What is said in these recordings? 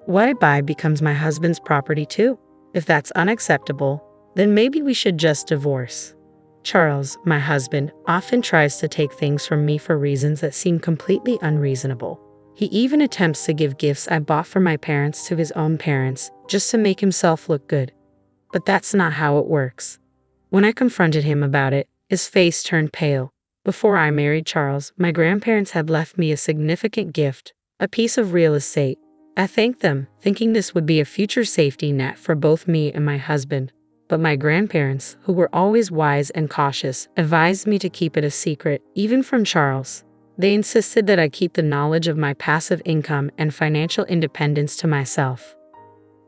what I buy becomes my husband's property too. If that's unacceptable, then maybe we should just divorce. Charles, my husband, often tries to take things from me for reasons that seem completely unreasonable. He even attempts to give gifts I bought for my parents to his own parents, just to make himself look good. But that's not how it works. When I confronted him about it, his face turned pale. Before I married Charles, my grandparents had left me a significant gift, a piece of real estate. I thanked them, thinking this would be a future safety net for both me and my husband. But my grandparents, who were always wise and cautious, advised me to keep it a secret, even from Charles. They insisted that I keep the knowledge of my passive income and financial independence to myself.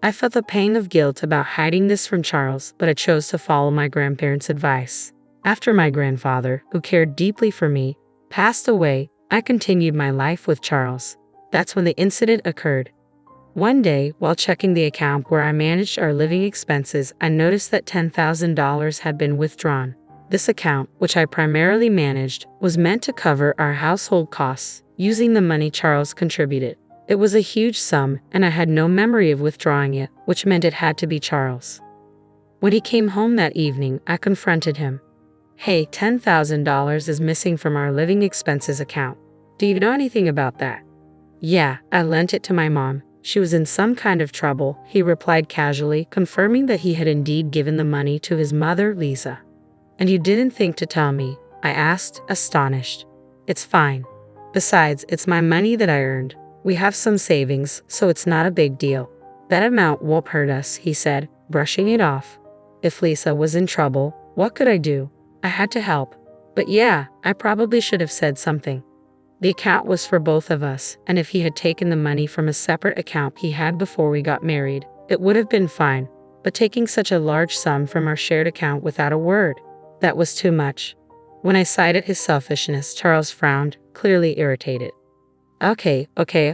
I felt the pain of guilt about hiding this from Charles, but I chose to follow my grandparents' advice. After my grandfather, who cared deeply for me, passed away, I continued my life with Charles. That's when the incident occurred. One day, while checking the account where I managed our living expenses, I noticed that $10,000 had been withdrawn. This account, which I primarily managed, was meant to cover our household costs, using the money Charles contributed. It was a huge sum, and I had no memory of withdrawing it, which meant it had to be Charles. When he came home that evening, I confronted him. "Hey, $10,000 is missing from our living expenses account. Do you know anything about that?" "Yeah, I lent it to my mom. She was in some kind of trouble," he replied casually, confirming that he had indeed given the money to his mother, Lisa. "And you didn't think to tell me?" I asked, astonished. "It's fine. Besides, it's my money that I earned. We have some savings, so it's not a big deal. That amount won't hurt us," he said, brushing it off. If Lisa was in trouble, what could I do? I had to help. But yeah, I probably should have said something. The account was for both of us, and if he had taken the money from a separate account he had before we got married, it would have been fine. But taking such a large sum from our shared account without a word, that was too much. When I cited his selfishness, Charles frowned, clearly irritated. Okay,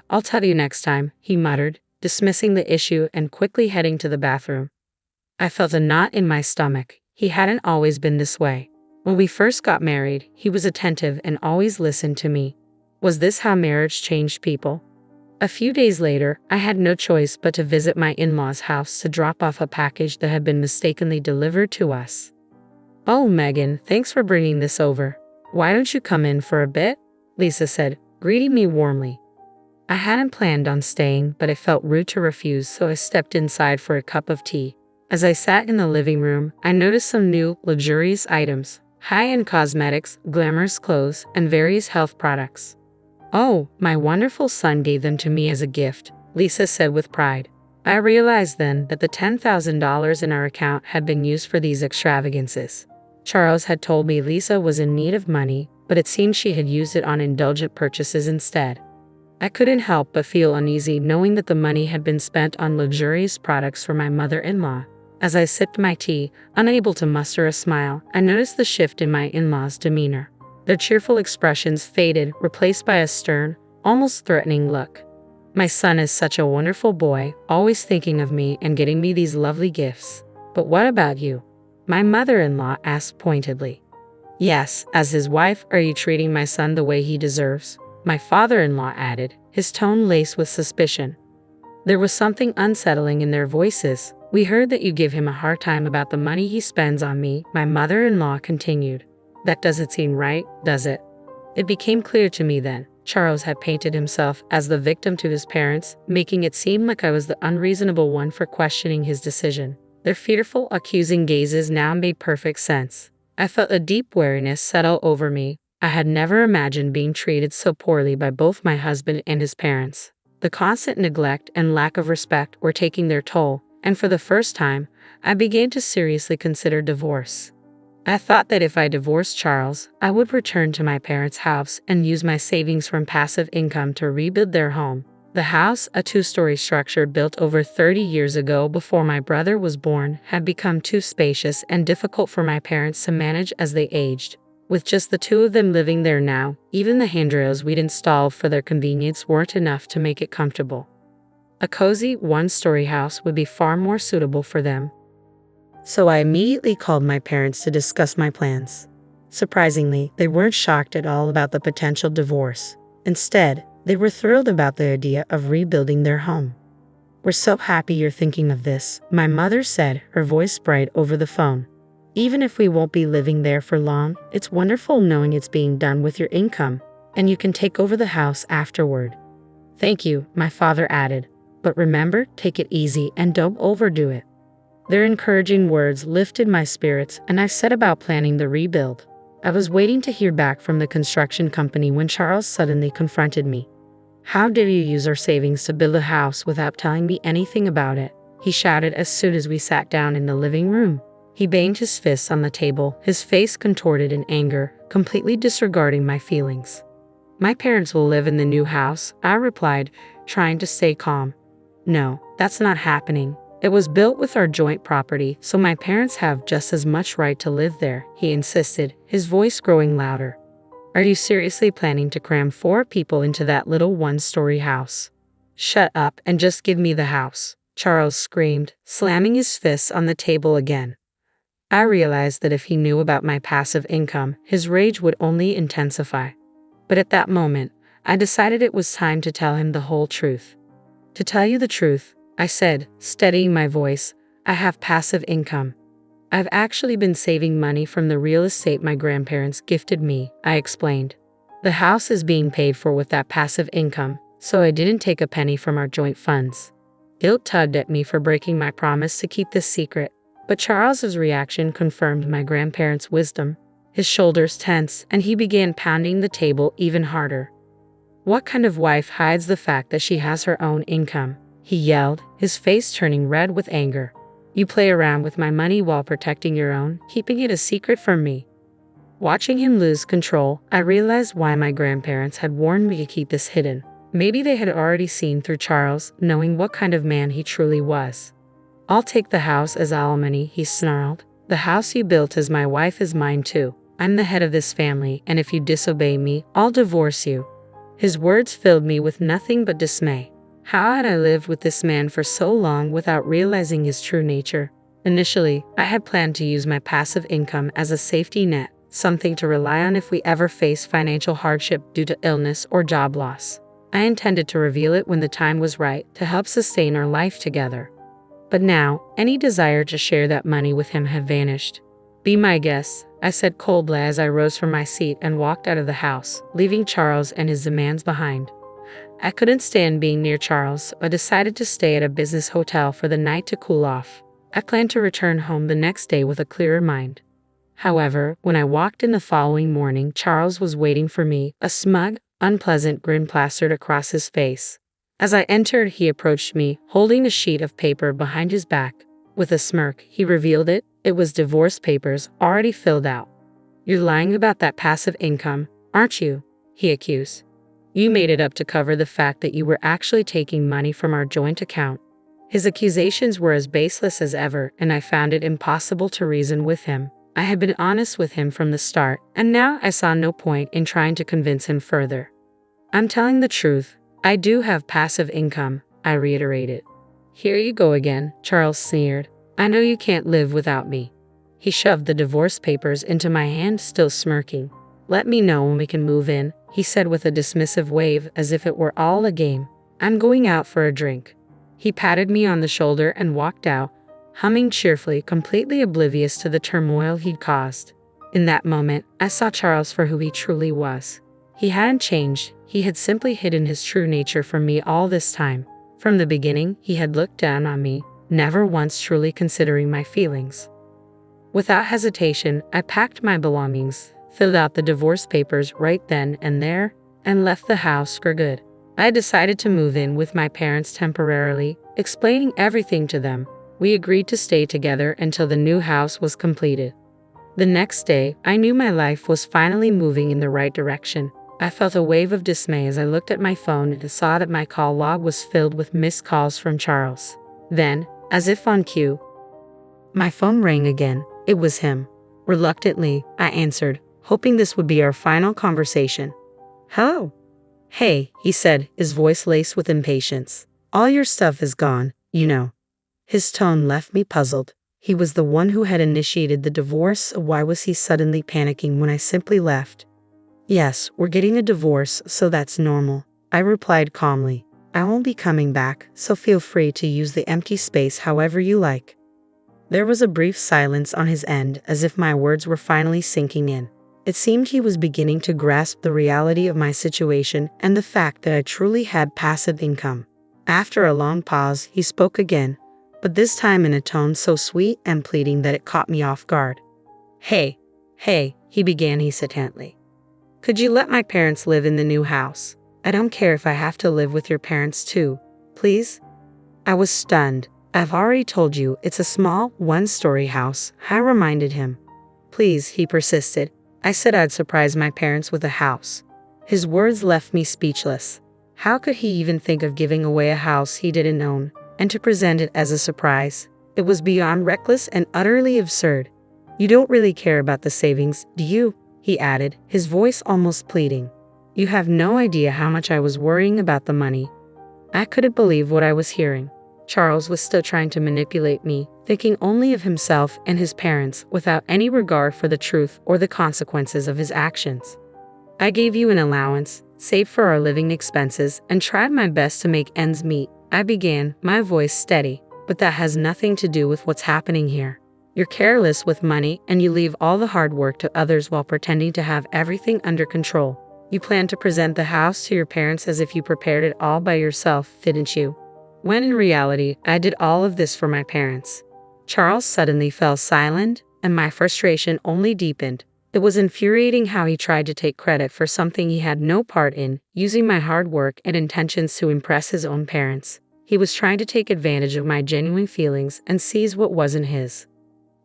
I'll tell you next time," he muttered, dismissing the issue and quickly heading to the bathroom. I felt a knot in my stomach. He hadn't always been this way. When we first got married, he was attentive and always listened to me. Was this how marriage changed people? A few days later, I had no choice but to visit my in-laws' house to drop off a package that had been mistakenly delivered to us. "Oh, Megan, thanks for bringing this over. Why don't you come in for a bit?" Lisa said, greeting me warmly. I hadn't planned on staying, but it felt rude to refuse, so I stepped inside for a cup of tea. As I sat in the living room, I noticed some new, luxurious items, high-end cosmetics, glamorous clothes, and various health products. "Oh, my wonderful son gave them to me as a gift," Lisa said with pride. I realized then that the $10,000 in our account had been used for these extravagances. Charles had told me Lisa was in need of money, but it seemed she had used it on indulgent purchases instead. I couldn't help but feel uneasy knowing that the money had been spent on luxurious products for my mother-in-law. As I sipped my tea, unable to muster a smile, I noticed the shift in my in-laws' demeanor. Their cheerful expressions faded, replaced by a stern, almost threatening look. "My son is such a wonderful boy, always thinking of me and getting me these lovely gifts. But what about you?" my mother-in-law asked pointedly. "Yes, as his wife, are you treating my son the way he deserves?" my father-in-law added, his tone laced with suspicion. There was something unsettling in their voices. "We heard that you give him a hard time about the money he spends on me," my mother-in-law continued. "That doesn't seem right, does it?" It became clear to me then. Charles had painted himself as the victim to his parents, making it seem like I was the unreasonable one for questioning his decision. Their fearful, accusing gazes now made perfect sense. I felt a deep weariness settle over me. I had never imagined being treated so poorly by both my husband and his parents. The constant neglect and lack of respect were taking their toll, and for the first time, I began to seriously consider divorce. I thought that if I divorced Charles, I would return to my parents' house and use my savings from passive income to rebuild their home. The house, a two-story structure built over 30 years ago before my brother was born, had become too spacious and difficult for my parents to manage as they aged. With just the two of them living there now, even the handrails we'd installed for their convenience weren't enough to make it comfortable. A cozy, one-story house would be far more suitable for them. So I immediately called my parents to discuss my plans. Surprisingly, they weren't shocked at all about the potential divorce. Instead, they were thrilled about the idea of rebuilding their home. We're so happy you're thinking of this, my mother said, her voice bright over the phone. Even if we won't be living there for long, it's wonderful knowing it's being done with your income, and you can take over the house afterward. Thank you, my father added. But remember, take it easy and don't overdo it. Their encouraging words lifted my spirits, and I set about planning the rebuild. I was waiting to hear back from the construction company when Charles suddenly confronted me. How dare you use our savings to build a house without telling me anything about it? He shouted as soon as we sat down in the living room. He banged his fists on the table, his face contorted in anger, completely disregarding my feelings. My parents will live in the new house, I replied, trying to stay calm. No, that's not happening. It was built with our joint property, so my parents have just as much right to live there, he insisted, his voice growing louder. Are you seriously planning to cram 4 people into that little one-story house? Shut up and just give me the house, Charles screamed, slamming his fists on the table again. I realized that if he knew about my passive income, his rage would only intensify. But at that moment, I decided it was time to tell him the whole truth. To tell you the truth, I said, steadying my voice, I have passive income. I've actually been saving money from the real estate my grandparents gifted me, I explained. The house is being paid for with that passive income, so I didn't take a penny from our joint funds. Guilt tugged at me for breaking my promise to keep this secret, but Charles's reaction confirmed my grandparents' wisdom. His shoulders tensed, and he began pounding the table even harder. What kind of wife hides the fact that she has her own income? He yelled, his face turning red with anger. You play around with my money while protecting your own, keeping it a secret from me. Watching him lose control, I realized why my grandparents had warned me to keep this hidden. Maybe they had already seen through Charles, knowing what kind of man he truly was. I'll take the house as alimony, he snarled. The house you built as my wife is mine too. I'm the head of this family, and if you disobey me, I'll divorce you. His words filled me with nothing but dismay. How had I lived with this man for so long without realizing his true nature? Initially, I had planned to use my passive income as a safety net, something to rely on if we ever face financial hardship due to illness or job loss. I intended to reveal it when the time was right to help sustain our life together. But now, any desire to share that money with him had vanished. Be my guest, I said coldly as I rose from my seat and walked out of the house, leaving Charles and his demands behind. I couldn't stand being near Charles, but decided to stay at a business hotel for the night to cool off. I planned to return home the next day with a clearer mind. However, when I walked in the following morning, Charles was waiting for me, a smug, unpleasant grin plastered across his face. As I entered, he approached me, holding a sheet of paper behind his back. With a smirk, he revealed it. It was divorce papers, already filled out. You're lying about that passive income, aren't you? He accused. You made it up to cover the fact that you were actually taking money from our joint account. His accusations were as baseless as ever, and I found it impossible to reason with him. I had been honest with him from the start, and now I saw no point in trying to convince him further. I'm telling the truth. I do have passive income, I reiterated. Here you go again, Charles sneered. I know you can't live without me. He shoved the divorce papers into my hand, still smirking. Let me know when we can move in, he said with a dismissive wave as if it were all a game. I'm going out for a drink. He patted me on the shoulder and walked out, humming cheerfully, completely oblivious to the turmoil he'd caused. In that moment, I saw Charles for who he truly was. He hadn't changed, he had simply hidden his true nature from me all this time. From the beginning, he had looked down on me, never once truly considering my feelings. Without hesitation, I packed my belongings, filled out the divorce papers right then and there, and left the house for good. I decided to move in with my parents temporarily, explaining everything to them. We agreed to stay together until the new house was completed. The next day, I knew my life was finally moving in the right direction. I felt a wave of dismay as I looked at my phone and saw that my call log was filled with missed calls from Charles. Then, as if on cue, my phone rang again. It was him. Reluctantly, I answered, hoping this would be our final conversation. Hello? Hey, he said, his voice laced with impatience. All your stuff is gone, you know. His tone left me puzzled. He was the one who had initiated the divorce, so why was he suddenly panicking when I simply left? Yes, we're getting a divorce, so that's normal, I replied calmly. I won't be coming back, so feel free to use the empty space however you like." There was a brief silence on his end, as if my words were finally sinking in. It seemed he was beginning to grasp the reality of my situation and the fact that I truly had passive income. After a long pause, he spoke again, but this time in a tone so sweet and pleading that it caught me off guard. Hey, he began hesitantly. "Could you let my parents live in the new house? I don't care if I have to live with your parents too, please?" I was stunned. "I've already told you it's a small, one-story house," I reminded him. "Please," he persisted. "I said I'd surprise my parents with a house." His words left me speechless. How could he even think of giving away a house he didn't own, and to present it as a surprise? It was beyond reckless and utterly absurd. "You don't really care about the savings, do you?" he added, his voice almost pleading. "You have no idea how much I was worrying about the money." I couldn't believe what I was hearing. Charles was still trying to manipulate me, thinking only of himself and his parents without any regard for the truth or the consequences of his actions. "I gave you an allowance, saved for our living expenses, and tried my best to make ends meet," I began, my voice steady. "But that has nothing to do with what's happening here. You're careless with money and you leave all the hard work to others while pretending to have everything under control. You plan to present the house to your parents as if you prepared it all by yourself, didn't you? When in reality, I did all of this for my parents." Charles suddenly fell silent, and my frustration only deepened. It was infuriating how he tried to take credit for something he had no part in, using my hard work and intentions to impress his own parents. He was trying to take advantage of my genuine feelings and seize what wasn't his.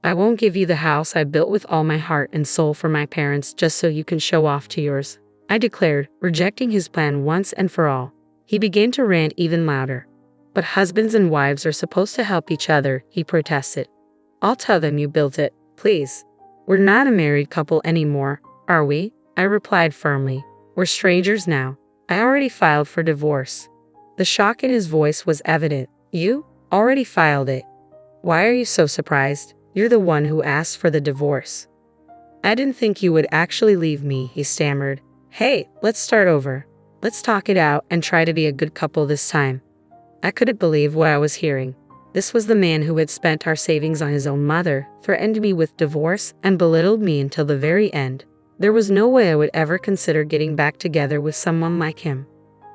"I won't give you the house I built with all my heart and soul for my parents just so you can show off to yours," I declared, rejecting his plan once and for all. He began to rant even louder. "But husbands and wives are supposed to help each other," he protested. "I'll tell them you built it, please. We're not a married couple anymore, are we?" I replied firmly. "We're strangers now. I already filed for divorce." The shock in his voice was evident. "You already filed it? Why are you so surprised? You're the one who asked for the divorce." "I didn't think you would actually leave me," he stammered. "Hey, let's start over. Let's talk it out and try to be a good couple this time." I couldn't believe what I was hearing. This was the man who had spent our savings on his own mother, threatened me with divorce, and belittled me until the very end. There was no way I would ever consider getting back together with someone like him.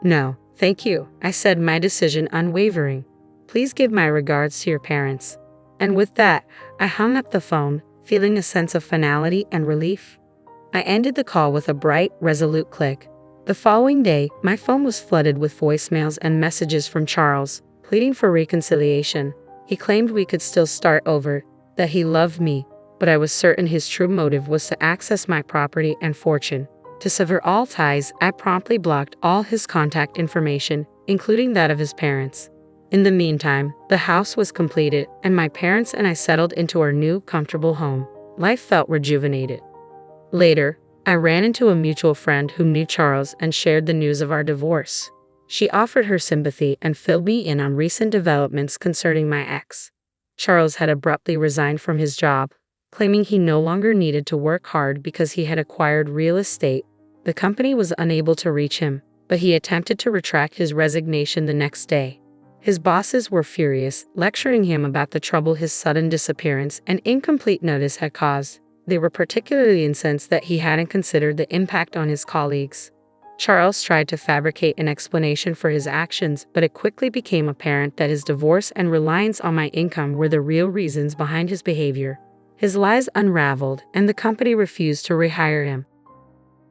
"No, thank you," I said, my decision unwavering. "Please give my regards to your parents." And with that, I hung up the phone, feeling a sense of finality and relief. I ended the call with a bright, resolute click. The following day, my phone was flooded with voicemails and messages from Charles, pleading for reconciliation. He claimed we could still start over, that he loved me, but I was certain his true motive was to access my property and fortune. To sever all ties, I promptly blocked all his contact information, including that of his parents. In the meantime, the house was completed, and my parents and I settled into our new, comfortable home. Life felt rejuvenated. Later, I ran into a mutual friend who knew Charles and shared the news of our divorce. She offered her sympathy and filled me in on recent developments concerning my ex. Charles had abruptly resigned from his job, claiming he no longer needed to work hard because he had acquired real estate. The company was unable to reach him, but he attempted to retract his resignation the next day. His bosses were furious, lecturing him about the trouble his sudden disappearance and incomplete notice had caused. They were particularly incensed that he hadn't considered the impact on his colleagues. Charles tried to fabricate an explanation for his actions, but it quickly became apparent that his divorce and reliance on my income were the real reasons behind his behavior. His lies unraveled, and the company refused to rehire him.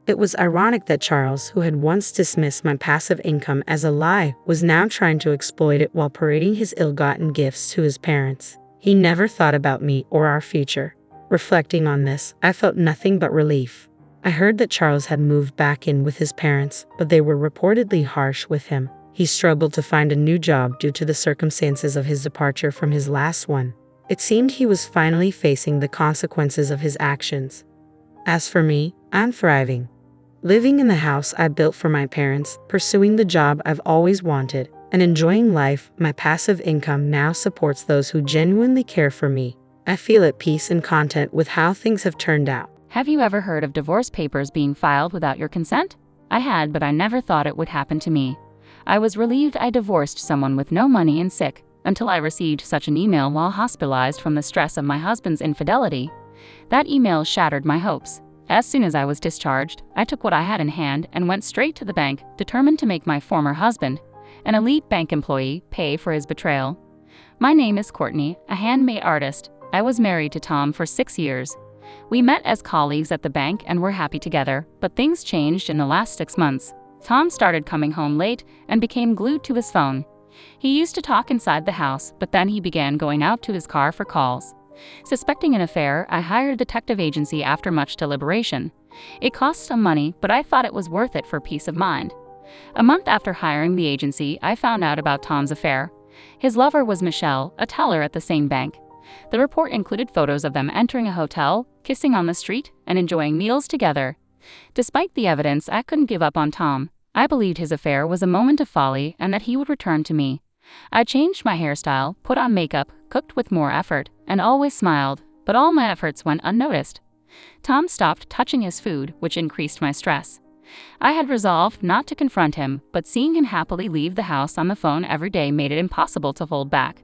It was ironic that Charles, who had once dismissed my passive income as a lie, was now trying to exploit it while parading his ill-gotten gifts to his parents. He never thought about me or our future. Reflecting on this, I felt nothing but relief. I heard that Charles had moved back in with his parents, but they were reportedly harsh with him. He struggled to find a new job due to the circumstances of his departure from his last one. It seemed he was finally facing the consequences of his actions. As for me, I'm thriving. Living in the house I built for my parents, pursuing the job I've always wanted, and enjoying life. My passive income now supports those who genuinely care for me. I feel at peace and content with how things have turned out. Have you ever heard of divorce papers being filed without your consent? I had, but I never thought it would happen to me. I was relieved I divorced someone with no money and sick, until I received such an email while hospitalized from the stress of my husband's infidelity. That email shattered my hopes. As soon as I was discharged, I took what I had in hand and went straight to the bank, determined to make my former husband, an elite bank employee, pay for his betrayal. My name is Courtney, a handmade artist. I was married to Tom for 6 years. We met as colleagues at the bank and were happy together, but things changed in the last 6 months. Tom started coming home late and became glued to his phone. He used to talk inside the house, but then he began going out to his car for calls. Suspecting an affair, I hired a detective agency after much deliberation. It cost some money, but I thought it was worth it for peace of mind. A month after hiring the agency, I found out about Tom's affair. His lover was Michelle, a teller at the same bank. The report included photos of them entering a hotel, kissing on the street, and enjoying meals together. Despite the evidence, I couldn't give up on Tom. I believed his affair was a moment of folly and that he would return to me. I changed my hairstyle, put on makeup, cooked with more effort, and always smiled, but all my efforts went unnoticed. Tom stopped touching his food, which increased my stress. I had resolved not to confront him, but seeing him happily leave the house on the phone every day made it impossible to hold back.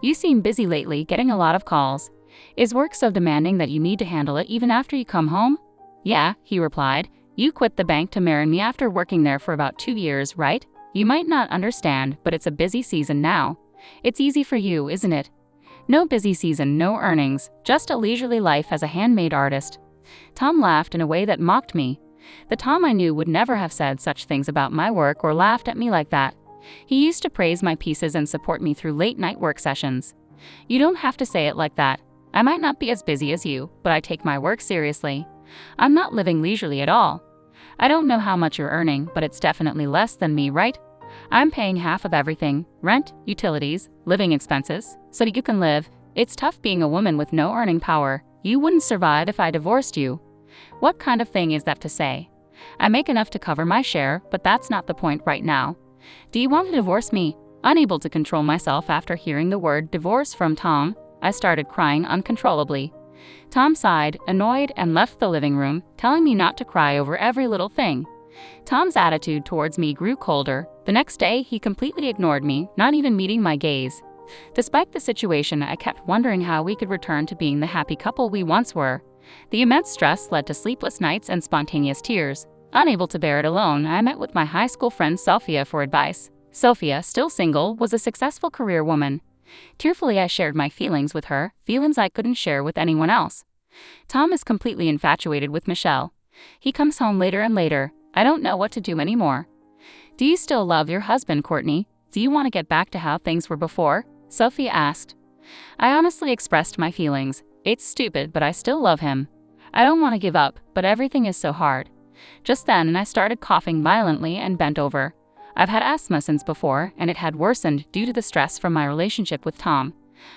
"You seem busy lately, getting a lot of calls. Is work so demanding that you need to handle it even after you come home?" "Yeah," he replied. "You quit the bank to marry me after working there for about 2 years, right? You might not understand, but it's a busy season now. It's easy for you, isn't it? No busy season, no earnings, just a leisurely life as a handmade artist." Tom laughed in a way that mocked me. The Tom I knew would never have said such things about my work or laughed at me like that. He used to praise my pieces and support me through late-night work sessions. "You don't have to say it like that. I might not be as busy as you, but I take my work seriously. I'm not living leisurely at all. I don't know how much you're earning, but it's definitely less than me, right? I'm paying half of everything, rent, utilities, living expenses, so that you can live. It's tough being a woman with no earning power. You wouldn't survive if I divorced you." What kind of thing is that to say? I make enough to cover my share, but that's not the point right now. Do you want to divorce me? Unable to control myself after hearing the word divorce from Tom, I started crying uncontrollably. Tom sighed, annoyed, and left the living room, telling me not to cry over every little thing. Tom's attitude towards me grew colder. The next day, he completely ignored me, not even meeting my gaze. Despite the situation, I kept wondering how we could return to being the happy couple we once were. The immense stress led to sleepless nights and spontaneous tears. Unable to bear it alone, I met with my high school friend Sophia for advice. Sophia, still single, was a successful career woman. Tearfully, I shared my feelings with her, feelings I couldn't share with anyone else. Tom is completely infatuated with Michelle. He comes home later and later. I don't know what to do anymore. "Do you still love your husband, Courtney? Do you want to get back to how things were before?" Sophia asked. I honestly expressed my feelings. It's stupid, but I still love him. I don't want to give up, but everything is so hard. Just then, I started coughing violently and bent over. I've had asthma since before, and it had worsened due to the stress from my relationship with Tom.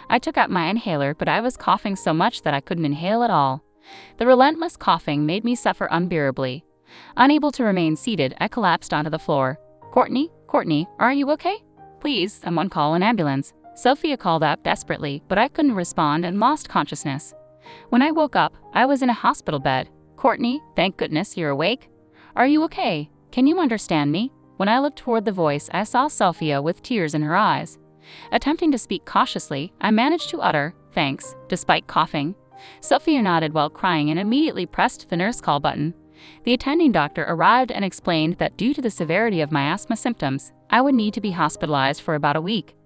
I took out my inhaler, but I was coughing so much that I couldn't inhale at all. The relentless coughing made me suffer unbearably. Unable to remain seated, I collapsed onto the floor. Courtney, are you okay? Please, someone call an ambulance." Sophia called out desperately, but I couldn't respond and lost consciousness. When I woke up, I was in a hospital bed. "Courtney, thank goodness you're awake. Are you okay? Can you understand me?" When I looked toward the voice, I saw Sophia with tears in her eyes. Attempting to speak cautiously, I managed to utter, "Thanks," despite coughing. Sophia nodded while crying and immediately pressed the nurse call button. The attending doctor arrived and explained that due to the severity of my asthma symptoms, I would need to be hospitalized for about a week.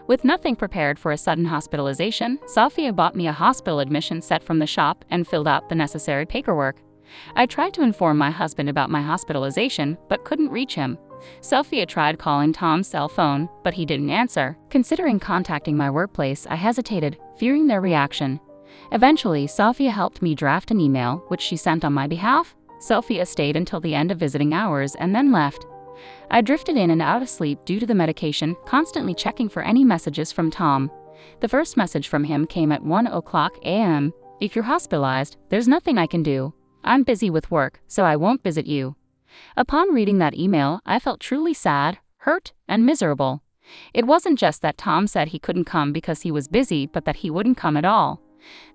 With nothing prepared for a sudden hospitalization, Sophia bought me a hospital admission set from the shop and filled out the necessary paperwork. I tried to inform my husband about my hospitalization, but couldn't reach him. Sophia tried calling Tom's cell phone, but he didn't answer. Considering contacting my workplace, I hesitated, fearing their reaction. Eventually, Sophia helped me draft an email, which she sent on my behalf. Sophia stayed until the end of visiting hours and then left. I drifted in and out of sleep due to the medication, constantly checking for any messages from Tom. The first message from him came at 1:00 a.m. "If you're hospitalized, there's nothing I can do. I'm busy with work, so I won't visit you." Upon reading that email, I felt truly sad, hurt, and miserable. It wasn't just that Tom said he couldn't come because he was busy, but that he wouldn't come at all.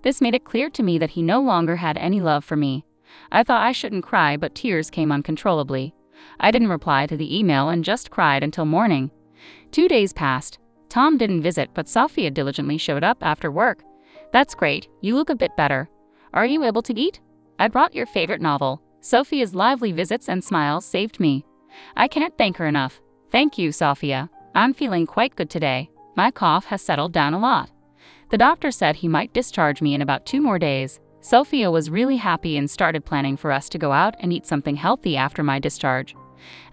This made it clear to me that he no longer had any love for me. I thought I shouldn't cry, but tears came uncontrollably. I didn't reply to the email and just cried until morning. 2 days passed. Tom didn't visit, but Sophia diligently showed up after work. That's great, you look a bit better. Are you able to eat? I brought your favorite novel. Sophia's lively visits and smiles saved me. I can't thank her enough. Thank you, Sophia. I'm feeling quite good today. My cough has settled down a lot. The doctor said he might discharge me in about 2 more days. Sophia was really happy and started planning for us to go out and eat something healthy after my discharge.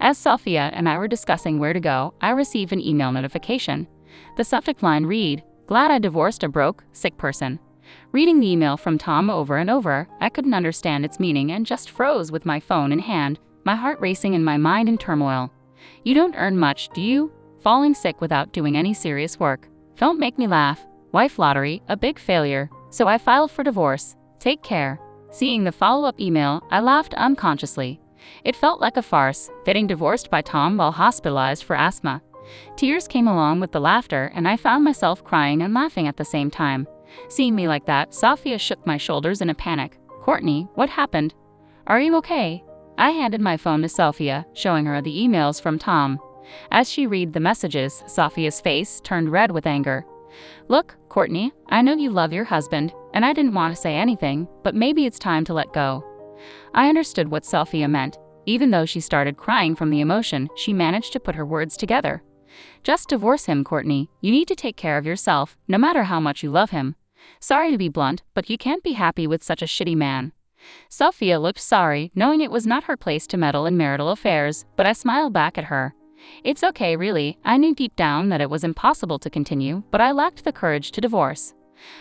As Sophia and I were discussing where to go, I received an email notification. The subject line read, "Glad I divorced a broke, sick person." Reading the email from Tom over and over, I couldn't understand its meaning and just froze with my phone in hand, my heart racing and my mind in turmoil. You don't earn much, do you? Falling sick without doing any serious work. Don't make me laugh. Wife lottery, a big failure. So I filed for divorce. Take care. Seeing the follow-up email, I laughed unconsciously. It felt like a farce, getting divorced by Tom while hospitalized for asthma. Tears came along with the laughter, and I found myself crying and laughing at the same time. Seeing me like that, Sophia shook my shoulders in a panic. "Courtney, what happened? Are you okay?" I handed my phone to Sophia, showing her the emails from Tom. As she read the messages, Sophia's face turned red with anger. "Look, Courtney, I know you love your husband, and I didn't want to say anything, but maybe it's time to let go." I understood what Sophia meant. Even though she started crying from the emotion, she managed to put her words together. "Just divorce him, Courtney. You need to take care of yourself, no matter how much you love him. Sorry to be blunt, but you can't be happy with such a shitty man." Sophia looked sorry, knowing it was not her place to meddle in marital affairs, but I smiled back at her. It's okay, really. I knew deep down that it was impossible to continue, but I lacked the courage to divorce.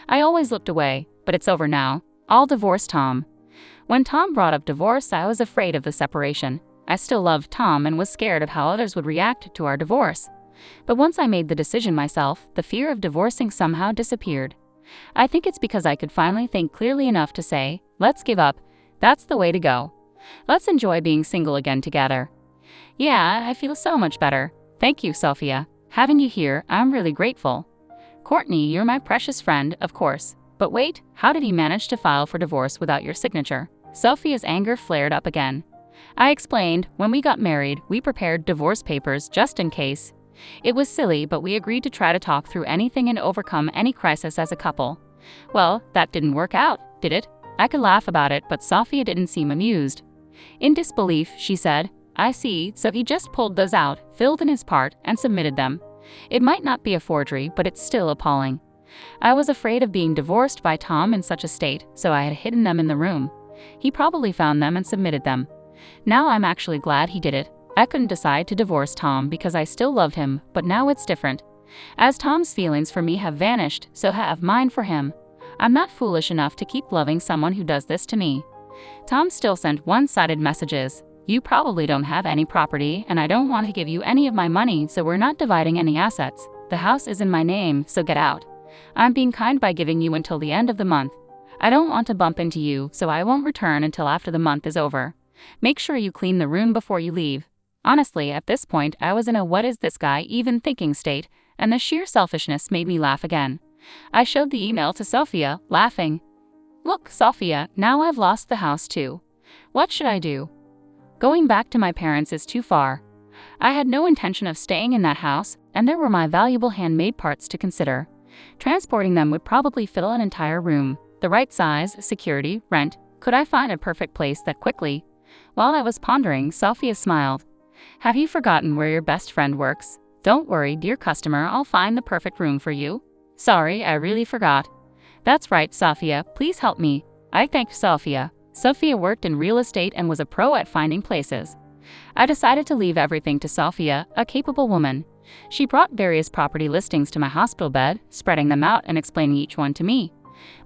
I always looked away, but it's over now. I'll divorce Tom. When Tom brought up divorce, I was afraid of the separation. I still loved Tom and was scared of how others would react to our divorce. But once I made the decision myself, the fear of divorcing somehow disappeared. I think it's because I could finally think clearly enough to say, let's give up. That's the way to go. Let's enjoy being single again together. Yeah, I feel so much better. Thank you, Sophia. Having you here, I'm really grateful. Courtney, you're my precious friend, of course. But wait, how did he manage to file for divorce without your signature? Sophia's anger flared up again. I explained, when we got married, we prepared divorce papers just in case. It was silly, but we agreed to try to talk through anything and overcome any crisis as a couple. Well, that didn't work out, did it? I could laugh about it, but Sophia didn't seem amused. In disbelief, she said, "I see, so he just pulled those out, filled in his part, and submitted them. It might not be a forgery, but it's still appalling." I was afraid of being divorced by Tom in such a state, so I had hidden them in the room. He probably found them and submitted them. Now I'm actually glad he did it. I couldn't decide to divorce Tom because I still loved him, but now it's different. As Tom's feelings for me have vanished, so have mine for him. I'm not foolish enough to keep loving someone who does this to me. Tom still sent one-sided messages. "You probably don't have any property, and I don't want to give you any of my money, so we're not dividing any assets. The house is in my name, so get out. I'm being kind by giving you until the end of the month. I don't want to bump into you, so I won't return until after the month is over. Make sure you clean the room before you leave." Honestly, at this point, I was in a "what is this guy even thinking" state, and the sheer selfishness made me laugh again. I showed the email to Sophia, laughing. "Look, Sophia, now I've lost the house too. What should I do? Going back to my parents is too far. I had no intention of staying in that house, and there were my valuable handmade parts to consider. Transporting them would probably fill an entire room. The right size, security, rent. Could I find a perfect place that quickly?" While I was pondering, Sophia smiled. "Have you forgotten where your best friend works? Don't worry, dear customer, I'll find the perfect room for you." "Sorry, I really forgot." "That's right, Sophia, please help me." I thanked Sophia. Sophia worked in real estate and was a pro at finding places. I decided to leave everything to Sophia, a capable woman. She brought various property listings to my hospital bed, spreading them out and explaining each one to me.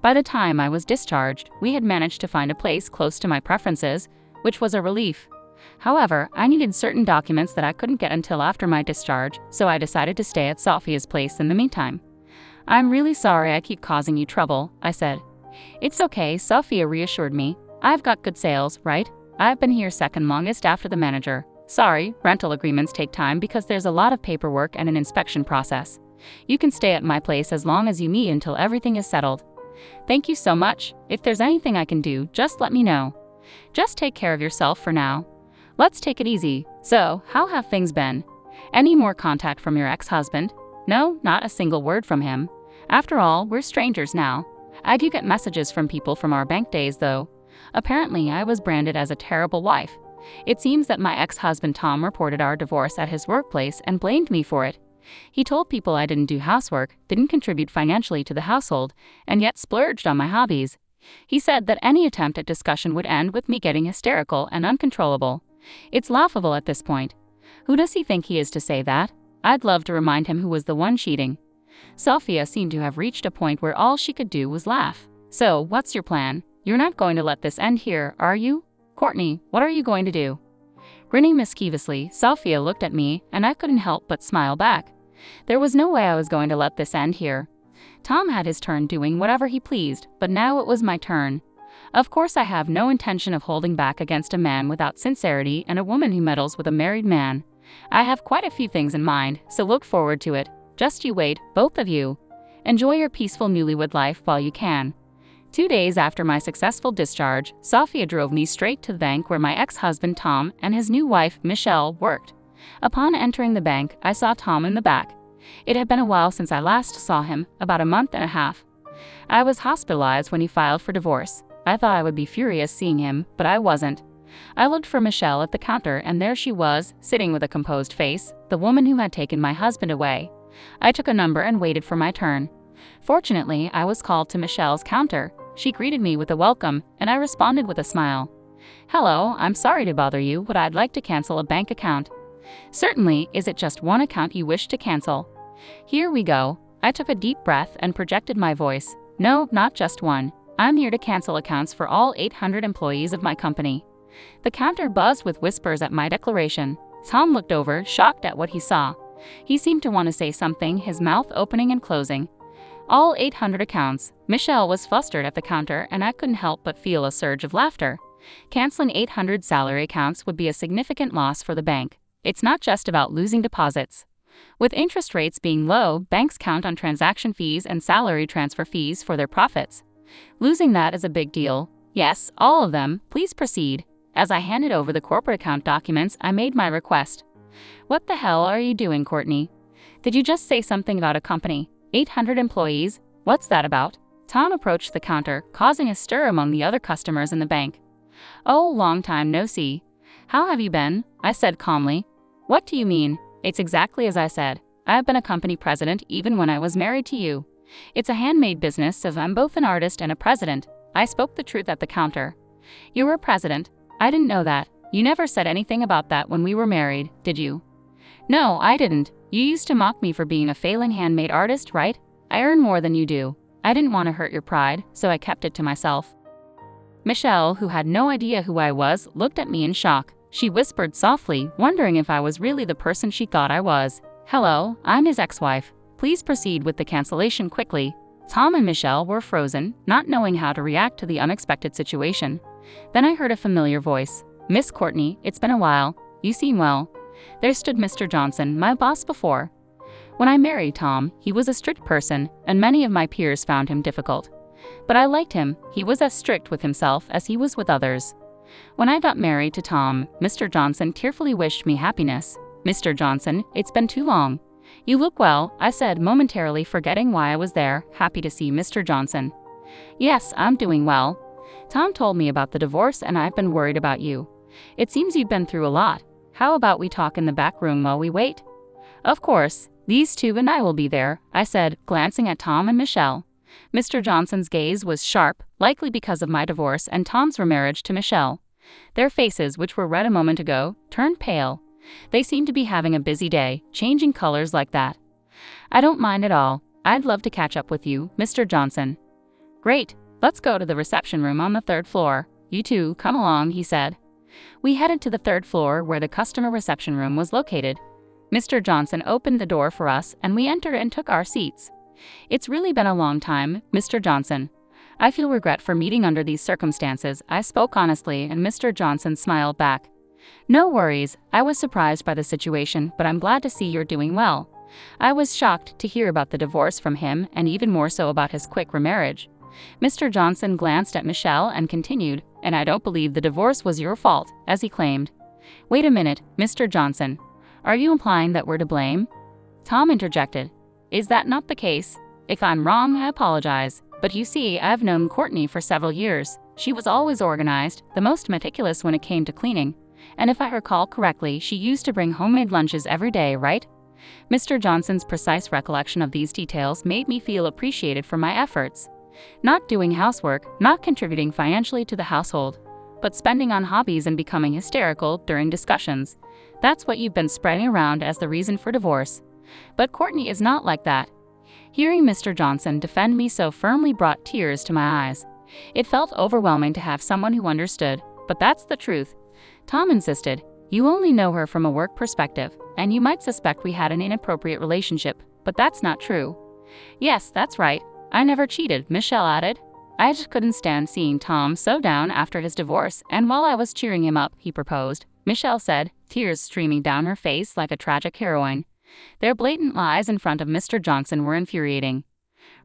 By the time I was discharged, we had managed to find a place close to my preferences, which was a relief. However, I needed certain documents that I couldn't get until after my discharge, so I decided to stay at Sophia's place in the meantime. "I'm really sorry I keep causing you trouble," I said. "It's okay," Sophia reassured me. "I've got good sales, right? I've been here second longest after the manager. Sorry, rental agreements take time because there's a lot of paperwork and an inspection process. You can stay at my place as long as you need until everything is settled." "Thank you so much. If there's anything I can do, just let me know. Just take care of yourself for now." Let's take it easy. So, how have things been? Any more contact from your ex-husband? No, not a single word from him. After all, we're strangers now. I do get messages from people from our bank days, though. Apparently, I was branded as a terrible wife. It seems that my ex-husband Tom reported our divorce at his workplace and blamed me for it. He told people I didn't do housework, didn't contribute financially to the household, and yet splurged on my hobbies. He said that any attempt at discussion would end with me getting hysterical and uncontrollable. It's laughable at this point. Who does he think he is to say that? I'd love to remind him who was the one cheating. Sophia seemed to have reached a point where all she could do was laugh. So, what's your plan? You're not going to let this end here, are you? Courtney, what are you going to do? Grinning mischievously, Sophia looked at me, and I couldn't help but smile back. There was no way I was going to let this end here. Tom had his turn doing whatever he pleased, but now it was my turn. Of course, I have no intention of holding back against a man without sincerity and a woman who meddles with a married man. I have quite a few things in mind, so look forward to it. Just you wait, both of you. Enjoy your peaceful newlywed life while you can. 2 days after my successful discharge, Sophia drove me straight to the bank where my ex-husband Tom and his new wife Michelle worked. Upon entering the bank, I saw Tom in the back. It had been a while since I last saw him, about a month and a half. I was hospitalized when he filed for divorce. I thought I would be furious seeing him, but I wasn't. I looked for Michelle at the counter, and there she was, sitting with a composed face, the woman who had taken my husband away. I took a number and waited for my turn. Fortunately, I was called to Michelle's counter. She greeted me with a welcome, and I responded with a smile. "Hello, I'm sorry to bother you, but I'd like to cancel a bank account." "Certainly, is it just one account you wish to cancel?" "Here we go." I took a deep breath and projected my voice. "No, not just one. I'm here to cancel accounts for all 800 employees of my company." The counter buzzed with whispers at my declaration. Tom looked over, shocked at what he saw. He seemed to want to say something, his mouth opening and closing. All 800 accounts. Michelle was flustered at the counter, and I couldn't help but feel a surge of laughter. Canceling 800 salary accounts would be a significant loss for the bank. It's not just about losing deposits. With interest rates being low, banks count on transaction fees and salary transfer fees for their profits. Losing that is a big deal. Yes, all of them. Please proceed. As I handed over the corporate account documents, I made my request. "What the hell are you doing, Courtney? Did you just say something about a company? 800 employees? What's that about?" Tom approached the counter, causing a stir among the other customers in the bank. "Oh, long time no see. How have you been?" I said calmly. "What do you mean? It's exactly as I said. I have been a company president even when I was married to you. It's a handmade business, so I'm both an artist and a president." I spoke the truth at the counter. "You were a president? I didn't know that. You never said anything about that when we were married, did you?" "No, I didn't. You used to mock me for being a failing handmade artist, right? I earn more than you do. I didn't want to hurt your pride, so I kept it to myself." Michelle, who had no idea who I was, looked at me in shock. She whispered softly, wondering if I was really the person she thought I was. "Hello, I'm his ex-wife. Please proceed with the cancellation quickly." Tom and Michelle were frozen, not knowing how to react to the unexpected situation. Then I heard a familiar voice. "Miss Courtney, it's been a while. You seem well." There stood Mr. Johnson, my boss before. When I married Tom, he was a strict person, and many of my peers found him difficult. But I liked him. He was as strict with himself as he was with others. When I got married to Tom, Mr. Johnson tearfully wished me happiness. "Mr. Johnson, it's been too long." "You look well," I said, momentarily forgetting why I was there, happy to see Mr. Johnson. "Yes, I'm doing well. Tom told me about the divorce, and I've been worried about you. It seems you've been through a lot. How about we talk in the back room while we wait?" "Of course. These two and I will be there," I said, glancing at Tom and Michelle. Mr. Johnson's gaze was sharp, likely because of my divorce and Tom's remarriage to Michelle. Their faces, which were red a moment ago, turned pale. They seemed to be having a busy day, changing colors like that. "I don't mind at all. I'd love to catch up with you, Mr. Johnson." "Great. Let's go to the reception room on the 3rd floor. You two, come along," he said. We headed to the 3rd floor where the customer reception room was located. Mr. Johnson opened the door for us, and we entered and took our seats. "It's really been a long time, Mr. Johnson. I feel regret for meeting under these circumstances," I spoke honestly, and Mr. Johnson smiled back. "No worries. I was surprised by the situation, but I'm glad to see you're doing well. I was shocked to hear about the divorce from him, and even more so about his quick remarriage." Mr. Johnson glanced at Michelle and continued, "And I don't believe the divorce was your fault, as he claimed." "Wait a minute, Mr. Johnson. Are you implying that we're to blame?" Tom interjected. "Is that not the case? If I'm wrong, I apologize. But you see, I've known Courtney for several years. She was always organized, the most meticulous when it came to cleaning. And if I recall correctly, she used to bring homemade lunches every day, right?" Mr. Johnson's precise recollection of these details made me feel appreciated for my efforts. Not doing housework, not contributing financially to the household, but spending on hobbies and becoming hysterical during discussions. That's what you've been spreading around as the reason for divorce. But Courtney is not like that. Hearing Mr. Johnson defend me so firmly brought tears to my eyes. It felt overwhelming to have someone who understood, but that's the truth. Tom insisted, "You only know her from a work perspective, and you might suspect we had an inappropriate relationship, but that's not true." "Yes, that's right. I never cheated," Michelle added. I just couldn't stand seeing Tom so down after his divorce, and while I was cheering him up, he proposed, Michelle said, tears streaming down her face like a tragic heroine. Their blatant lies in front of Mr. Johnson were infuriating.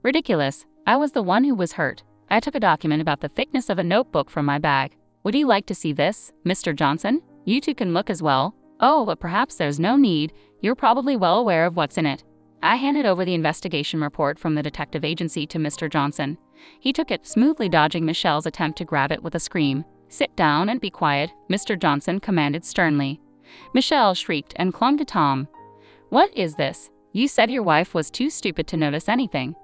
Ridiculous. I was the one who was hurt. I took a document about the thickness of a notebook from my bag. "Would you like to see this, Mr. Johnson? You two can look as well." "Oh, but perhaps there's no need. You're probably well aware of what's in it." I handed over the investigation report from the detective agency to Mr. Johnson. He took it, smoothly dodging Michelle's attempt to grab it with a scream. "Sit down and be quiet," Mr. Johnson commanded sternly. Michelle shrieked and clung to Tom. "What is this? You said your wife was too stupid to notice anything."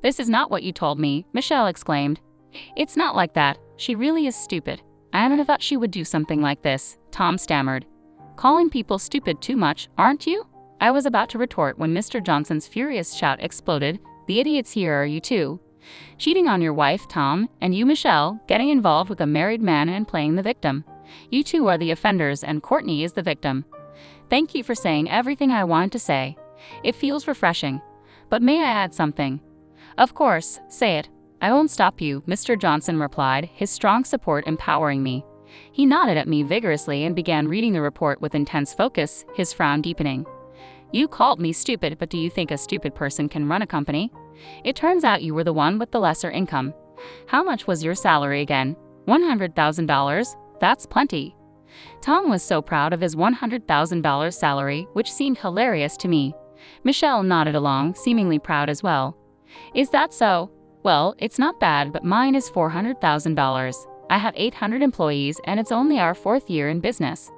"This is not what you told me," Michelle exclaimed. "It's not like that. She really is stupid. I never thought she would do something like this," Tom stammered. "Calling people stupid too much, aren't you?" I was about to retort when Mr. Johnson's furious shout exploded. "The idiots here are you two. Cheating on your wife, Tom, and you, Michelle, getting involved with a married man and playing the victim. You two are the offenders and Courtney is the victim." "Thank you for saying everything I wanted to say. It feels refreshing. But may I add something?" "Of course, say it. I won't stop you," Mr. Johnson replied, his strong support empowering me. He nodded at me vigorously and began reading the report with intense focus, his frown deepening. "You called me stupid, but do you think a stupid person can run a company? It turns out you were the one with the lesser income. How much was your salary again?" $100,000? That's plenty." Tom was so proud of his $100,000 salary, which seemed hilarious to me. Michelle nodded along, seemingly proud as well. "Is that so? Well, it's not bad, but mine is $400,000. I have 800 employees, and it's only our 4th year in business."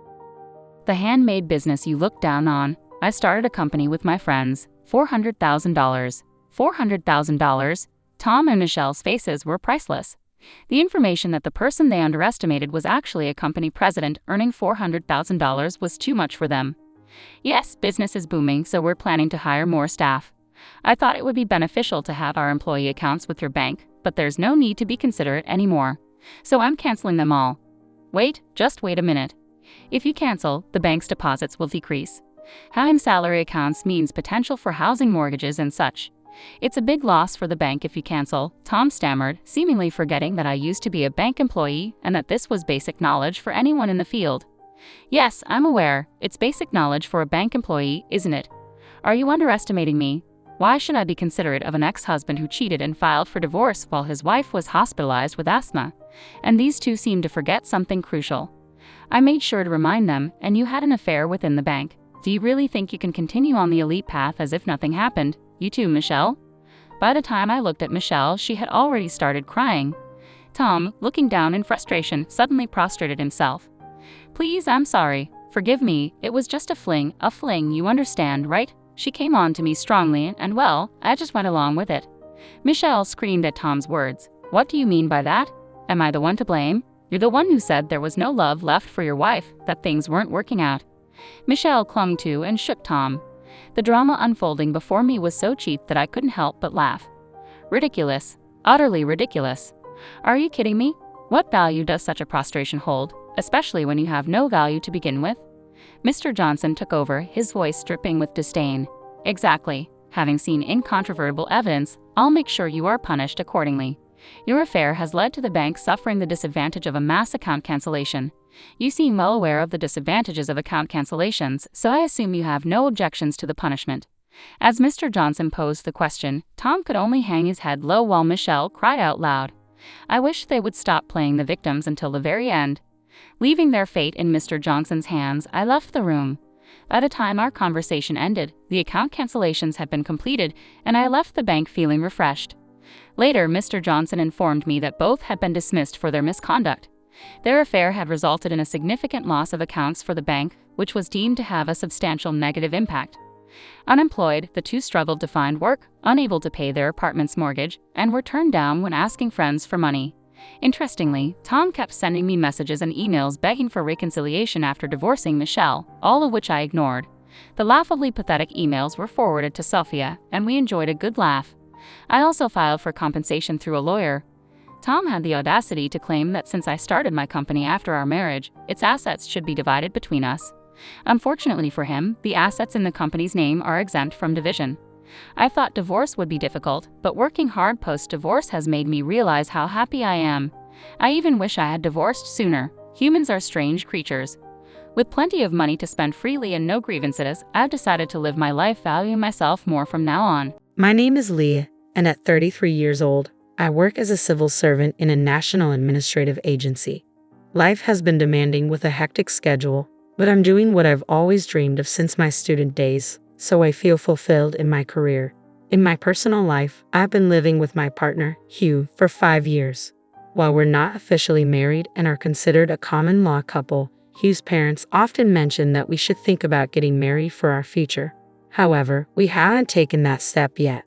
"The handmade business you look down on. I started a company with my friends. $400,000. $400,000. Tom and Michelle's faces were priceless. The information that the person they underestimated was actually a company president earning $400,000 was too much for them. "Yes, business is booming, so we're planning to hire more staff. I thought it would be beneficial to have our employee accounts with your bank, but there's no need to be considerate anymore. So I'm canceling them all." "Wait, just wait a minute. If you cancel, the bank's deposits will decrease. Having salary accounts means potential for housing mortgages and such. It's a big loss for the bank if you cancel," Tom stammered, seemingly forgetting that I used to be a bank employee and that this was basic knowledge for anyone in the field. "Yes, I'm aware. It's basic knowledge for a bank employee, isn't it? Are you underestimating me? Why should I be considerate of an ex-husband who cheated and filed for divorce while his wife was hospitalized with asthma? And these two seem to forget something crucial. I made sure to remind them, and you had an affair within the bank. Do you really think you can continue on the elite path as if nothing happened? You too, Michelle?" By the time I looked at Michelle, she had already started crying. Tom, looking down in frustration, suddenly prostrated himself. "Please, I'm sorry. Forgive me. It was just a fling, you understand, right? She came on to me strongly, and well, I just went along with it." Michelle screamed at Tom's words. "What do you mean by that? Am I the one to blame? You're the one who said there was no love left for your wife, that things weren't working out." Michelle clung to and shook Tom. The drama unfolding before me was so cheap that I couldn't help but laugh. Ridiculous. Utterly ridiculous. Are you kidding me? What value does such a prostration hold, especially when you have no value to begin with? Mr. Johnson took over, his voice dripping with disdain. "Exactly. Having seen incontrovertible evidence, I'll make sure you are punished accordingly. Your affair has led to the bank suffering the disadvantage of a mass account cancellation. You seem well aware of the disadvantages of account cancellations, so I assume you have no objections to the punishment." As Mr. Johnson posed the question, Tom could only hang his head low while Michelle cried out loud. I wish they would stop playing the victims until the very end. Leaving their fate in Mr. Johnson's hands, I left the room. By the time our conversation ended, the account cancellations had been completed, and I left the bank feeling refreshed. Later, Mr. Johnson informed me that both had been dismissed for their misconduct. Their affair had resulted in a significant loss of accounts for the bank, which was deemed to have a substantial negative impact. Unemployed, the two struggled to find work, unable to pay their apartment's mortgage, and were turned down when asking friends for money. Interestingly, Tom kept sending me messages and emails begging for reconciliation after divorcing Michelle, all of which I ignored. The laughably pathetic emails were forwarded to Sophia, and we enjoyed a good laugh. I also filed for compensation through a lawyer. Tom had the audacity to claim that since I started my company after our marriage, its assets should be divided between us. Unfortunately for him, the assets in the company's name are exempt from division. I thought divorce would be difficult, but working hard post-divorce has made me realize how happy I am. I even wish I had divorced sooner. Humans are strange creatures. With plenty of money to spend freely and no grievances, I've decided to live my life valuing myself more from now on. My name is Leah, and at 33 years old, I work as a civil servant in a national administrative agency. Life has been demanding with a hectic schedule, but I'm doing what I've always dreamed of since my student days, so I feel fulfilled in my career. In my personal life, I've been living with my partner, Hugh, for 5 years. While we're not officially married and are considered a common law couple, Hugh's parents often mention that we should think about getting married for our future. However, we haven't taken that step yet.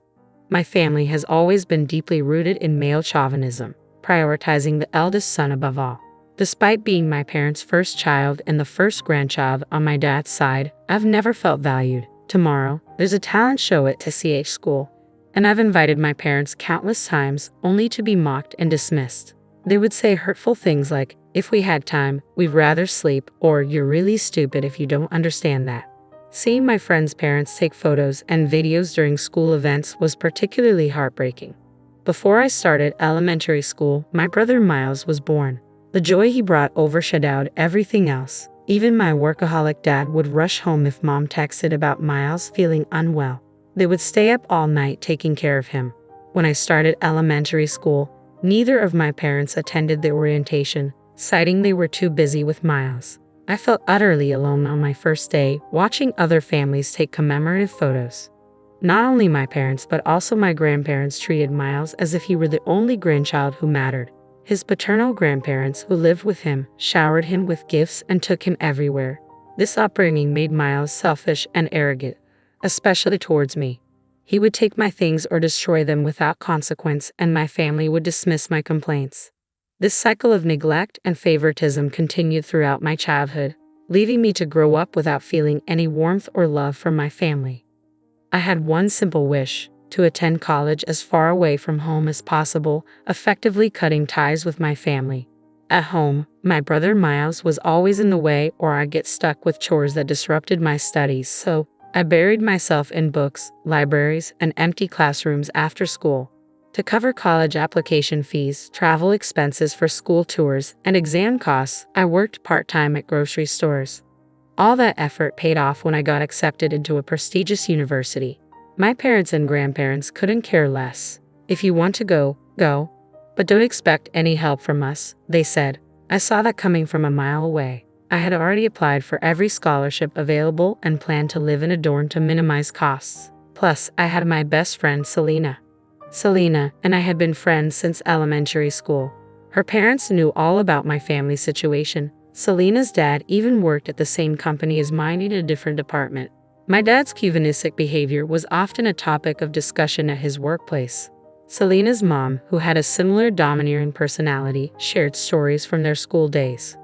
My family has always been deeply rooted in male chauvinism, prioritizing the eldest son above all. Despite being my parents' first child and the first grandchild on my dad's side, I've never felt valued. Tomorrow, there's a talent show at TCH school, and I've invited my parents countless times only to be mocked and dismissed. They would say hurtful things like, "If we had time, we'd rather sleep," or "You're really stupid if you don't understand that." Seeing my friends' parents take photos and videos during school events was particularly heartbreaking. Before I started elementary school, my brother Miles was born. The joy he brought overshadowed everything else. Even my workaholic dad would rush home if mom texted about Miles feeling unwell. They would stay up all night taking care of him. When I started elementary school, neither of my parents attended the orientation, citing they were too busy with Miles. I felt utterly alone on my first day, watching other families take commemorative photos. Not only my parents but also my grandparents treated Miles as if he were the only grandchild who mattered. His paternal grandparents, who lived with him, showered him with gifts and took him everywhere. This upbringing made Miles selfish and arrogant, especially towards me. He would take my things or destroy them without consequence, and my family would dismiss my complaints. This cycle of neglect and favoritism continued throughout my childhood, leaving me to grow up without feeling any warmth or love from my family. I had one simple wish: to attend college as far away from home as possible, effectively cutting ties with my family. At home, my brother Miles was always in the way, or I'd get stuck with chores that disrupted my studies, so I buried myself in books, libraries, and empty classrooms after school. To cover college application fees, travel expenses for school tours, and exam costs, I worked part-time at grocery stores. All that effort paid off when I got accepted into a prestigious university. My parents and grandparents couldn't care less. "If you want to go, go. But don't expect any help from us," they said. I saw that coming from a mile away. I had already applied for every scholarship available and planned to live in a dorm to minimize costs. Plus, I had my best friend Selena. Selena and I had been friends since elementary school. Her parents knew all about my family situation. Selena's dad even worked at the same company as mine in a different department. My dad's chauvinistic behavior was often a topic of discussion at his workplace. Selena's mom, who had a similar domineering personality, shared stories from their school days.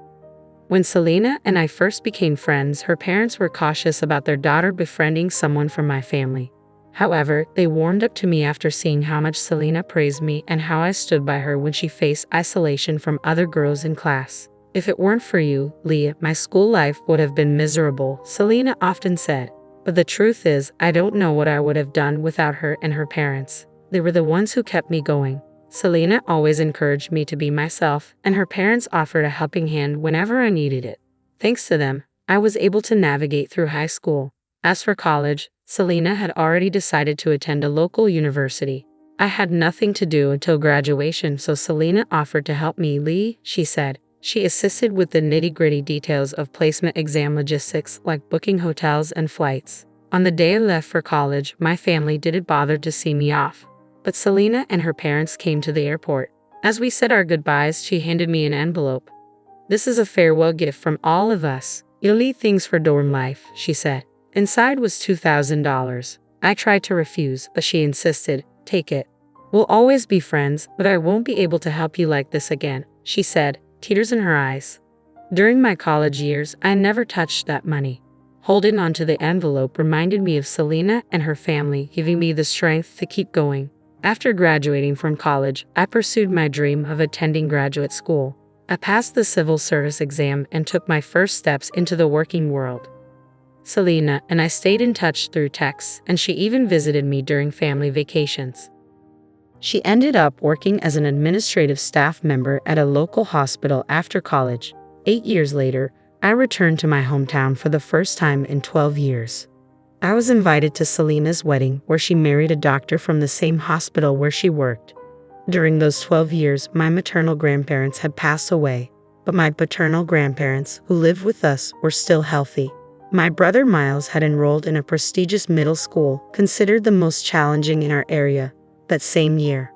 When Selena and I first became friends, her parents were cautious about their daughter befriending someone from my family. However, they warmed up to me after seeing how much Selena praised me and how I stood by her when she faced isolation from other girls in class. "If it weren't for you, Leah, my school life would have been miserable," Selena often said. But the truth is, I don't know what I would have done without her and her parents. They were the ones who kept me going. Selena always encouraged me to be myself, and her parents offered a helping hand whenever I needed it. Thanks to them, I was able to navigate through high school. As for college, Selena had already decided to attend a local university. I had nothing to do until graduation, so Selena offered to help me. "Lee," she said, She assisted with the nitty-gritty details of placement exam logistics like booking hotels and flights. On the day I left for college, my family didn't bother to see me off, but Selena and her parents came to the airport. As we said our goodbyes, she handed me an envelope. "This is a farewell gift from all of us. You'll need things for dorm life," she said. Inside was $2,000. I tried to refuse, but she insisted, "Take it. We'll always be friends, but I won't be able to help you like this again," she said, tears in her eyes. During my college years, I never touched that money. Holding onto the envelope reminded me of Selena and her family, giving me the strength to keep going. After graduating from college, I pursued my dream of attending graduate school. I passed the civil service exam and took my first steps into the working world. Selena and I stayed in touch through texts, and she even visited me during family vacations. She ended up working as an administrative staff member at a local hospital after college. 8 years later, I returned to my hometown for the first time in 12 years. I was invited to Selena's wedding, where she married a doctor from the same hospital where she worked. During those 12 years, my maternal grandparents had passed away, but my paternal grandparents, who lived with us, were still healthy. My brother Miles had enrolled in a prestigious middle school, considered the most challenging in our area, that same year.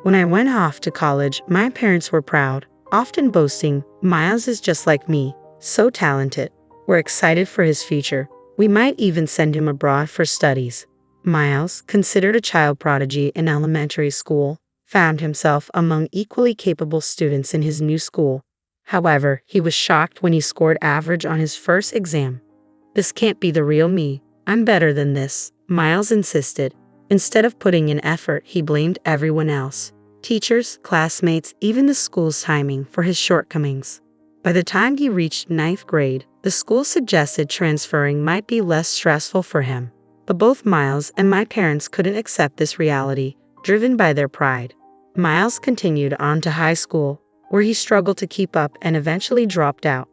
When I went off to college, my parents were proud, often boasting, "Miles is just like me, so talented. We're excited for his future. We might even send him abroad for studies." Miles, considered a child prodigy in elementary school, found himself among equally capable students in his new school. However, he was shocked when he scored average on his first exam. "This can't be the real me. I'm better than this," Miles insisted. Instead of putting in effort, he blamed everyone else, teachers, classmates, even the school's timing, for his shortcomings. By the time he reached 9th grade, the school suggested transferring might be less stressful for him. But both Miles and my parents couldn't accept this reality, driven by their pride. Miles continued on to high school, where he struggled to keep up and eventually dropped out.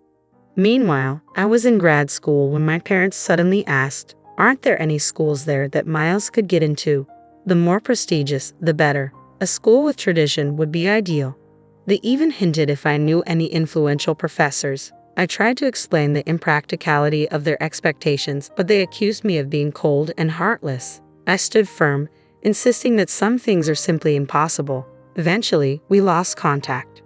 Meanwhile, I was in grad school when my parents suddenly asked, "Aren't there any schools there that Miles could get into? The more prestigious, the better. A school with tradition would be ideal." They even hinted if I knew any influential professors. I tried to explain the impracticality of their expectations, but they accused me of being cold and heartless. I stood firm, insisting that some things are simply impossible. Eventually, we lost contact.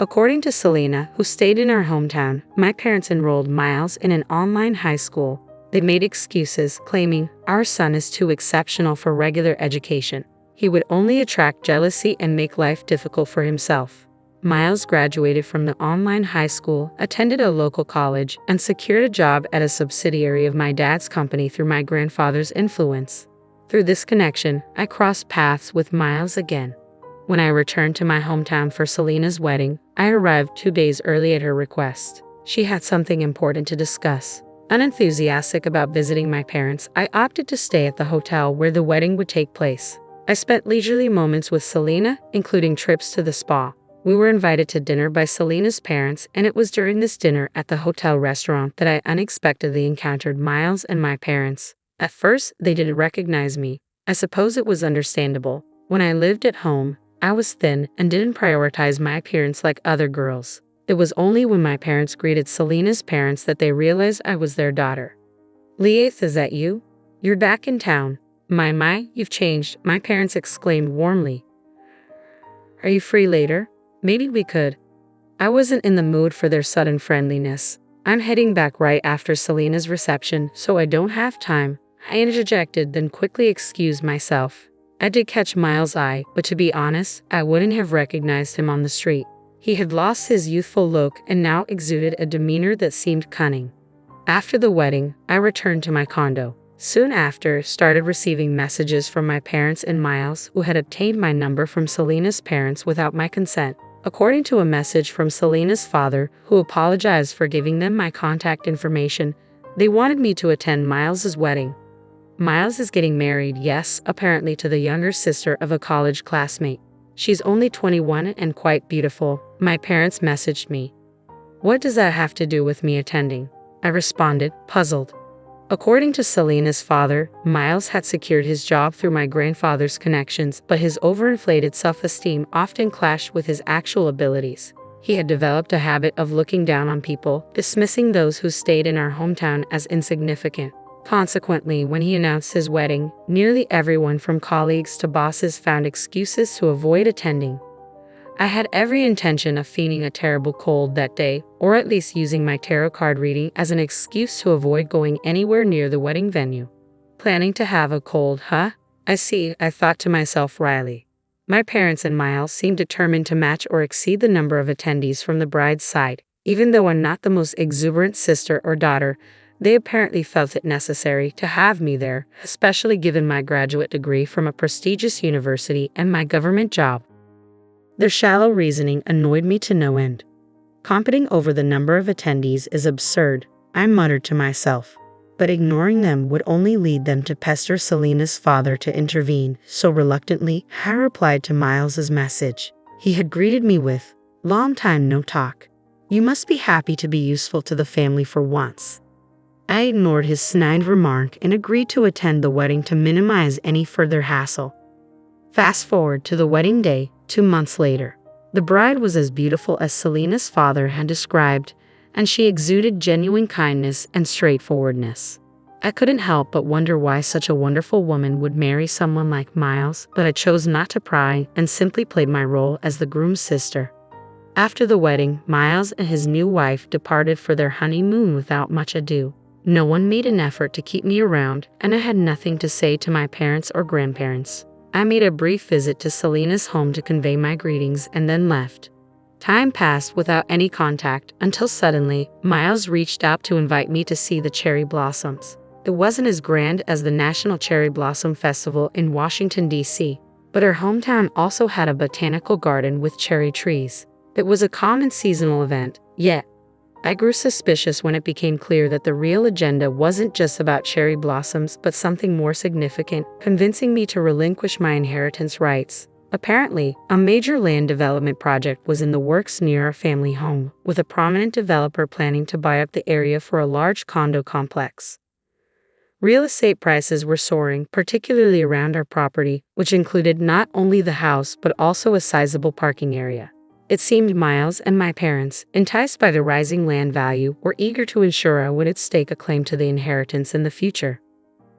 According to Selena, who stayed in our hometown, my parents enrolled Miles in an online high school. They made excuses, claiming, "Our son is too exceptional for regular education. He would only attract jealousy and make life difficult for himself." Miles graduated from the online high school, attended a local college, and secured a job at a subsidiary of my dad's company through my grandfather's influence. Through this connection, I crossed paths with Miles again. When I returned to my hometown for Selena's wedding, I arrived 2 days early at her request. She had something important to discuss. Unenthusiastic about visiting my parents, I opted to stay at the hotel where the wedding would take place. I spent leisurely moments with Selena, including trips to the spa. We were invited to dinner by Selena's parents, and it was during this dinner at the hotel restaurant that I unexpectedly encountered Miles and my parents. At first, they didn't recognize me. I suppose it was understandable. When I lived at home, I was thin and didn't prioritize my appearance like other girls. It was only when my parents greeted Selena's parents that they realized I was their daughter. "Leith, is that you? You're back in town. My, you've changed," my parents exclaimed warmly. "Are you free later? Maybe we could." I wasn't in the mood for their sudden friendliness. "I'm heading back right after Selena's reception, so I don't have time," I interjected, then quickly excused myself. I did catch Miles' eye, but to be honest, I wouldn't have recognized him on the street. He had lost his youthful look and now exuded a demeanor that seemed cunning. After the wedding, I returned to my condo. Soon after, started receiving messages from my parents and Miles, who had obtained my number from Selena's parents without my consent. According to a message from Selena's father, who apologized for giving them my contact information, they wanted me to attend Miles's wedding. Miles is getting married, yes, apparently to the younger sister of a college classmate. She's only 21 and quite beautiful, my parents messaged me. "What does that have to do with me attending?" I responded, puzzled. According to Selena's father, Miles had secured his job through my grandfather's connections, but his overinflated self-esteem often clashed with his actual abilities. He had developed a habit of looking down on people, dismissing those who stayed in our hometown as insignificant. Consequently, when he announced his wedding, nearly everyone from colleagues to bosses found excuses to avoid attending. I had every intention of feigning a terrible cold that day, or at least using my tarot card reading as an excuse to avoid going anywhere near the wedding venue. Planning to have a cold, huh? I see, I thought to myself wryly. My parents and Miles seemed determined to match or exceed the number of attendees from the bride's side. Even though I'm not the most exuberant sister or daughter, they apparently felt it necessary to have me there, especially given my graduate degree from a prestigious university and my government job. Their shallow reasoning annoyed me to no end. Competing over the number of attendees is absurd, I muttered to myself. But ignoring them would only lead them to pester Selena's father to intervene, so reluctantly, I replied to Miles's message. He had greeted me with, "Long time no talk. You must be happy to be useful to the family for once." I ignored his snide remark and agreed to attend the wedding to minimize any further hassle. Fast forward to the wedding day, 2 months later. The bride was as beautiful as Selena's father had described, and she exuded genuine kindness and straightforwardness. I couldn't help but wonder why such a wonderful woman would marry someone like Miles, but I chose not to pry and simply played my role as the groom's sister. After the wedding, Miles and his new wife departed for their honeymoon without much ado. No one made an effort to keep me around, and I had nothing to say to my parents or grandparents. I made a brief visit to Selena's home to convey my greetings and then left. Time passed without any contact until suddenly, Miles reached out to invite me to see the cherry blossoms. It wasn't as grand as the National Cherry Blossom Festival in Washington, D.C., but our hometown also had a botanical garden with cherry trees. It was a common seasonal event, yet I grew suspicious when it became clear that the real agenda wasn't just about cherry blossoms but something more significant, convincing me to relinquish my inheritance rights. Apparently, a major land development project was in the works near our family home, with a prominent developer planning to buy up the area for a large condo complex. Real estate prices were soaring, particularly around our property, which included not only the house but also a sizable parking area. It seemed Miles and my parents, enticed by the rising land value, were eager to ensure I would stake a claim to the inheritance in the future.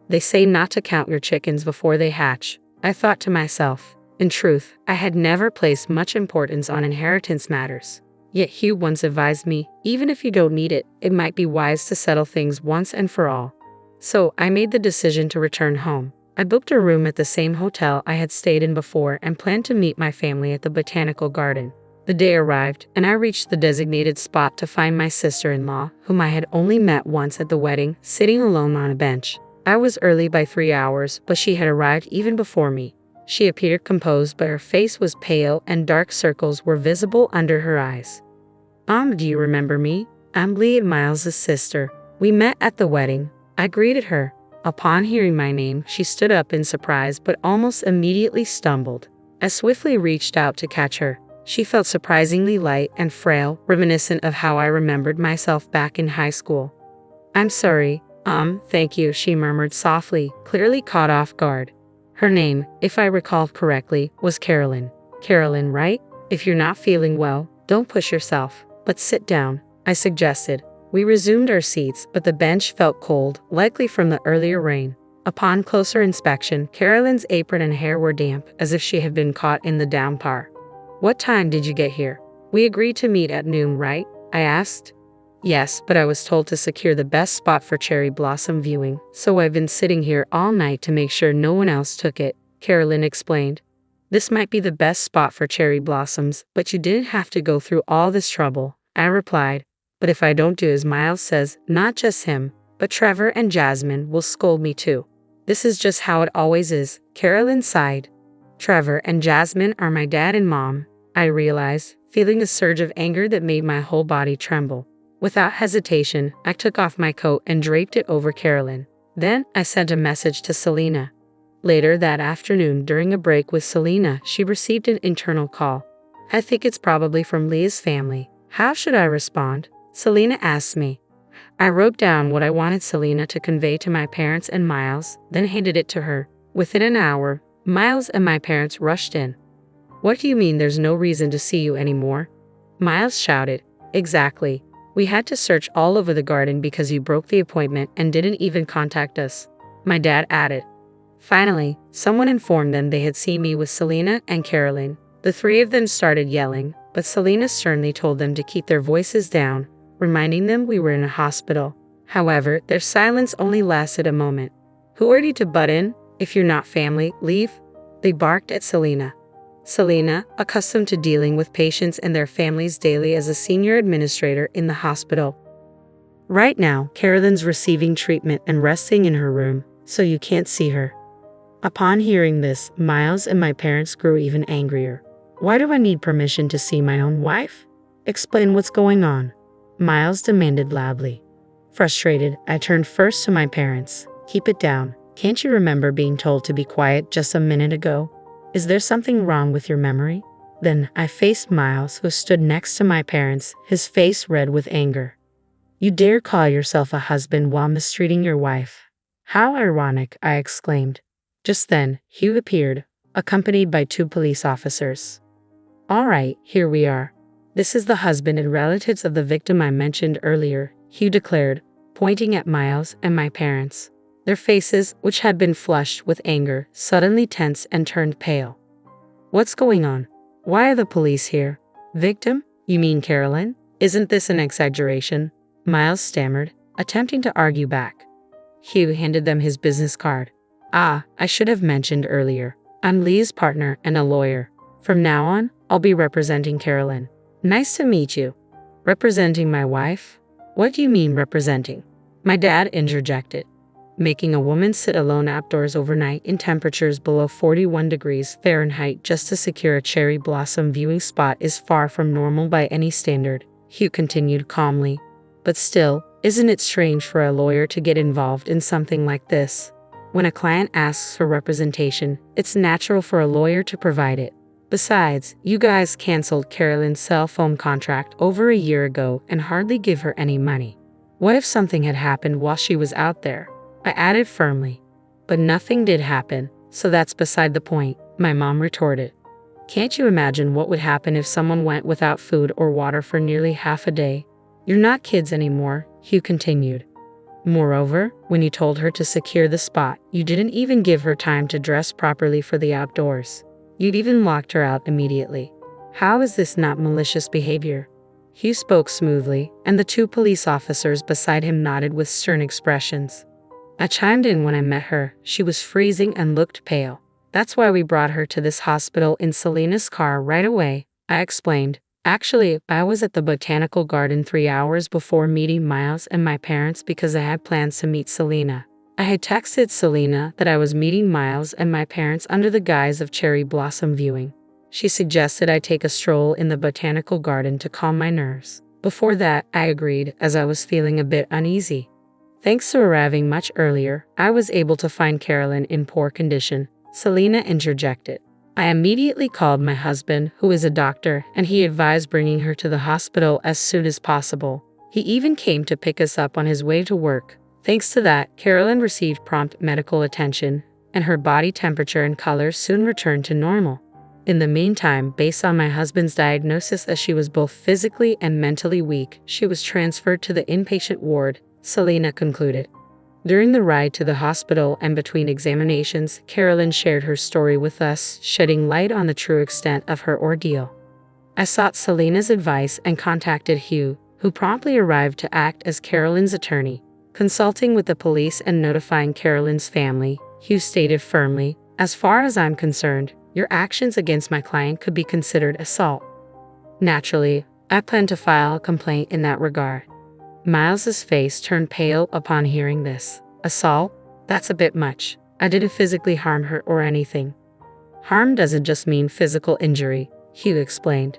They say not to count your chickens before they hatch, I thought to myself. In truth, I had never placed much importance on inheritance matters. Yet Hugh once advised me, even if you don't need it, it might be wise to settle things once and for all. So I made the decision to return home. I booked a room at the same hotel I had stayed in before and planned to meet my family at the botanical garden. The day arrived, and I reached the designated spot to find my sister-in-law, whom I had only met once at the wedding, sitting alone on a bench. I was early by 3 hours, but she had arrived even before me. She appeared composed, but her face was pale and dark circles were visible under her eyes. Do you remember me? I'm Lee, Miles' sister. We met at the wedding. I greeted her. Upon hearing my name, she stood up in surprise but almost immediately stumbled. I swiftly reached out to catch her. She felt surprisingly light and frail, reminiscent of how I remembered myself back in high school. I'm sorry. Thank you, she murmured softly, clearly caught off guard. Her name, if I recall correctly, was Carolyn. Carolyn, right? If you're not feeling well, don't push yourself. But sit down, I suggested. We resumed our seats, but the bench felt cold, likely from the earlier rain. Upon closer inspection, Carolyn's apron and hair were damp, as if she had been caught in the downpour. What time did you get here? We agreed to meet at noon, right? I asked. Yes, but I was told to secure the best spot for cherry blossom viewing, so I've been sitting here all night to make sure no one else took it, Carolyn explained. This might be the best spot for cherry blossoms, but you didn't have to go through all this trouble, I replied. But if I don't do as Miles says, not just him, but Trevor and Jasmine will scold me too. This is just how it always is, Carolyn sighed. Trevor and Jasmine are my dad and mom, I realized, feeling a surge of anger that made my whole body tremble. Without hesitation, I took off my coat and draped it over Carolyn. Then, I sent a message to Selena. Later that afternoon, during a break with Selena, she received an internal call. I think it's probably from Leah's family. How should I respond? Selena asked me. I wrote down what I wanted Selena to convey to my parents and Miles, then handed it to her. Within an hour, Miles and my parents rushed in. What do you mean there's no reason to see you anymore? Miles shouted. Exactly. We had to search all over the garden because you broke the appointment and didn't even contact us, my dad added. Finally, someone informed them they had seen me with Selena and Carolyn. The three of them started yelling, but Selena sternly told them to keep their voices down, reminding them we were in a hospital. However, their silence only lasted a moment. Who are you to butt in? If you're not family, leave. They barked at Selena. Selena, accustomed to dealing with patients and their families daily as a senior administrator in the hospital. Right now, Carolyn's receiving treatment and resting in her room, so you can't see her. Upon hearing this, Miles and my parents grew even angrier. Why do I need permission to see my own wife? Explain what's going on, Miles demanded loudly. Frustrated, I turned first to my parents. Keep it down. Can't you remember being told to be quiet just a minute ago? Is there something wrong with your memory? Then I faced Miles, who stood next to my parents, his face red with anger. You dare call yourself a husband while mistreating your wife? How ironic, I exclaimed. Just then, Hugh appeared, accompanied by 2 police officers. All right, here we are. This is the husband and relatives of the victim I mentioned earlier, Hugh declared, pointing at Miles and my parents. Their faces, which had been flushed with anger, suddenly tensed and turned pale. What's going on? Why are the police here? Victim? You mean Carolyn? Isn't this an exaggeration? Miles stammered, attempting to argue back. Hugh handed them his business card. Ah, I should have mentioned earlier. I'm Lee's partner and a lawyer. From now on, I'll be representing Carolyn. Nice to meet you. Representing my wife? What do you mean representing? My dad interjected. Making a woman sit alone outdoors overnight in temperatures below 41 degrees Fahrenheit just to secure a cherry blossom viewing spot is far from normal by any standard, Hugh continued calmly. But still, isn't it strange for a lawyer to get involved in something like this? When a client asks for representation, it's natural for a lawyer to provide it. Besides, you guys canceled Carolyn's cell phone contract over a year ago and hardly give her any money. What if something had happened while she was out there? I added firmly. But nothing did happen, so that's beside the point, my mom retorted. Can't you imagine what would happen if someone went without food or water for nearly half a day? You're not kids anymore, Hugh continued. Moreover, when you told her to secure the spot, you didn't even give her time to dress properly for the outdoors. You'd even locked her out immediately. How is this not malicious behavior? Hugh spoke smoothly, and the 2 police officers beside him nodded with stern expressions. I chimed in when I met her. She was freezing and looked pale. That's why we brought her to this hospital in Selena's car right away, I explained. Actually, I was at the botanical garden 3 hours before meeting Miles and my parents because I had plans to meet Selena. I had texted Selena that I was meeting Miles and my parents under the guise of cherry blossom viewing. She suggested I take a stroll in the botanical garden to calm my nerves. Before that, I agreed as I was feeling a bit uneasy. Thanks to arriving much earlier, I was able to find Carolyn in poor condition, Selena interjected. I immediately called my husband, who is a doctor, and he advised bringing her to the hospital as soon as possible. He even came to pick us up on his way to work. Thanks to that, Carolyn received prompt medical attention, and her body temperature and color soon returned to normal. In the meantime, based on my husband's diagnosis that she was both physically and mentally weak, she was transferred to the inpatient ward, Selena concluded. During the ride to the hospital and between examinations, Carolyn shared her story with us, shedding light on the true extent of her ordeal. I sought Selena's advice and contacted Hugh, who promptly arrived to act as Carolyn's attorney. Consulting with the police and notifying Carolyn's family, Hugh stated firmly, "As far as I'm concerned, your actions against my client could be considered assault." Naturally, I plan to file a complaint in that regard. Miles's face turned pale upon hearing this. Assault? That's a bit much. I didn't physically harm her or anything. Harm doesn't just mean physical injury, Hugh explained.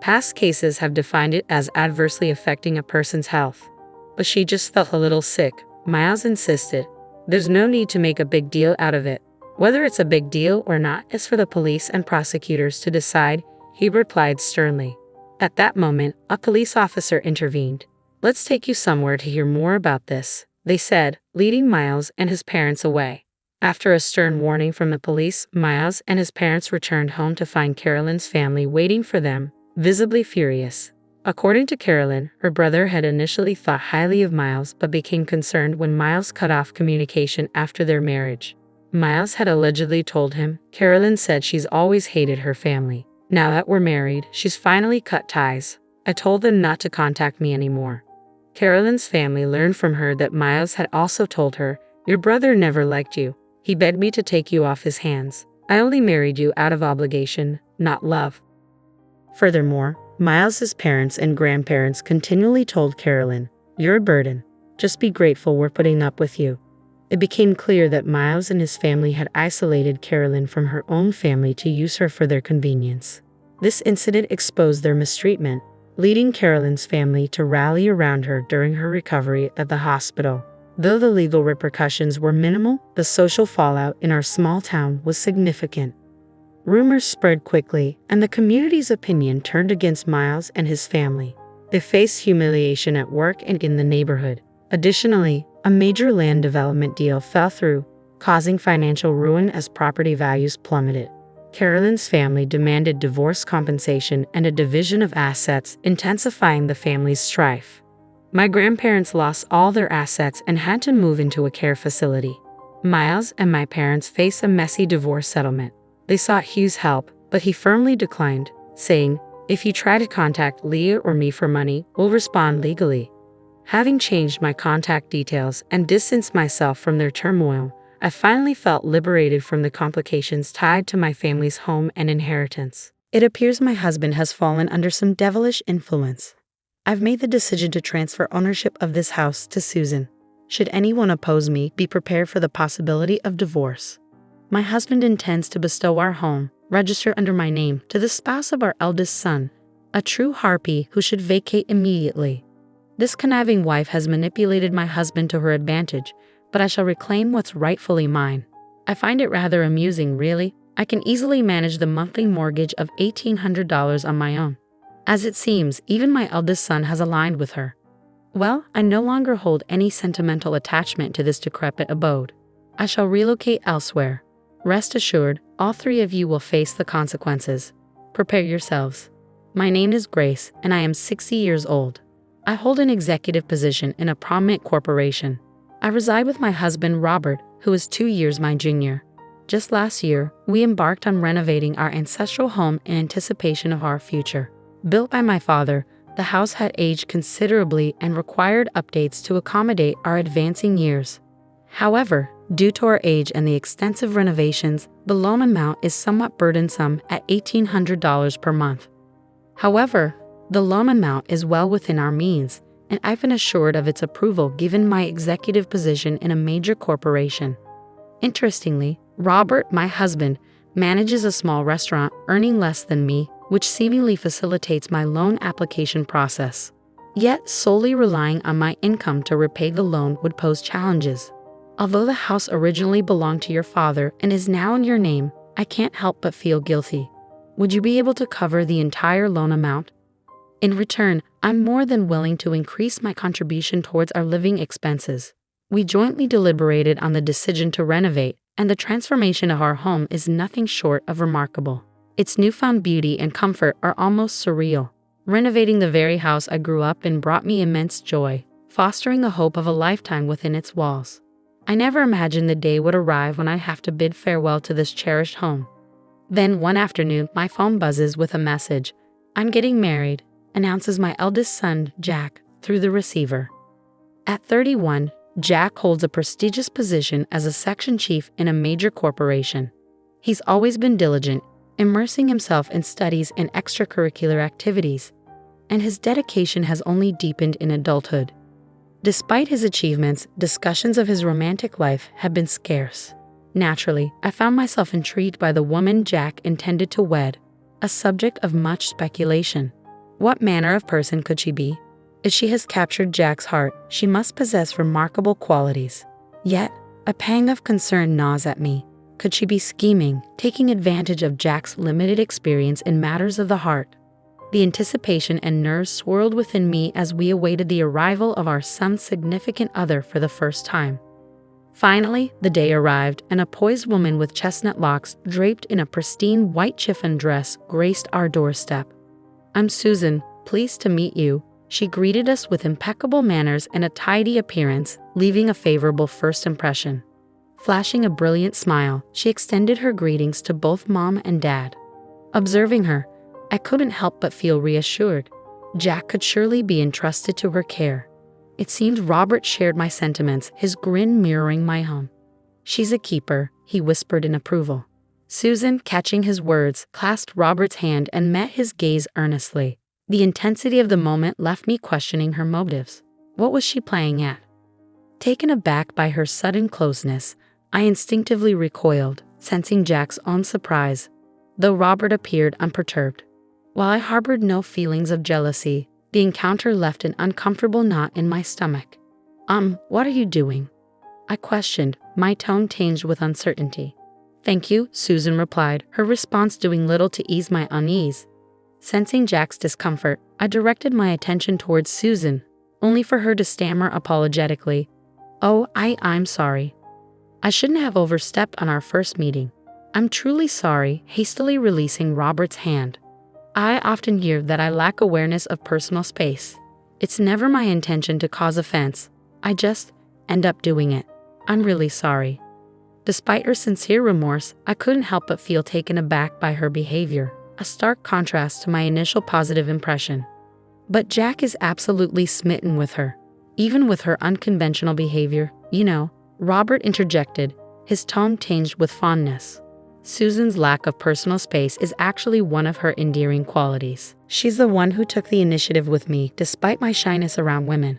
Past cases have defined it as adversely affecting a person's health. But she just felt a little sick, Miles insisted. There's no need to make a big deal out of it. Whether it's a big deal or not is for the police and prosecutors to decide, he replied sternly. At that moment, a police officer intervened. Let's take you somewhere to hear more about this, they said, leading Miles and his parents away. After a stern warning from the police, Miles and his parents returned home to find Carolyn's family waiting for them, visibly furious. According to Carolyn, her brother had initially thought highly of Miles but became concerned when Miles cut off communication after their marriage. Miles had allegedly told him, "Carolyn said she's always hated her family. Now that we're married, she's finally cut ties. I told them not to contact me anymore." Carolyn's family learned from her that Miles had also told her, "Your brother never liked you. He begged me to take you off his hands. I only married you out of obligation, not love." Furthermore, Miles's parents and grandparents continually told Carolyn, "You're a burden. Just be grateful we're putting up with you." It became clear that Miles and his family had isolated Carolyn from her own family to use her for their convenience. This incident exposed their mistreatment, leading Carolyn's family to rally around her during her recovery at the hospital. Though the legal repercussions were minimal, the social fallout in our small town was significant. Rumors spread quickly, and the community's opinion turned against Miles and his family. They faced humiliation at work and in the neighborhood. Additionally, a major land development deal fell through, causing financial ruin as property values plummeted. Carolyn's family demanded divorce compensation and a division of assets, intensifying the family's strife. My grandparents lost all their assets and had to move into a care facility. Miles and my parents faced a messy divorce settlement. They sought Hugh's help, but he firmly declined, saying, "If you try to contact Leah or me for money, we'll respond legally." Having changed my contact details and distanced myself from their turmoil, I finally felt liberated from the complications tied to my family's home and inheritance. It appears my husband has fallen under some devilish influence. I've made the decision to transfer ownership of this house to Susan. Should anyone oppose me, be prepared for the possibility of divorce. My husband intends to bestow our home, registered under my name, to the spouse of our eldest son, a true harpy who should vacate immediately. This conniving wife has manipulated my husband to her advantage, but I shall reclaim what's rightfully mine. I find it rather amusing, really. I can easily manage the monthly mortgage of $1,800 on my own. As it seems, even my eldest son has aligned with her. Well, I no longer hold any sentimental attachment to this decrepit abode. I shall relocate elsewhere. Rest assured, all three of you will face the consequences. Prepare yourselves. My name is Grace, and I am 60 years old. I hold an executive position in a prominent corporation. I reside with my husband, Robert, who is 2 years my junior. Just last year, we embarked on renovating our ancestral home in anticipation of our future. Built by my father, the house had aged considerably and required updates to accommodate our advancing years. However, due to our age and the extensive renovations, the loan amount is somewhat burdensome at $1,800 per month. However, the loan amount is well within our means, and I've been assured of its approval given my executive position in a major corporation. Interestingly, Robert, my husband, manages a small restaurant earning less than me, which seemingly facilitates my loan application process. Yet, solely relying on my income to repay the loan would pose challenges. Although the house originally belonged to your father and is now in your name, I can't help but feel guilty. Would you be able to cover the entire loan amount? In return, I'm more than willing to increase my contribution towards our living expenses. We jointly deliberated on the decision to renovate, and the transformation of our home is nothing short of remarkable. Its newfound beauty and comfort are almost surreal. Renovating the very house I grew up in brought me immense joy, fostering the hope of a lifetime within its walls. I never imagined the day would arrive when I have to bid farewell to this cherished home. Then one afternoon, my phone buzzes with a message. "I'm getting married," announces my eldest son, Jack, through the receiver. At 31, Jack holds a prestigious position as a section chief in a major corporation. He's always been diligent, immersing himself in studies and extracurricular activities, and his dedication has only deepened in adulthood. Despite his achievements, discussions of his romantic life have been scarce. Naturally, I found myself intrigued by the woman Jack intended to wed, a subject of much speculation. What manner of person could she be? If she has captured Jack's heart, she must possess remarkable qualities. Yet, a pang of concern gnaws at me. Could she be scheming, taking advantage of Jack's limited experience in matters of the heart? The anticipation and nerves swirled within me as we awaited the arrival of our son's significant other for the first time. Finally, the day arrived, and a poised woman with chestnut locks draped in a pristine white chiffon dress graced our doorstep. "I'm Susan," pleased to meet you." She greeted us with impeccable manners and a tidy appearance, leaving a favorable first impression. Flashing a brilliant smile, she extended her greetings to both Mom and Dad. Observing her, I couldn't help but feel reassured. Jack could surely be entrusted to her care. It seemed Robert shared my sentiments, his grin mirroring my own. "She's a keeper," he whispered in approval. Susan, catching his words, clasped Robert's hand and met his gaze earnestly. The intensity of the moment left me questioning her motives. What was she playing at? Taken aback by her sudden closeness, I instinctively recoiled, sensing Jack's own surprise, though Robert appeared unperturbed. While I harbored no feelings of jealousy, the encounter left an uncomfortable knot in my stomach. What are you doing?" I questioned, my tone tinged with uncertainty. "Thank you," Susan replied, her response doing little to ease my unease. Sensing Jack's discomfort, I directed my attention towards Susan, only for her to stammer apologetically, "Oh, I'm sorry. I shouldn't have overstepped on our first meeting. I'm truly sorry," hastily releasing Robert's hand. I often hear that I lack awareness of personal space. It's never my intention to cause offense. I just end up doing it. I'm really sorry. Despite her sincere remorse, I couldn't help but feel taken aback by her behavior, a stark contrast to my initial positive impression. But Jack is absolutely smitten with her, even with her unconventional behavior. Robert interjected, his tone tinged with fondness. Susan's lack of personal space is actually one of her endearing qualities. She's the one who took the initiative with me despite my shyness around women.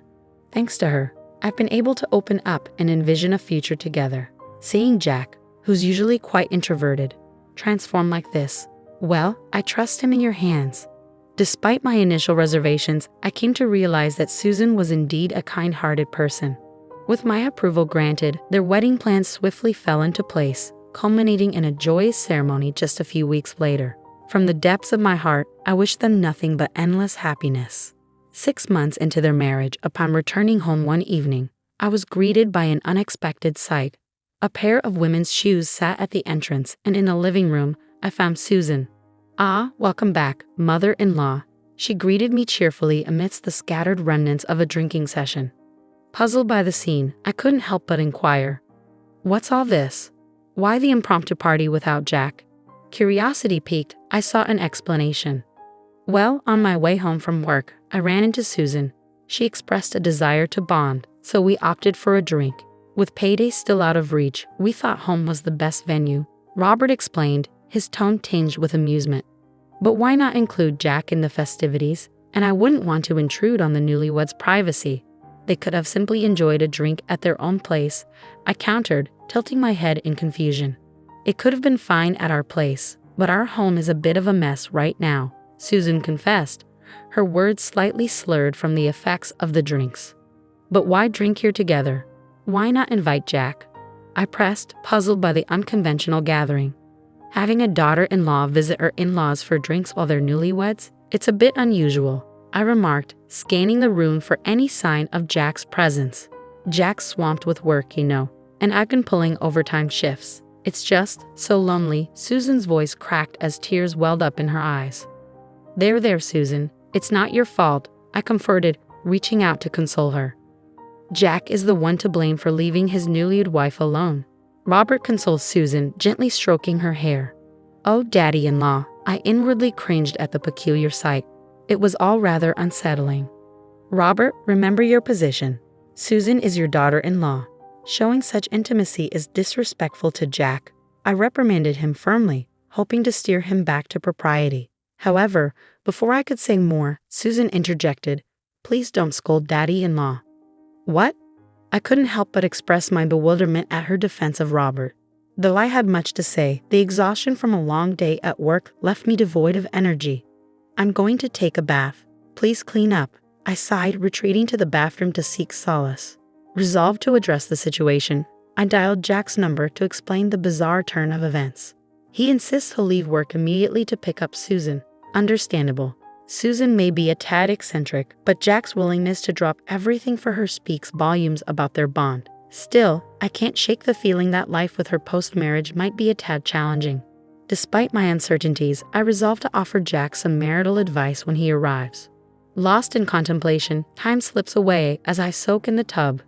Thanks to her, I've been able to open up and envision a future together. Seeing Jack, who's usually quite introverted, transform like this, well, I trust him in your hands. Despite my initial reservations, I came to realize that Susan was indeed a kind-hearted person. With my approval granted, their wedding plans swiftly fell into place, culminating in a joyous ceremony just a few weeks later. From the depths of my heart, I wish them nothing but endless happiness. 6 months into their marriage, upon returning home one evening, I was greeted by an unexpected sight. A pair of women's shoes sat at the entrance, and in the living room, I found Susan. "Ah, welcome back, mother-in-law," she greeted me cheerfully amidst the scattered remnants of a drinking session. Puzzled by the scene, I couldn't help but inquire, "What's all this? Why the impromptu party without Jack?" Curiosity piqued, I sought an explanation. "Well, on my way home from work, I ran into Susan. She expressed a desire to bond, so we opted for a drink. With payday still out of reach, we thought home was the best venue," Robert explained, his tone tinged with amusement. "But why not include Jack in the festivities? And I wouldn't want to intrude on the newlyweds' privacy. They could have simply enjoyed a drink at their own place," I countered, tilting my head in confusion. "It could have been fine at our place, but our home is a bit of a mess right now," Susan confessed, her words slightly slurred from the effects of the drinks. "But why drink here together? Why not invite Jack?" I pressed, puzzled by the unconventional gathering. Having a daughter-in-law visit her in-laws for drinks while they're newlyweds? It's a bit unusual, I remarked, scanning the room for any sign of Jack's presence. "Jack's swamped with work, and I've been pulling overtime shifts. It's just so lonely," Susan's voice cracked as tears welled up in her eyes. There, Susan. It's not your fault," I comforted, reaching out to console her. "Jack is the one to blame for leaving his newlywed wife alone." Robert consoled Susan, gently stroking her hair. "Oh, daddy-in-law," I inwardly cringed at the peculiar sight. It was all rather unsettling. "Robert, remember your position. Susan is your daughter-in-law. Showing such intimacy is disrespectful to Jack." I reprimanded him firmly, hoping to steer him back to propriety. However, before I could say more, Susan interjected, "Please don't scold daddy-in-law." "What?" I couldn't help but express my bewilderment at her defense of Robert. Though I had much to say, the exhaustion from a long day at work left me devoid of energy. "I'm going to take a bath. Please clean up," I sighed, retreating to the bathroom to seek solace. Resolved to address the situation, I dialed Jack's number to explain the bizarre turn of events. He insists he'll leave work immediately to pick up Susan. Understandable. Susan may be a tad eccentric, but Jack's willingness to drop everything for her speaks volumes about their bond. Still, I can't shake the feeling that life with her post-marriage might be a tad challenging. Despite my uncertainties, I resolve to offer Jack some marital advice when he arrives. Lost in contemplation, time slips away as I soak in the tub.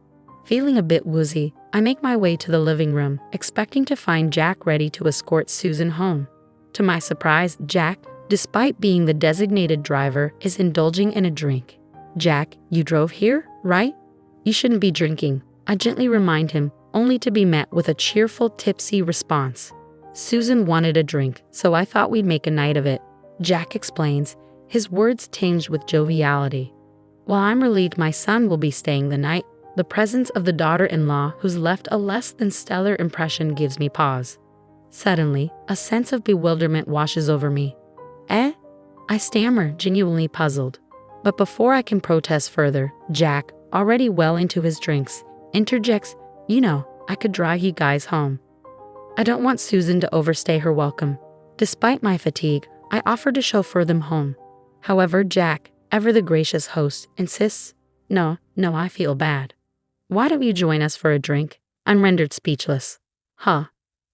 Feeling a bit woozy, I make my way to the living room, expecting to find Jack ready to escort Susan home. To my surprise, Jack, despite being the designated driver, is indulging in a drink. "Jack, you drove here, right? You shouldn't be drinking," I gently remind him, only to be met with a cheerful, tipsy response. "Susan wanted a drink, so I thought we'd make a night of it," Jack explains, his words tinged with joviality. While I'm relieved my son will be staying the night, the presence of the daughter-in-law who's left a less than stellar impression gives me pause. Suddenly, a sense of bewilderment washes over me. "Eh?" I stammer, genuinely puzzled. But before I can protest further, Jack, already well into his drinks, interjects, "You know, I could drive you guys home." I don't want Susan to overstay her welcome. Despite my fatigue, I offer to chauffeur them home. However, Jack, ever the gracious host, insists, No, I feel bad. Why don't you join us for a drink?" I'm rendered speechless.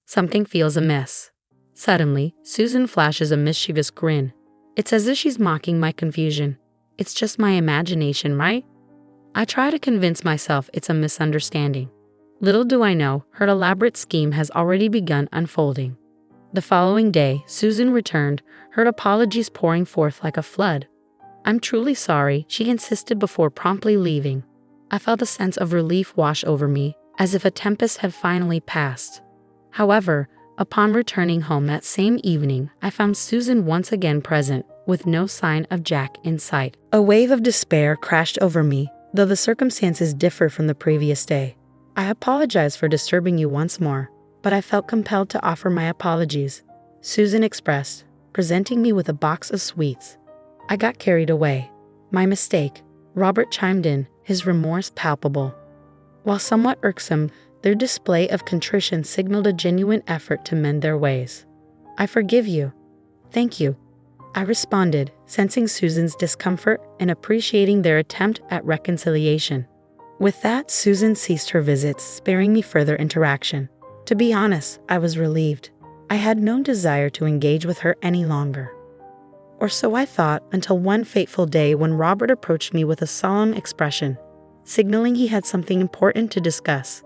Something feels amiss. Suddenly, Susan flashes a mischievous grin. It's as if she's mocking my confusion. It's just my imagination, right? I try to convince myself it's a misunderstanding. Little do I know, her elaborate scheme has already begun unfolding. The following day, Susan returned, her apologies pouring forth like a flood. "I'm truly sorry," she insisted before promptly leaving. I felt a sense of relief wash over me, as if a tempest had finally passed. However, upon returning home that same evening, I found Susan once again present, with no sign of Jack in sight. A wave of despair crashed over me, though the circumstances differ from the previous day. I apologize for disturbing you once more, but I felt compelled to offer my apologies, Susan expressed, presenting me with a box of sweets. I got carried away. "My mistake," Robert chimed in, his remorse palpable. While somewhat irksome, their display of contrition signaled a genuine effort to mend their ways. "I forgive you." "Thank you," I responded, sensing Susan's discomfort and appreciating their attempt at reconciliation. With that, Susan ceased her visits, sparing me further interaction. To be honest, I was relieved. I had no desire to engage with her any longer. Or so I thought, until one fateful day when Robert approached me with a solemn expression, signaling he had something important to discuss.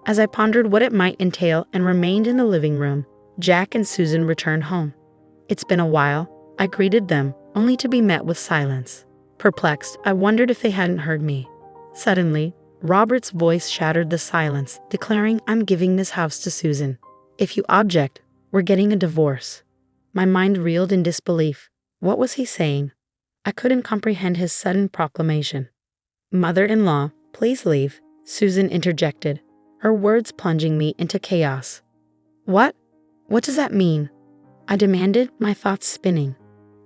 As I pondered what it might entail and remained in the living room, Jack and Susan returned home. "It's been a while," I greeted them, only to be met with silence. Perplexed, I wondered if they hadn't heard me. Suddenly, Robert's voice shattered the silence, declaring, "I'm giving this house to Susan. If you object, we're getting a divorce." My mind reeled in disbelief. What was he saying? I couldn't comprehend his sudden proclamation. "Mother-in-law, please leave," Susan interjected, her words plunging me into chaos. What? What does that mean?" I demanded, my thoughts spinning.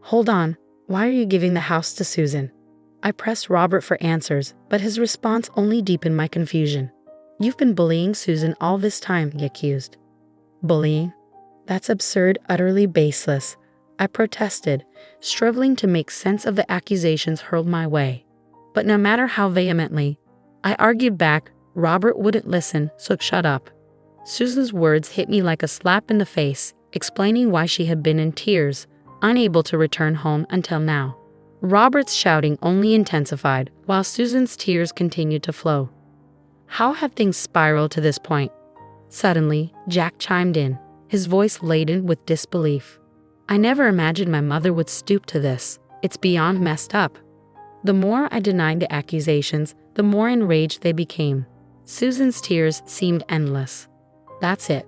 "Hold on, why are you giving the house to Susan?" I pressed Robert for answers, but his response only deepened my confusion. "You've been bullying Susan all this time," he accused. "Bullying? That's absurd, utterly baseless," I protested, struggling to make sense of the accusations hurled my way. But no matter how vehemently I argued back, Robert wouldn't listen, so shut up. Susan's words hit me like a slap in the face, explaining why she had been in tears, unable to return home until now. Robert's shouting only intensified, while Susan's tears continued to flow. How had things spiraled to this point? Suddenly, Jack chimed in, his voice laden with disbelief. "I never imagined my mother would stoop to this. It's beyond messed up." The more I denied the accusations, the more enraged they became. Susan's tears seemed endless. "That's it.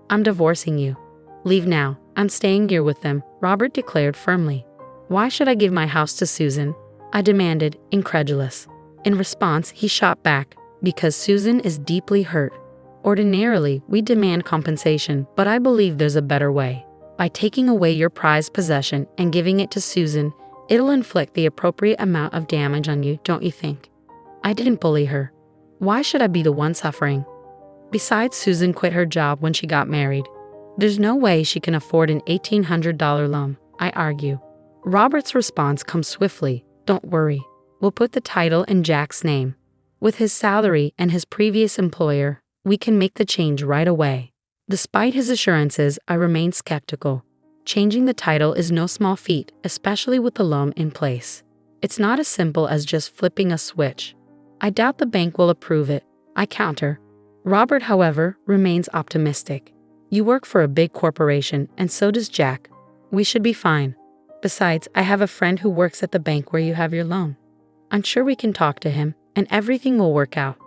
I'm divorcing you. Leave now. I'm staying here with them," Robert declared firmly. "Why should I give my house to Susan?" I demanded, incredulous. In response, he shot back, "Because Susan is deeply hurt. Ordinarily, we demand compensation, but I believe there's a better way. By taking away your prized possession and giving it to Susan, it'll inflict the appropriate amount of damage on you, don't you think? I didn't bully her. Why should I be the one suffering? Besides, Susan quit her job when she got married. There's no way she can afford an $1,800 loan," I argue. Robert's response comes swiftly. "Don't worry. We'll put the title in Jack's name. With his salary and his previous employer, we can make the change right away." Despite his assurances, I remained skeptical. Changing the title is no small feat, especially with the loan in place. It's not as simple as just flipping a switch. I doubt the bank will approve it, I counter. Robert, however, remains optimistic. You work for a big corporation, and so does Jack. We should be fine. Besides, I have a friend who works at the bank where you have your loan. I'm sure we can talk to him, and everything will work out.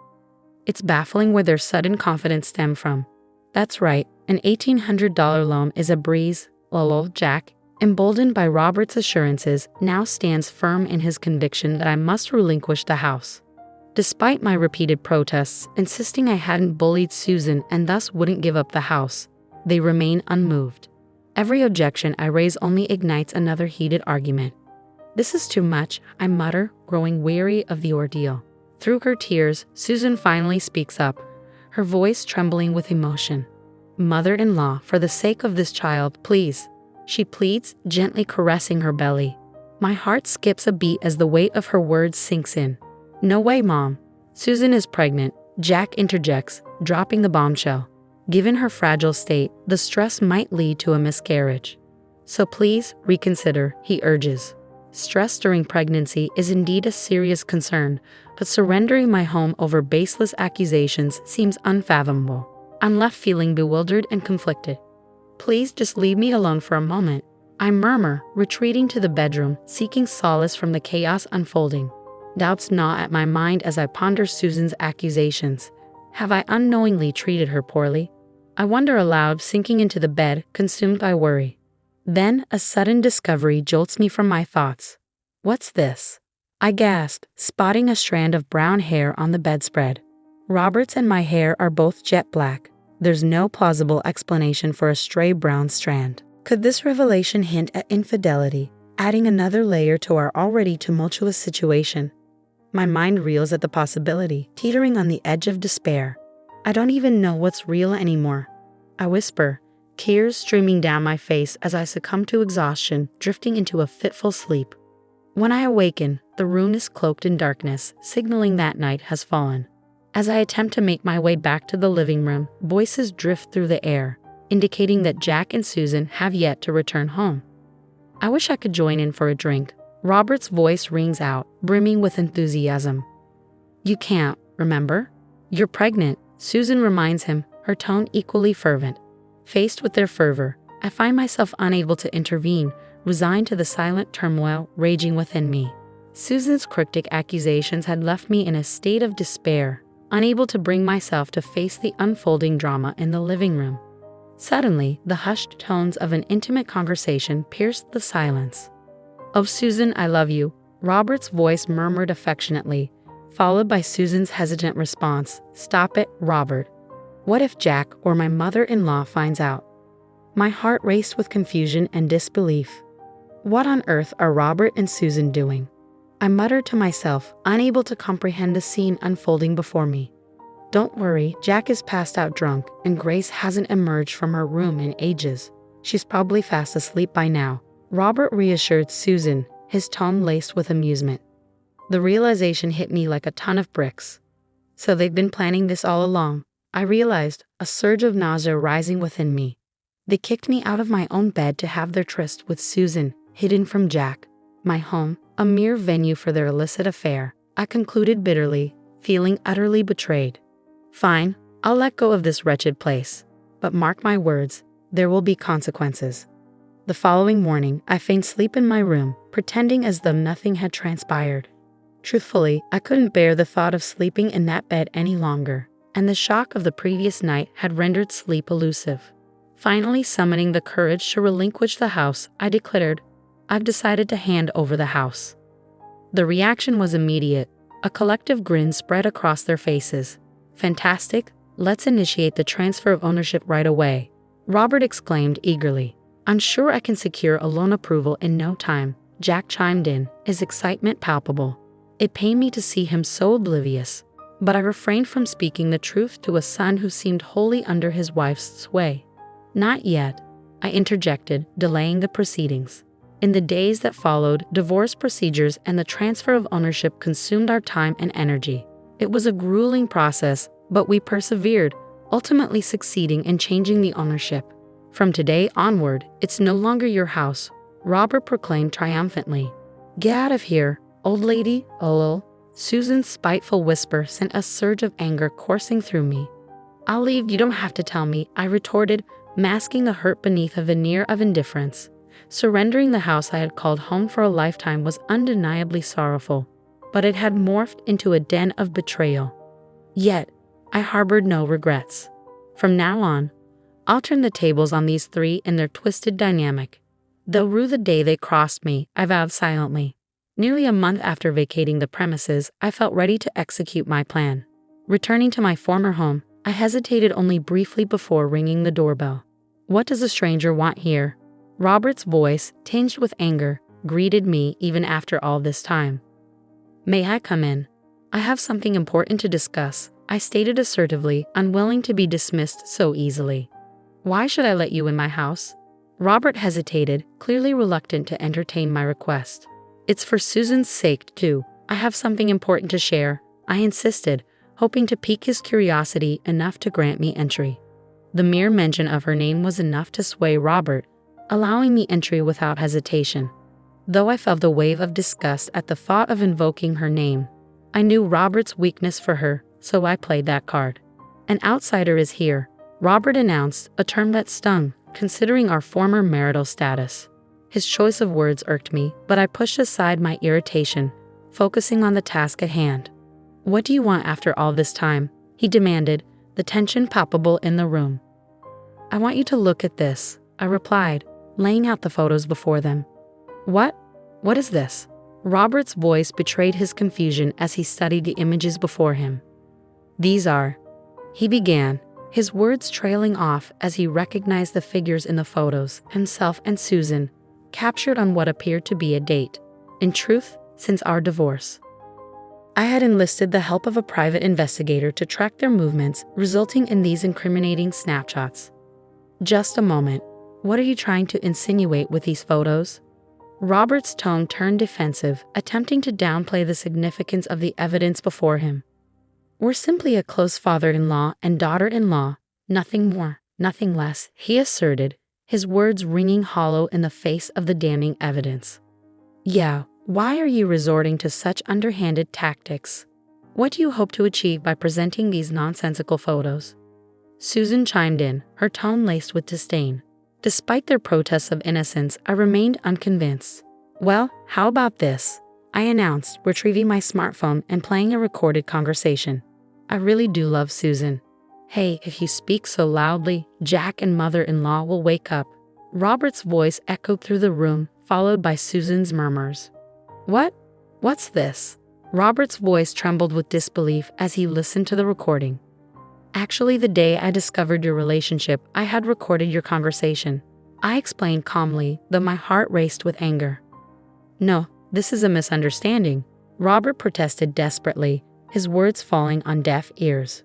It's baffling where their sudden confidence stemmed from. That's right, an $1,800 loan is a breeze, lol. Jack, emboldened by Robert's assurances, now stands firm in his conviction that I must relinquish the house. Despite my repeated protests, insisting I hadn't bullied Susan and thus wouldn't give up the house, they remain unmoved. Every objection I raise only ignites another heated argument. This is too much, I mutter, growing weary of the ordeal. Through her tears, Susan finally speaks up, her voice trembling with emotion. Mother-in-law, for the sake of this child, please, she pleads, gently caressing her belly. My heart skips a beat as the weight of her words sinks in. No way, Mom. Susan is pregnant, Jack interjects, dropping the bombshell. Given her fragile state, the stress might lead to a miscarriage. So please, reconsider, he urges. Stress during pregnancy is indeed a serious concern, but surrendering my home over baseless accusations seems unfathomable. I'm left feeling bewildered and conflicted. Please just leave me alone for a moment, I murmur, retreating to the bedroom, seeking solace from the chaos unfolding. Doubts gnaw at my mind as I ponder Susan's accusations. Have I unknowingly treated her poorly? I wonder aloud, sinking into the bed, consumed by worry. Then a sudden discovery jolts me from my thoughts. What's this? I gasp, spotting a strand of brown hair on the bedspread. Robert's and my hair are both jet black. There's no plausible explanation for a stray brown strand. Could this revelation hint at infidelity, adding another layer to our already tumultuous situation? My mind reels at the possibility, teetering on the edge of despair. I don't even know what's real anymore. I whisper, tears streaming down my face as I succumb to exhaustion, drifting into a fitful sleep. When I awaken, the room is cloaked in darkness, signaling that night has fallen. As I attempt to make my way back to the living room, voices drift through the air, indicating that Jack and Susan have yet to return home. I wish I could join in for a drink. Robert's voice rings out, brimming with enthusiasm. You can't, remember? You're pregnant, Susan reminds him, her tone equally fervent. Faced with their fervor, I find myself unable to intervene, resigned to the silent turmoil raging within me. Susan's cryptic accusations had left me in a state of despair, unable to bring myself to face the unfolding drama in the living room. Suddenly, the hushed tones of an intimate conversation pierced the silence. "Oh, Susan, I love you," Robert's voice murmured affectionately, followed by Susan's hesitant response, "Stop it, Robert. What if Jack or my mother-in-law finds out?" My heart raced with confusion and disbelief. What on earth are Robert and Susan doing? I muttered to myself, unable to comprehend the scene unfolding before me. Don't worry, Jack is passed out drunk, and Grace hasn't emerged from her room in ages. She's probably fast asleep by now, Robert reassured Susan, his tone laced with amusement. The realization hit me like a ton of bricks. So they've been planning this all along, I realized, a surge of nausea rising within me. They kicked me out of my own bed to have their tryst with Susan, hidden from Jack. My home, a mere venue for their illicit affair, I concluded bitterly, feeling utterly betrayed. Fine, I'll let go of this wretched place. But mark my words, there will be consequences. The following morning, I feigned sleep in my room, pretending as though nothing had transpired. Truthfully, I couldn't bear the thought of sleeping in that bed any longer, and the shock of the previous night had rendered sleep elusive. Finally summoning the courage to relinquish the house, I declared, "I've decided to hand over the house." The reaction was immediate. A collective grin spread across their faces. "Fantastic, let's initiate the transfer of ownership right away," Robert exclaimed eagerly. "I'm sure I can secure a loan approval in no time," Jack chimed in, his excitement palpable. It pained me to see him so oblivious, but I refrained from speaking the truth to a son who seemed wholly under his wife's sway. "Not yet," I interjected, delaying the proceedings. In the days that followed, divorce procedures and the transfer of ownership consumed our time and energy. It was a grueling process, but we persevered, ultimately succeeding in changing the ownership. "From today onward, it's no longer your house," Robert proclaimed triumphantly. "Get out of here," Old lady, lol. Susan's spiteful whisper sent a surge of anger coursing through me. I'll leave, you don't have to tell me, I retorted, masking a hurt beneath a veneer of indifference. Surrendering the house I had called home for a lifetime was undeniably sorrowful, but it had morphed into a den of betrayal. Yet, I harbored no regrets. From now on, I'll turn the tables on these three in their twisted dynamic. They'll rue the day they crossed me, I vowed silently. Nearly a month after vacating the premises, I felt ready to execute my plan. Returning to my former home, I hesitated only briefly before ringing the doorbell. What does a stranger want here? Robert's voice, tinged with anger, greeted me even after all this time. May I come in? I have something important to discuss, I stated assertively, unwilling to be dismissed so easily. Why should I let you in my house? Robert hesitated, clearly reluctant to entertain my request. It's for Susan's sake, too. I have something important to share, I insisted, hoping to pique his curiosity enough to grant me entry. The mere mention of her name was enough to sway Robert, allowing me entry without hesitation. Though I felt a wave of disgust at the thought of invoking her name, I knew Robert's weakness for her, so I played that card. An outsider is here, Robert announced, a term that stung, considering our former marital status. His choice of words irked me, but I pushed aside my irritation, focusing on the task at hand. What do you want after all this time? He demanded, the tension palpable in the room. I want you to look at this, I replied, laying out the photos before them. What? What is this? Robert's voice betrayed his confusion as he studied the images before him. These are, he began, his words trailing off as he recognized the figures in the photos, himself and Susan, captured on what appeared to be a date. In truth, since our divorce. I had enlisted the help of a private investigator to track their movements, resulting in these incriminating snapshots. Just a moment. What are you trying to insinuate with these photos? Robert's tone turned defensive, attempting to downplay the significance of the evidence before him. We're simply a close father-in-law and daughter-in-law, nothing more, nothing less, he asserted, his words ringing hollow in the face of the damning evidence. Yeah, why are you resorting to such underhanded tactics? What do you hope to achieve by presenting these nonsensical photos? Susan chimed in, her tone laced with disdain. Despite their protests of innocence, I remained unconvinced. Well, how about this? I announced, retrieving my smartphone and playing a recorded conversation. I really do love Susan. Hey, if you speak so loudly, Jack and mother-in-law will wake up. Robert's voice echoed through the room, followed by Susan's murmurs. What? What's this? Robert's voice trembled with disbelief as he listened to the recording. Actually, the day I discovered your relationship, I had recorded your conversation. I explained calmly, though my heart raced with anger. No, this is a misunderstanding, Robert protested desperately, his words falling on deaf ears.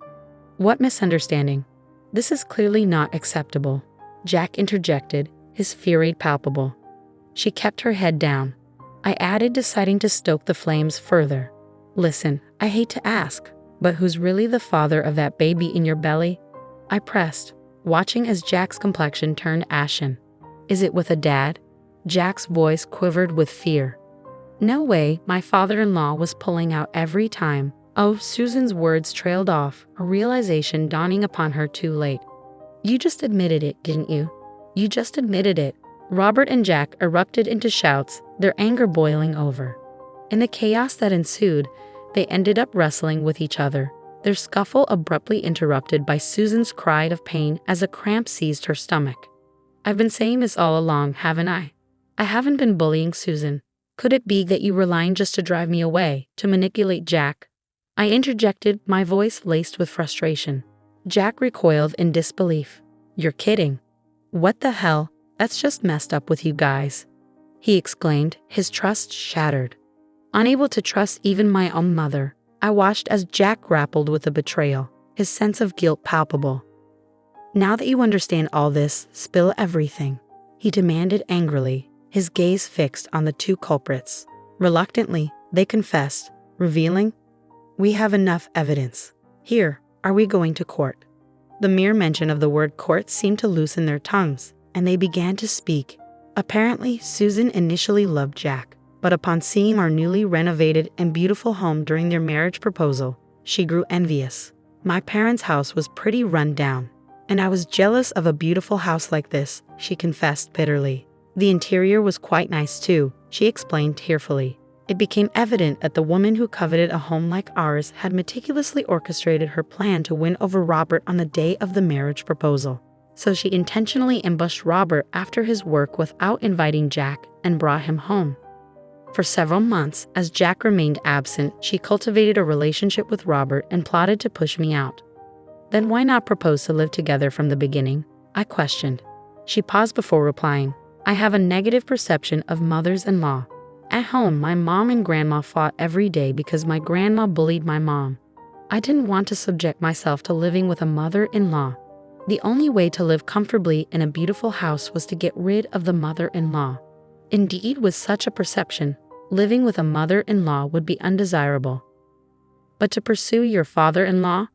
What misunderstanding? This is clearly not acceptable, Jack interjected, his fury palpable. She kept her head down. I added, deciding to stoke the flames further. Listen, I hate to ask, but who's really the father of that baby in your belly? I pressed, watching as Jack's complexion turned ashen. Is it with a dad? Jack's voice quivered with fear. No way, my father-in-law was pulling out every time. Oh, Susan's words trailed off, a realization dawning upon her too late. You just admitted it, didn't you? You just admitted it. Robert and Jack erupted into shouts, their anger boiling over. In the chaos that ensued, they ended up wrestling with each other, their scuffle abruptly interrupted by Susan's cry of pain as a cramp seized her stomach. I've been saying this all along, haven't I? I haven't been bullying Susan. Could it be that you were lying just to drive me away, to manipulate Jack? I interjected, my voice laced with frustration. Jack recoiled in disbelief. You're kidding. What the hell? That's just messed up with you guys, he exclaimed, his trust shattered. Unable to trust even my own mother, I watched as Jack grappled with the betrayal, his sense of guilt palpable. Now that you understand all this, spill everything, he demanded angrily, his gaze fixed on the two culprits. Reluctantly, they confessed, revealing, we have enough evidence. Here, are we going to court? The mere mention of the word court seemed to loosen their tongues, and they began to speak. Apparently, Susan initially loved Jack, but upon seeing our newly renovated and beautiful home during their marriage proposal, she grew envious. My parents' house was pretty run down, and I was jealous of a beautiful house like this, she confessed bitterly. The interior was quite nice too, she explained tearfully. It became evident that the woman who coveted a home like ours had meticulously orchestrated her plan to win over Robert on the day of the marriage proposal. So she intentionally ambushed Robert after his work without inviting Jack and brought him home. For several months, as Jack remained absent, she cultivated a relationship with Robert and plotted to push me out. Then why not propose to live together from the beginning? I questioned. She paused before replying. I have a negative perception of mothers-in-law. At home, my mom and grandma fought every day because my grandma bullied my mom. I didn't want to subject myself to living with a mother-in-law. The only way to live comfortably in a beautiful house was to get rid of the mother-in-law. Indeed, with such a perception, living with a mother-in-law would be undesirable. But to pursue your father-in-law?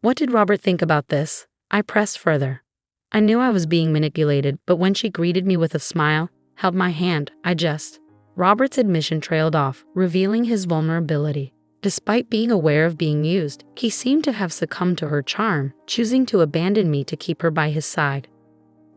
What did Robert think about this? I pressed further. I knew I was being manipulated, but when she greeted me with a smile, held my hand, Robert's admission trailed off, revealing his vulnerability. Despite being aware of being used, he seemed to have succumbed to her charm, choosing to abandon me to keep her by his side.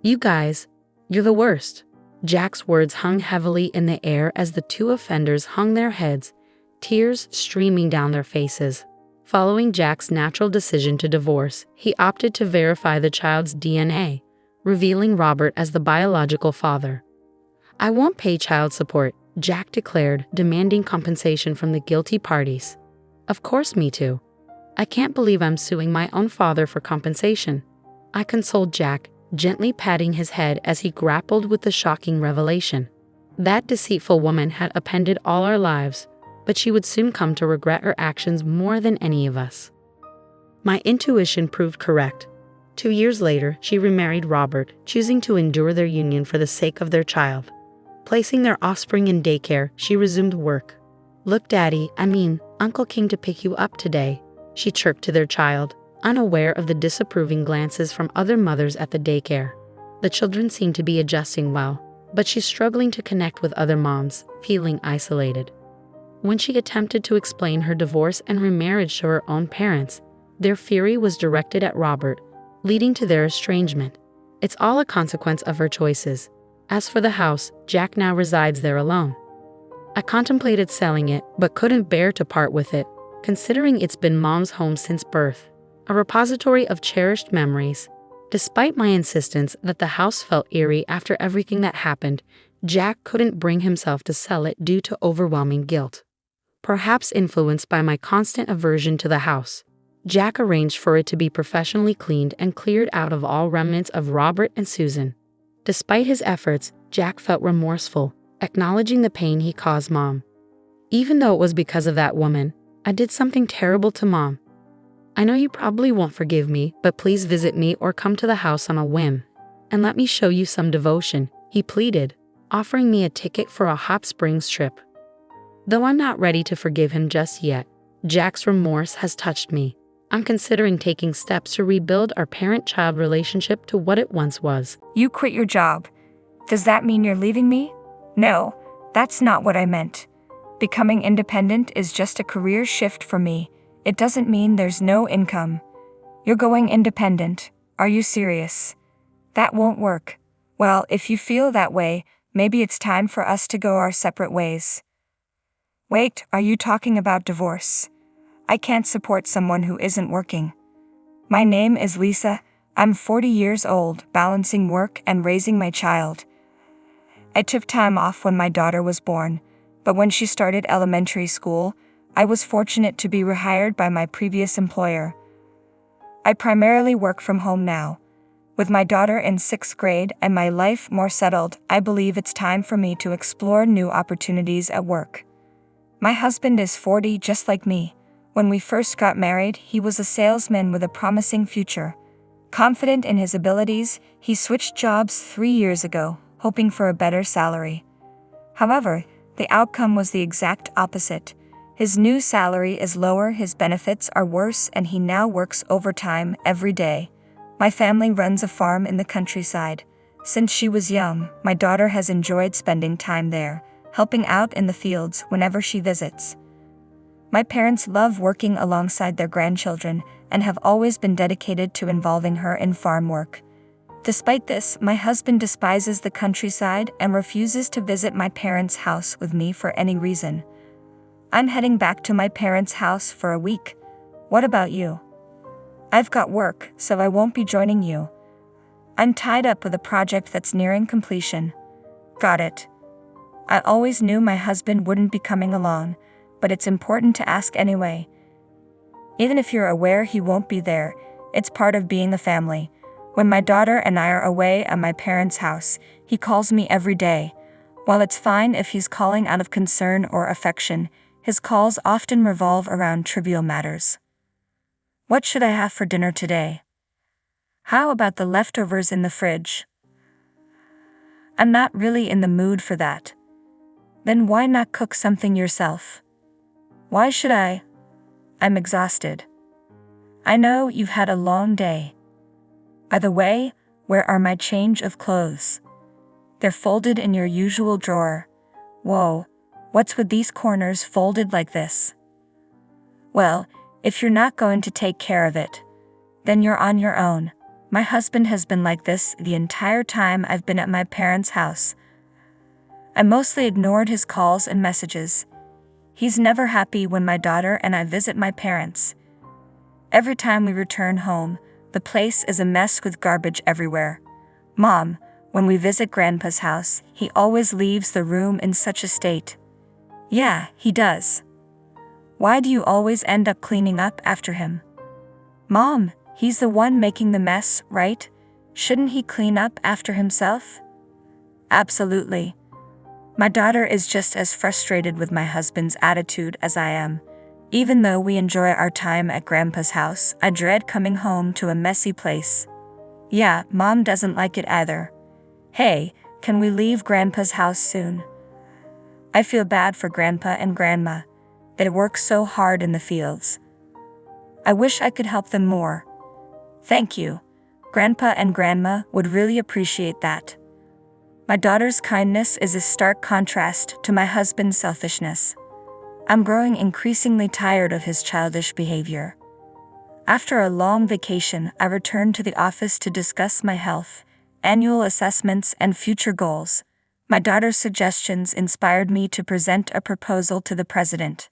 You guys, you're the worst. Jack's words hung heavily in the air as the two offenders hung their heads, tears streaming down their faces. Following Jack's natural decision to divorce, he opted to verify the child's DNA, revealing Robert as the biological father. I won't pay child support, Jack declared, demanding compensation from the guilty parties. Of course, me too. I can't believe I'm suing my own father for compensation. I consoled Jack, gently patting his head as he grappled with the shocking revelation. That deceitful woman had upended all our lives, but she would soon come to regret her actions more than any of us. My intuition proved correct. 2 years later, she remarried Robert, choosing to endure their union for the sake of their child. Placing their offspring in daycare, she resumed work. Look, Daddy, Uncle came to pick you up today, she chirped to their child, unaware of the disapproving glances from other mothers at the daycare. The children seemed to be adjusting well, but she's struggling to connect with other moms, feeling isolated. When she attempted to explain her divorce and remarriage to her own parents, their fury was directed at Robert, leading to their estrangement. It's all a consequence of her choices. As for the house, Jack now resides there alone. I contemplated selling it, but couldn't bear to part with it, considering it's been Mom's home since birth, a repository of cherished memories. Despite my insistence that the house felt eerie after everything that happened, Jack couldn't bring himself to sell it due to overwhelming guilt. Perhaps influenced by my constant aversion to the house, Jack arranged for it to be professionally cleaned and cleared out of all remnants of Robert and Susan. Despite his efforts, Jack felt remorseful, acknowledging the pain he caused Mom. Even though it was because of that woman, I did something terrible to Mom. I know you probably won't forgive me, but please visit me or come to the house on a whim, and let me show you some devotion, he pleaded, offering me a ticket for a hot springs trip. Though I'm not ready to forgive him just yet, Jack's remorse has touched me. I'm considering taking steps to rebuild our parent-child relationship to what it once was. You quit your job. Does that mean you're leaving me? No, that's not what I meant. Becoming independent is just a career shift for me. It doesn't mean there's no income. You're going independent. Are you serious? That won't work. Well, if you feel that way, maybe it's time for us to go our separate ways. Wait, are you talking about divorce? I can't support someone who isn't working. My name is Lisa. I'm 40 years old, balancing work and raising my child. I took time off when my daughter was born, but when she started elementary school, I was fortunate to be rehired by my previous employer. I primarily work from home now. With my daughter in 6th grade and my life more settled, I believe it's time for me to explore new opportunities at work. My husband is 40 just like me. When we first got married, he was a salesman with a promising future. Confident in his abilities, he switched jobs 3 years ago, hoping for a better salary. However, the outcome was the exact opposite. His new salary is lower, his benefits are worse, and he now works overtime every day. My family runs a farm in the countryside. Since she was young, my daughter has enjoyed spending time there, helping out in the fields whenever she visits. My parents love working alongside their grandchildren and have always been dedicated to involving her in farm work. Despite this, my husband despises the countryside and refuses to visit my parents' house with me for any reason. I'm heading back to my parents' house for a week. What about you? I've got work, so I won't be joining you. I'm tied up with a project that's nearing completion. Got it. I always knew my husband wouldn't be coming along, but it's important to ask anyway. Even if you're aware he won't be there, it's part of being a family. When my daughter and I are away at my parents' house, he calls me every day. While it's fine if he's calling out of concern or affection, his calls often revolve around trivial matters. What should I have for dinner today? How about the leftovers in the fridge? I'm not really in the mood for that. Then why not cook something yourself? Why should I? I'm exhausted. I know you've had a long day. By the way, where are my change of clothes? They're folded in your usual drawer. Whoa, what's with these corners folded like this? Well, if you're not going to take care of it, then you're on your own. My husband has been like this the entire time I've been at my parents' house. I mostly ignored his calls and messages. He's never happy when my daughter and I visit my parents. Every time we return home, the place is a mess with garbage everywhere. Mom, when we visit Grandpa's house, he always leaves the room in such a state. Yeah, he does. Why do you always end up cleaning up after him? Mom, he's the one making the mess, right? Shouldn't he clean up after himself? Absolutely. My daughter is just as frustrated with my husband's attitude as I am. Even though we enjoy our time at Grandpa's house, I dread coming home to a messy place. Yeah, Mom doesn't like it either. Hey, can we leave Grandpa's house soon? I feel bad for Grandpa and Grandma. They work so hard in the fields. I wish I could help them more. Thank you. Grandpa and Grandma would really appreciate that. My daughter's kindness is a stark contrast to my husband's selfishness. I'm growing increasingly tired of his childish behavior. After a long vacation, I returned to the office to discuss my health, annual assessments, and future goals. My daughter's suggestions inspired me to present a proposal to the president.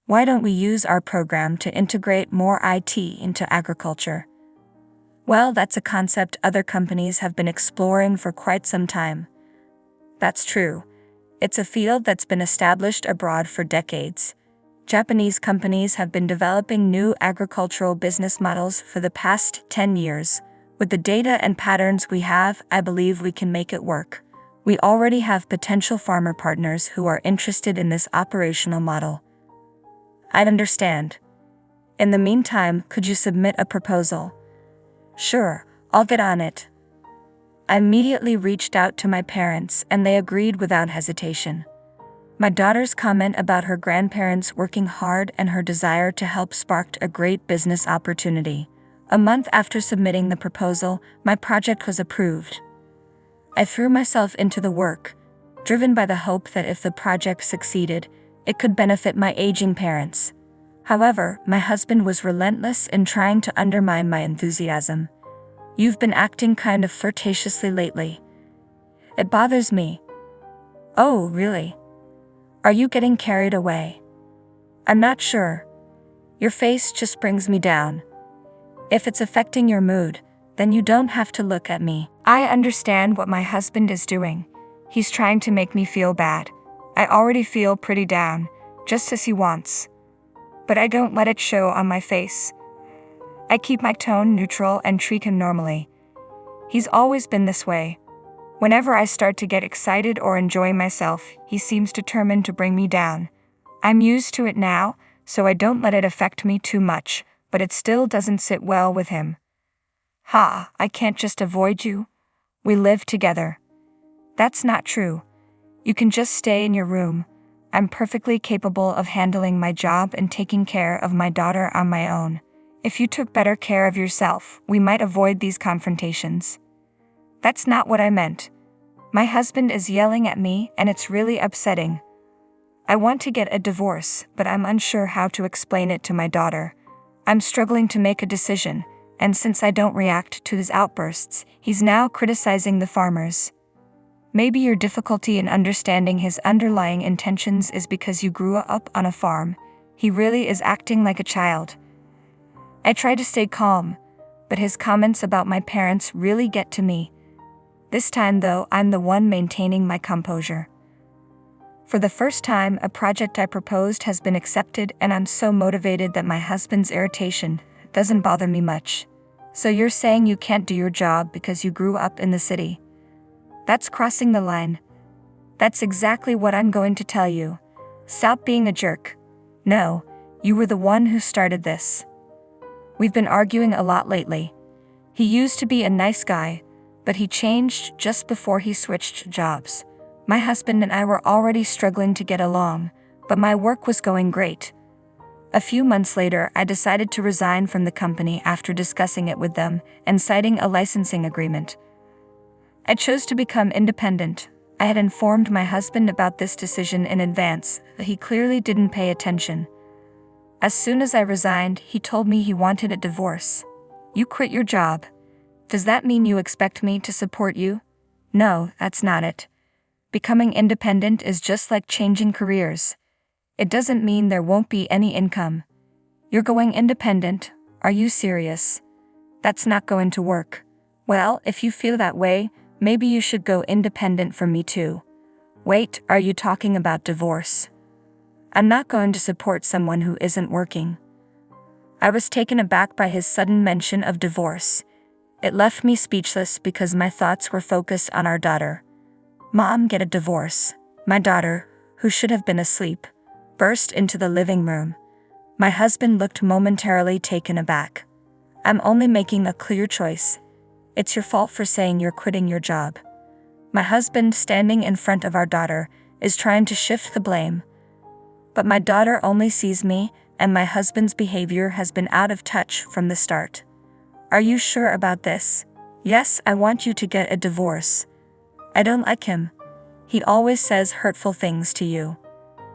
Why don't we use our program to integrate more IT into agriculture? Well, that's a concept other companies have been exploring for quite some time. That's true. It's a field that's been established abroad for decades. Japanese companies have been developing new agricultural business models for the past 10 years. With the data and patterns we have, I believe we can make it work. We already have potential farmer partners who are interested in this operational model. I'd understand. In the meantime, could you submit a proposal? Sure, I'll get on it. I immediately reached out to my parents and they agreed without hesitation. My daughter's comment about her grandparents working hard and her desire to help sparked a great business opportunity. A month after submitting the proposal, my project was approved. I threw myself into the work, driven by the hope that if the project succeeded, it could benefit my aging parents. However, my husband was relentless in trying to undermine my enthusiasm. You've been acting kind of flirtatiously lately. It bothers me. Oh, really? Are you getting carried away? I'm not sure. Your face just brings me down. If it's affecting your mood, then you don't have to look at me. I understand what my husband is doing. He's trying to make me feel bad. I already feel pretty down, just as he wants. But I don't let it show on my face. I keep my tone neutral and treat him normally. He's always been this way. Whenever I start to get excited or enjoy myself, he seems determined to bring me down. I'm used to it now, so I don't let it affect me too much, but it still doesn't sit well with him. Ha, I can't just avoid you. We live together. That's not true. You can just stay in your room. I'm perfectly capable of handling my job and taking care of my daughter on my own. If you took better care of yourself, we might avoid these confrontations. That's not what I meant. My husband is yelling at me and it's really upsetting. I want to get a divorce, but I'm unsure how to explain it to my daughter. I'm struggling to make a decision, and since I don't react to his outbursts, he's now criticizing the farmers. Maybe your difficulty in understanding his underlying intentions is because you grew up on a farm. He really is acting like a child. I try to stay calm, but his comments about my parents really get to me. This time, though, I'm the one maintaining my composure. For the first time, a project I proposed has been accepted, and I'm so motivated that my husband's irritation doesn't bother me much. So you're saying you can't do your job because you grew up in the city? That's crossing the line. That's exactly what I'm going to tell you. Stop being a jerk. No, you were the one who started this. We've been arguing a lot lately. He used to be a nice guy, but he changed just before he switched jobs. My husband and I were already struggling to get along, but my work was going great. A few months later, I decided to resign from the company after discussing it with them and citing a licensing agreement. I chose to become independent. I had informed my husband about this decision in advance, but he clearly didn't pay attention. As soon as I resigned, he told me he wanted a divorce. You quit your job. Does that mean you expect me to support you? No, that's not it. Becoming independent is just like changing careers. It doesn't mean there won't be any income. You're going independent? Are you serious? That's not going to work. Well, if you feel that way, maybe you should go independent for me too. Wait, are you talking about divorce? I'm not going to support someone who isn't working. I was taken aback by his sudden mention of divorce. It left me speechless because my thoughts were focused on our daughter. Mom, get a divorce. My daughter, who should have been asleep, burst into the living room. My husband looked momentarily taken aback. I'm only making a clear choice. It's your fault for saying you're quitting your job. My husband, standing in front of our daughter, is trying to shift the blame. But my daughter only sees me, and my husband's behavior has been out of touch from the start. Are you sure about this? Yes, I want you to get a divorce. I don't like him. He always says hurtful things to you.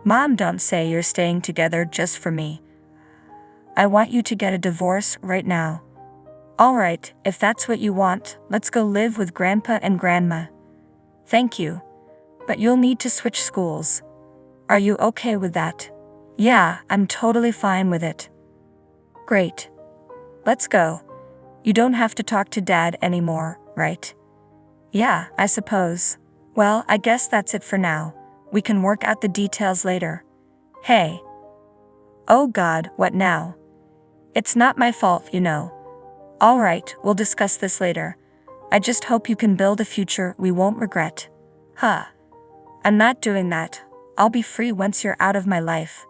Mom, don't say you're staying together just for me. I want you to get a divorce right now. All right, if that's what you want, let's go live with Grandpa and Grandma. Thank you. But you'll need to switch schools. Are you okay with that? Yeah, I'm totally fine with it. Great. Let's go. You don't have to talk to Dad anymore, right? Yeah, I suppose. Well, I guess that's it for now. We can work out the details later. Hey. Oh God, what now? It's not my fault, you know. All right, we'll discuss this later. I just hope you can build a future we won't regret. Huh. I'm not doing that. I'll be free once you're out of my life.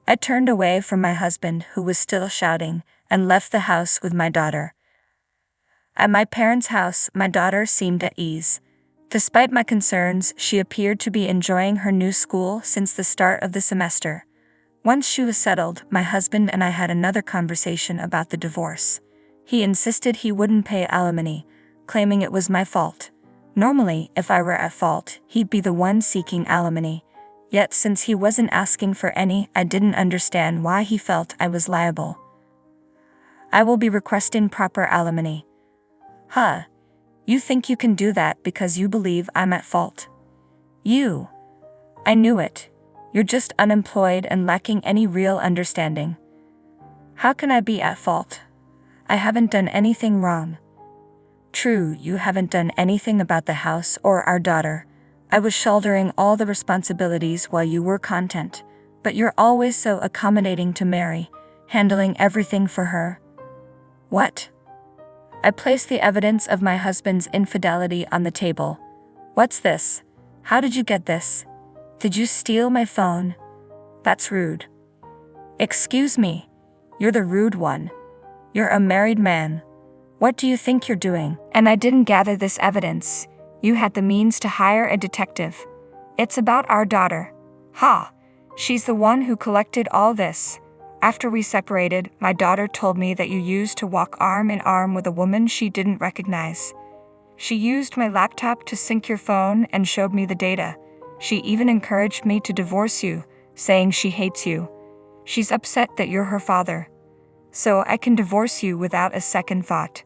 I turned away from my husband, who was still shouting, and left the house with my daughter. At my parents' house, my daughter seemed at ease. Despite my concerns, she appeared to be enjoying her new school since the start of the semester. Once she was settled, my husband and I had another conversation about the divorce. He insisted he wouldn't pay alimony, claiming it was my fault. Normally, if I were at fault, he'd be the one seeking alimony. Yet since he wasn't asking for any, I didn't understand why he felt I was liable. I will be requesting proper alimony. Huh. You think you can do that because you believe I'm at fault? You. I knew it. You're just unemployed and lacking any real understanding. How can I be at fault? I haven't done anything wrong. True, you haven't done anything about the house or our daughter. I was shouldering all the responsibilities while you were content, but you're always so accommodating to Mary, handling everything for her. What? I placed the evidence of my husband's infidelity on the table. What's this? How did you get this? Did you steal my phone? That's rude. Excuse me. You're the rude one. You're a married man. What do you think you're doing? And I didn't gather this evidence. You had the means to hire a detective. It's about our daughter. Ha! She's the one who collected all this. After we separated, my daughter told me that you used to walk arm in arm with a woman she didn't recognize. She used my laptop to sync your phone and showed me the data. She even encouraged me to divorce you, saying she hates you. She's upset that you're her father. So I can divorce you without a second thought.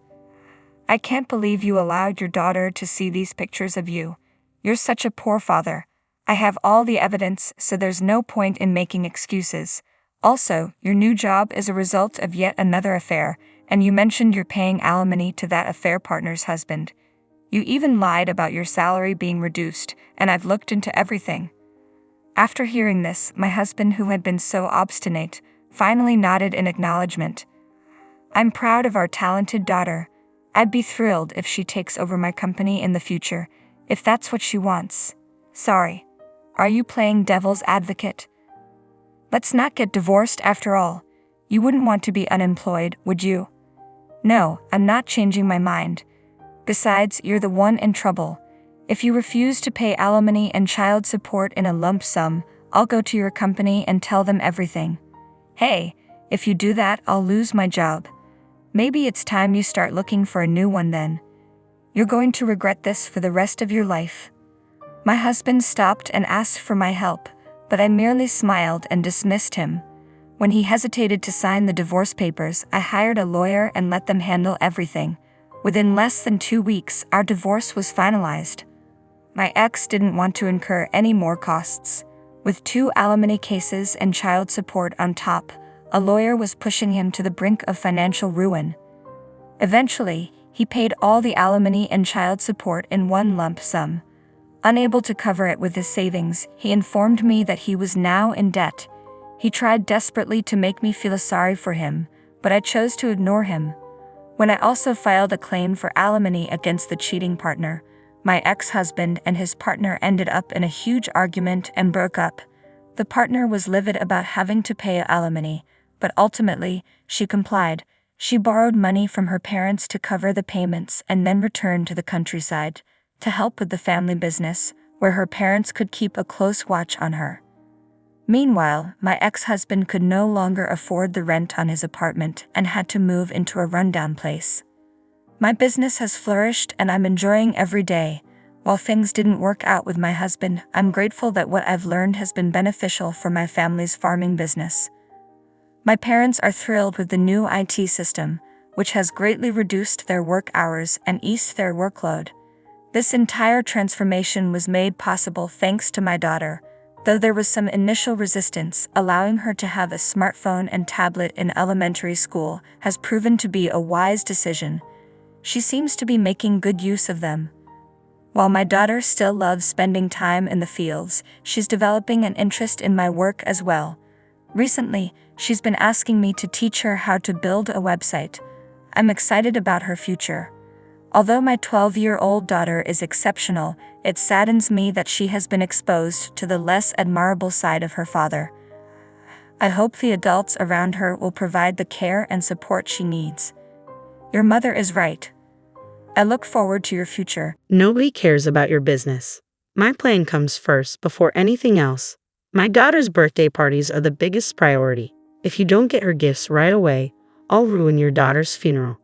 I can't believe you allowed your daughter to see these pictures of you. You're such a poor father. I have all the evidence, so there's no point in making excuses. Also, your new job is a result of yet another affair, and you mentioned you're paying alimony to that affair partner's husband. You even lied about your salary being reduced, and I've looked into everything. After hearing this, my husband, who had been so obstinate, finally nodded in acknowledgement. I'm proud of our talented daughter. I'd be thrilled if she takes over my company in the future, if that's what she wants. Sorry. Are you playing devil's advocate? Let's not get divorced after all. You wouldn't want to be unemployed, would you? No, I'm not changing my mind. Besides, you're the one in trouble. If you refuse to pay alimony and child support in a lump sum, I'll go to your company and tell them everything. Hey, if you do that, I'll lose my job. Maybe it's time you start looking for a new one then. You're going to regret this for the rest of your life. My husband stopped and asked for my help, but I merely smiled and dismissed him. When he hesitated to sign the divorce papers, I hired a lawyer and let them handle everything. Within less than 2 weeks, our divorce was finalized. My ex didn't want to incur any more costs. With 2 alimony cases and child support on top, a lawyer was pushing him to the brink of financial ruin. Eventually, he paid all the alimony and child support in one lump sum. Unable to cover it with his savings, he informed me that he was now in debt. He tried desperately to make me feel sorry for him, but I chose to ignore him. When I also filed a claim for alimony against the cheating partner, my ex-husband and his partner ended up in a huge argument and broke up. The partner was livid about having to pay alimony, but ultimately, she complied. She borrowed money from her parents to cover the payments and then returned to the countryside to help with the family business, where her parents could keep a close watch on her. Meanwhile, my ex-husband could no longer afford the rent on his apartment and had to move into a rundown place. My business has flourished and I'm enjoying every day. While things didn't work out with my husband, I'm grateful that what I've learned has been beneficial for my family's farming business. My parents are thrilled with the new IT system, which has greatly reduced their work hours and eased their workload. This entire transformation was made possible thanks to my daughter, though there was some initial resistance. Allowing her to have a smartphone and tablet in elementary school has proven to be a wise decision. She seems to be making good use of them. While my daughter still loves spending time in the fields, she's developing an interest in my work as well. Recently, she's been asking me to teach her how to build a website. I'm excited about her future. Although my 12-year-old daughter is exceptional, it saddens me that she has been exposed to the less admirable side of her father. I hope the adults around her will provide the care and support she needs. Your mother is right. I look forward to your future. Nobody cares about your business. My plan comes first before anything else. My daughter's birthday parties are the biggest priority. If you don't get her gifts right away, I'll ruin your daughter's funeral.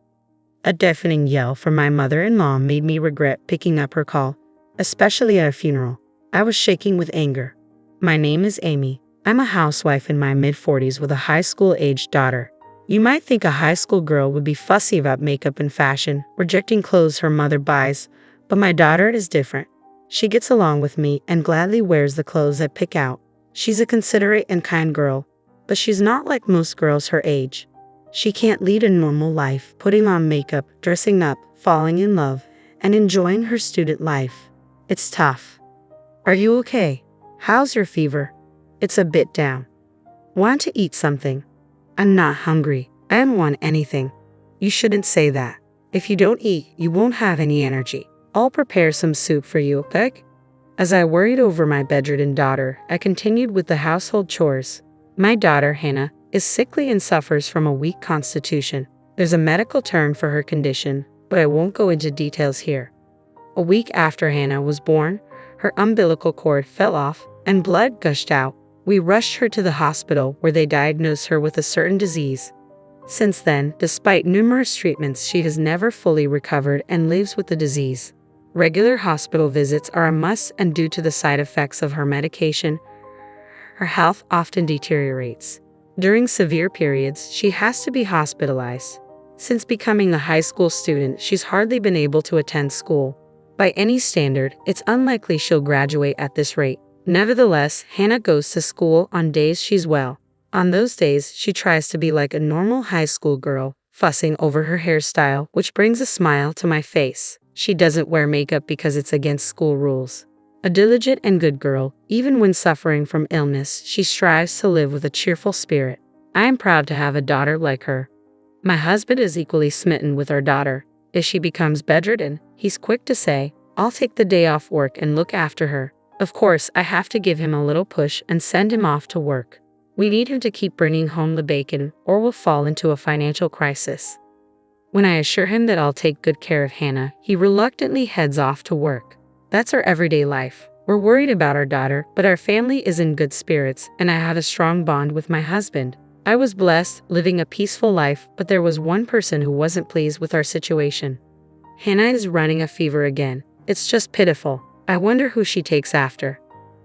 A deafening yell from my mother-in-law made me regret picking up her call, especially at a funeral. I was shaking with anger. My name is Amy. I'm a housewife in my mid-40s with a high school-aged daughter. You might think a high school girl would be fussy about makeup and fashion, rejecting clothes her mother buys, but my daughter is different. She gets along with me and gladly wears the clothes I pick out. She's a considerate and kind girl, but she's not like most girls her age. She can't lead a normal life, putting on makeup, dressing up, falling in love, and enjoying her student life. It's tough. Are you okay? How's your fever? It's a bit down. Want to eat something? I'm not hungry. I don't want anything. You shouldn't say that. If you don't eat, you won't have any energy. I'll prepare some soup for you, okay? As I worried over my bedridden daughter, I continued with the household chores. My daughter, Hannah, is sickly and suffers from a weak constitution. There's a medical term for her condition, but I won't go into details here. A week after Hannah was born, her umbilical cord fell off and blood gushed out. We rushed her to the hospital where they diagnosed her with a certain disease. Since then, despite numerous treatments, she has never fully recovered and lives with the disease. Regular hospital visits are a must, and due to the side effects of her medication, her health often deteriorates. During severe periods, she has to be hospitalized. Since becoming a high school student, she's hardly been able to attend school. By any standard, it's unlikely she'll graduate at this rate. Nevertheless, Hannah goes to school on days she's well. On those days, she tries to be like a normal high school girl, fussing over her hairstyle, which brings a smile to my face. She doesn't wear makeup because it's against school rules. A diligent and good girl, even when suffering from illness, she strives to live with a cheerful spirit. I am proud to have a daughter like her. My husband is equally smitten with our daughter. If she becomes bedridden, he's quick to say, "I'll take the day off work and look after her." Of course, I have to give him a little push and send him off to work. We need him to keep bringing home the bacon, or we'll fall into a financial crisis. When I assure him that I'll take good care of Hannah, he reluctantly heads off to work. That's our everyday life. We're worried about our daughter, but our family is in good spirits, and I have a strong bond with my husband. I was blessed, living a peaceful life, but there was one person who wasn't pleased with our situation. Hannah is running a fever again. It's just pitiful. I wonder who she takes after.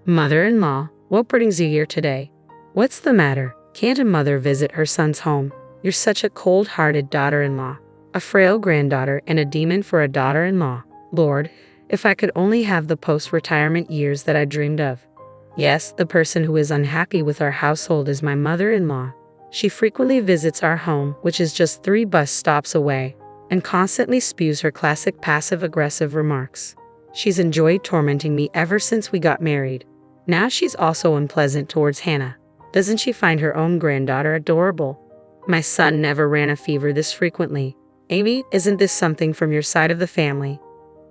Mother-in-law, what brings you here today? What's the matter? Can't a mother visit her son's home? You're such a cold-hearted daughter-in-law. A frail granddaughter and a demon for a daughter-in-law. Lord, if I could only have the post-retirement years that I dreamed of. Yes, the person who is unhappy with our household is my mother-in-law. She frequently visits our home, which is just 3 bus stops away, and constantly spews her classic passive-aggressive remarks. She's enjoyed tormenting me ever since we got married. Now she's also unpleasant towards Hannah. Doesn't she find her own granddaughter adorable? My son never ran a fever this frequently. Amy, isn't this something from your side of the family?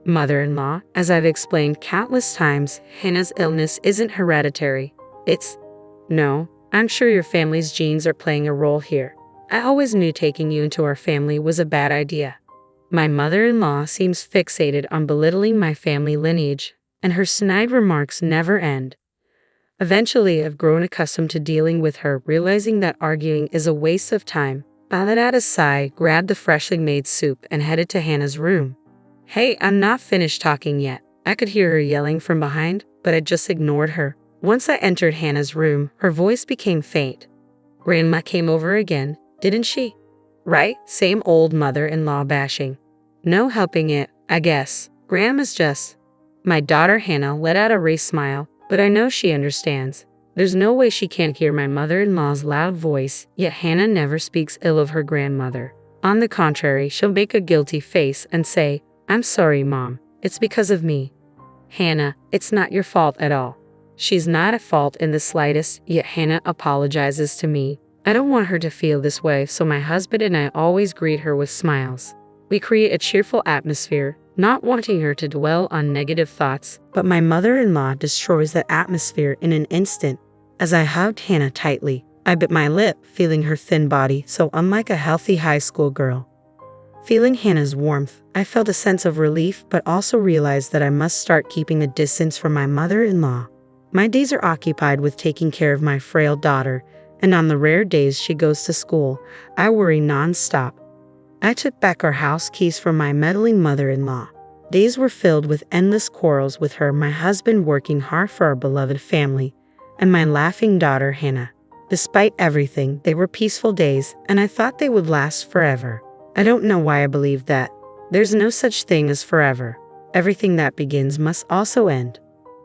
Mother-in-law, as I've explained countless times, Hannah's illness isn't hereditary. No, I'm sure your family's genes are playing a role here. I always knew taking you into our family was a bad idea. My mother-in-law seems fixated on belittling my family lineage, and her snide remarks never end. Eventually, I've grown accustomed to dealing with her, realizing that arguing is a waste of time. I let out a sigh, grabbed the freshly made soup, and headed to Hannah's room. Hey, I'm not finished talking yet. I could hear her yelling from behind, but I just ignored her. Once I entered Hannah's room, her voice became faint. Grandma came over again, didn't she? Right, same old mother-in-law bashing. No helping it, I guess. Grandma's just... My daughter Hannah let out a raised smile, but I know she understands. There's no way she can't hear my mother-in-law's loud voice, yet Hannah never speaks ill of her grandmother. On the contrary, she'll make a guilty face and say, "I'm sorry, Mom. It's because of me." Hannah, it's not your fault at all. She's not at fault in the slightest, yet Hannah apologizes to me. I don't want her to feel this way, so my husband and I always greet her with smiles. We create a cheerful atmosphere, not wanting her to dwell on negative thoughts, but my mother-in-law destroys that atmosphere in an instant. As I hugged Hannah tightly, I bit my lip, feeling her thin body so unlike a healthy high school girl. Feeling Hannah's warmth, I felt a sense of relief, but also realized that I must start keeping a distance from my mother-in-law. My days are occupied with taking care of my frail daughter, and on the rare days she goes to school, I worry non-stop. I took back our house keys from my meddling mother-in-law. Days were filled with endless quarrels with her, my husband working hard for our beloved family, and my laughing daughter Hannah. Despite everything, they were peaceful days, and I thought they would last forever. I don't know why I believed that. There's no such thing as forever. Everything that begins must also end.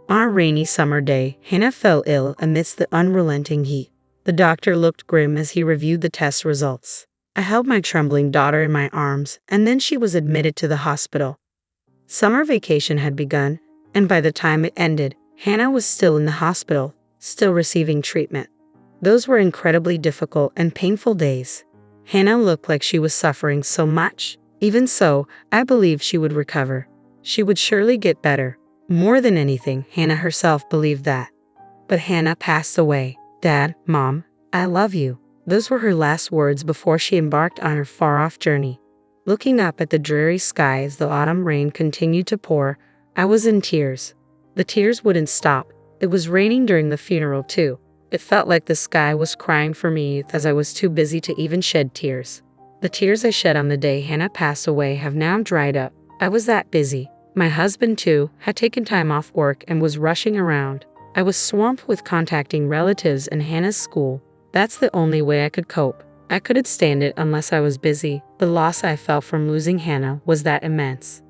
On a rainy summer day, Hannah fell ill amidst the unrelenting heat. The doctor looked grim as he reviewed the test results. I held my trembling daughter in my arms, and then she was admitted to the hospital. Summer vacation had begun, and by the time it ended, Hannah was still in the hospital, still receiving treatment. Those were incredibly difficult and painful days. Hannah looked like she was suffering so much. Even so, I believed she would recover. She would surely get better. More than anything, Hannah herself believed that. But Hannah passed away. Dad, Mom, I love you. Those were her last words before she embarked on her far-off journey. Looking up at the dreary sky as the autumn rain continued to pour, I was in tears. The tears wouldn't stop. It was raining during the funeral too. It felt like the sky was crying for me as I was too busy to even shed tears. The tears I shed on the day Hannah passed away have now dried up. I was that busy. My husband, too, had taken time off work and was rushing around. I was swamped with contacting relatives and Hannah's school. That's the only way I could cope. I couldn't stand it unless I was busy. The loss I felt from losing Hannah was that immense.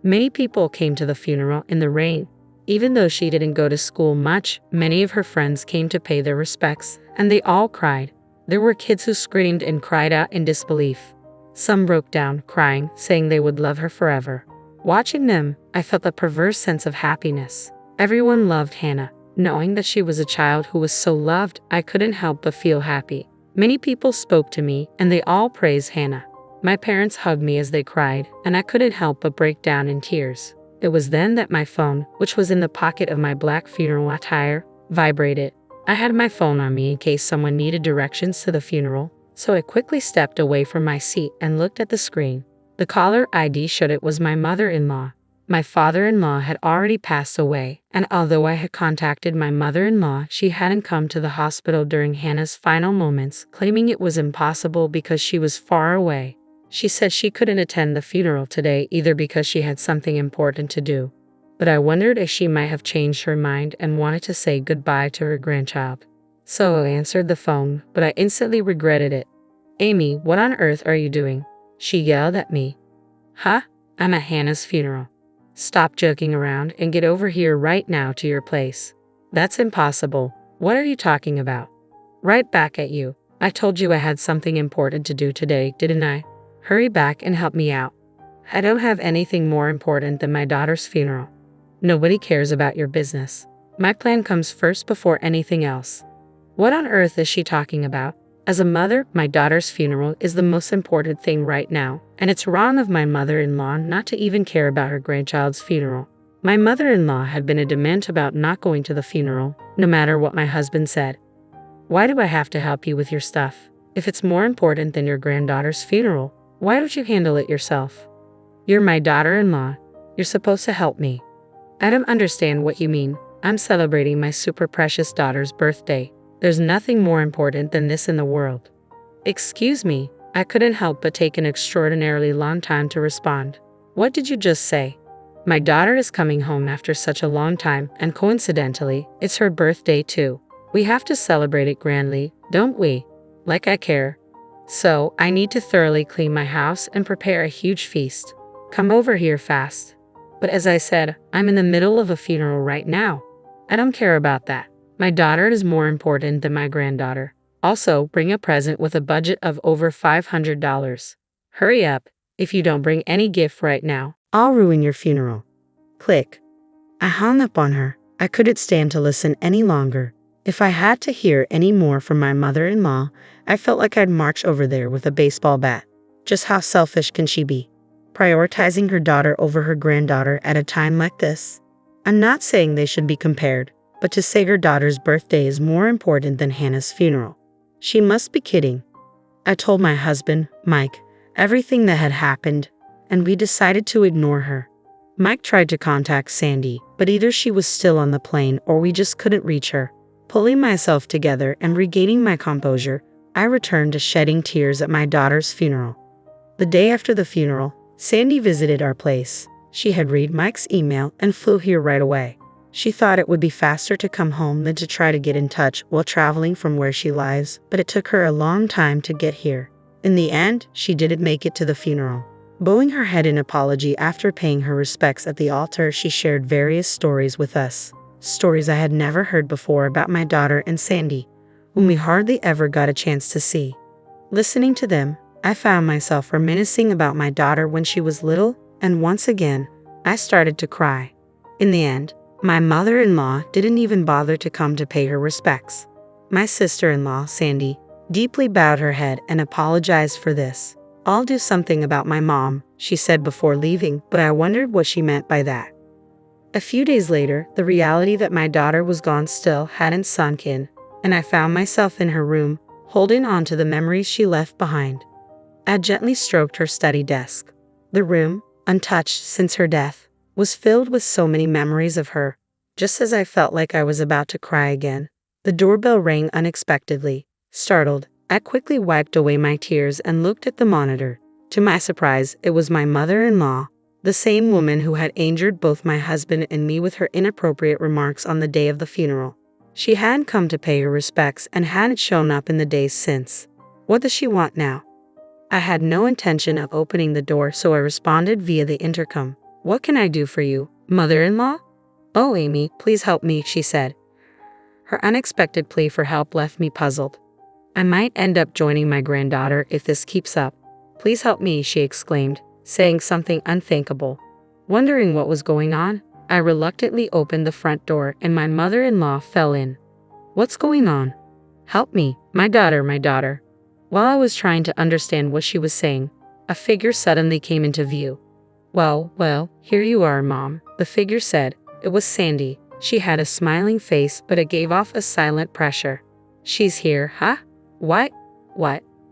Many people came to the funeral in the rain. Even though she didn't go to school much, many of her friends came to pay their respects, and they all cried. There were kids who screamed and cried out in disbelief. Some broke down, crying, saying they would love her forever. Watching them, I felt a perverse sense of happiness. Everyone loved Hannah. Knowing that she was a child who was so loved, I couldn't help but feel happy. Many people spoke to me, and they all praised Hannah. My parents hugged me as they cried, and I couldn't help but break down in tears. It was then that my phone, which was in the pocket of my black funeral attire, vibrated. I had my phone on me in case someone needed directions to the funeral, so I quickly stepped away from my seat and looked at the screen. The caller ID showed it was my mother-in-law. My father-in-law had already passed away, and although I had contacted my mother-in-law, she hadn't come to the hospital during Hannah's final moments, claiming it was impossible because she was far away. She said she couldn't attend the funeral today either because she had something important to do. But I wondered if she might have changed her mind and wanted to say goodbye to her grandchild. So I answered the phone, but I instantly regretted it. "Amy, what on earth are you doing?" she yelled at me. "Huh? I'm at Hannah's funeral. Stop joking around and get over here right now to your place." "That's impossible. What are you talking about?" "Right back at you. I told you I had something important to do today, didn't I? Hurry back and help me out. I don't have anything more important than my daughter's funeral." "Nobody cares about your business. My plan comes first before anything else." What on earth is she talking about? As a mother, my daughter's funeral is the most important thing right now, and it's wrong of my mother-in-law not to even care about her grandchild's funeral. My mother-in-law had been adamant about not going to the funeral, no matter what my husband said. "Why do I have to help you with your stuff? If it's more important than your granddaughter's funeral, why don't you handle it yourself? You're my daughter-in-law. You're supposed to help me." "I don't understand what you mean. I'm celebrating my super precious daughter's birthday. There's nothing more important than this in the world." "Excuse me." I couldn't help but take an extraordinarily long time to respond. "What did you just say?" "My daughter is coming home after such a long time, and coincidentally, it's her birthday too. We have to celebrate it grandly, don't we? Like I care. So, I need to thoroughly clean my house and prepare a huge feast. Come over here fast." "But as I said, I'm in the middle of a funeral right now. I don't care about that. My daughter is more important than my granddaughter. Also, bring a present with a budget of over $500. Hurry up. If you don't bring any gift right now, I'll ruin your funeral." Click. I hung up on her. I couldn't stand to listen any longer. If I had to hear any more from my mother-in-law, I felt like I'd march over there with a baseball bat. Just how selfish can she be? Prioritizing her daughter over her granddaughter at a time like this? I'm not saying they should be compared, but to say her daughter's birthday is more important than Hannah's funeral. She must be kidding. I told my husband, Mike, everything that had happened, and we decided to ignore her. Mike tried to contact Sandy, but either she was still on the plane or we just couldn't reach her. Pulling myself together and regaining my composure, I returned to shedding tears at my daughter's funeral. The day after the funeral, Sandy visited our place. She had read Mike's email and flew here right away. She thought it would be faster to come home than to try to get in touch while traveling from where she lives, but it took her a long time to get here. In the end, she didn't make it to the funeral. Bowing her head in apology after paying her respects at the altar, she shared various stories with us. Stories I had never heard before about my daughter and Sandy, whom we hardly ever got a chance to see. Listening to them, I found myself reminiscing about my daughter when she was little, and once again, I started to cry. In the end, my mother-in-law didn't even bother to come to pay her respects. My sister-in-law, Sandy, deeply bowed her head and apologized for this. "I'll do something about my mom," she said before leaving, but I wondered what she meant by that. A few days later, the reality that my daughter was gone still hadn't sunk in, and I found myself in her room, holding on to the memories she left behind. I gently stroked her study desk. The room, untouched since her death, was filled with so many memories of her. Just as I felt like I was about to cry again, the doorbell rang unexpectedly. Startled, I quickly wiped away my tears and looked at the monitor. To my surprise, it was my mother-in-law. The same woman who had injured both my husband and me with her inappropriate remarks on the day of the funeral. She hadn't come to pay her respects and hadn't shown up in the days since. What does she want now? I had no intention of opening the door, so I responded via the intercom. What can I do for you, mother-in-law? Oh, Amy, please help me, she said. Her unexpected plea for help left me puzzled. I might end up joining my granddaughter if this keeps up. Please help me, she exclaimed, saying something unthinkable. Wondering what was going on, I reluctantly opened the front door and my mother-in-law fell in. What's going on? Help me, my daughter, my daughter. While I was trying to understand what she was saying, a figure suddenly came into view. Well, here you are, Mom, the figure said. It was Sandy. She had a smiling face, but it gave off a silent pressure. She's here, huh? What?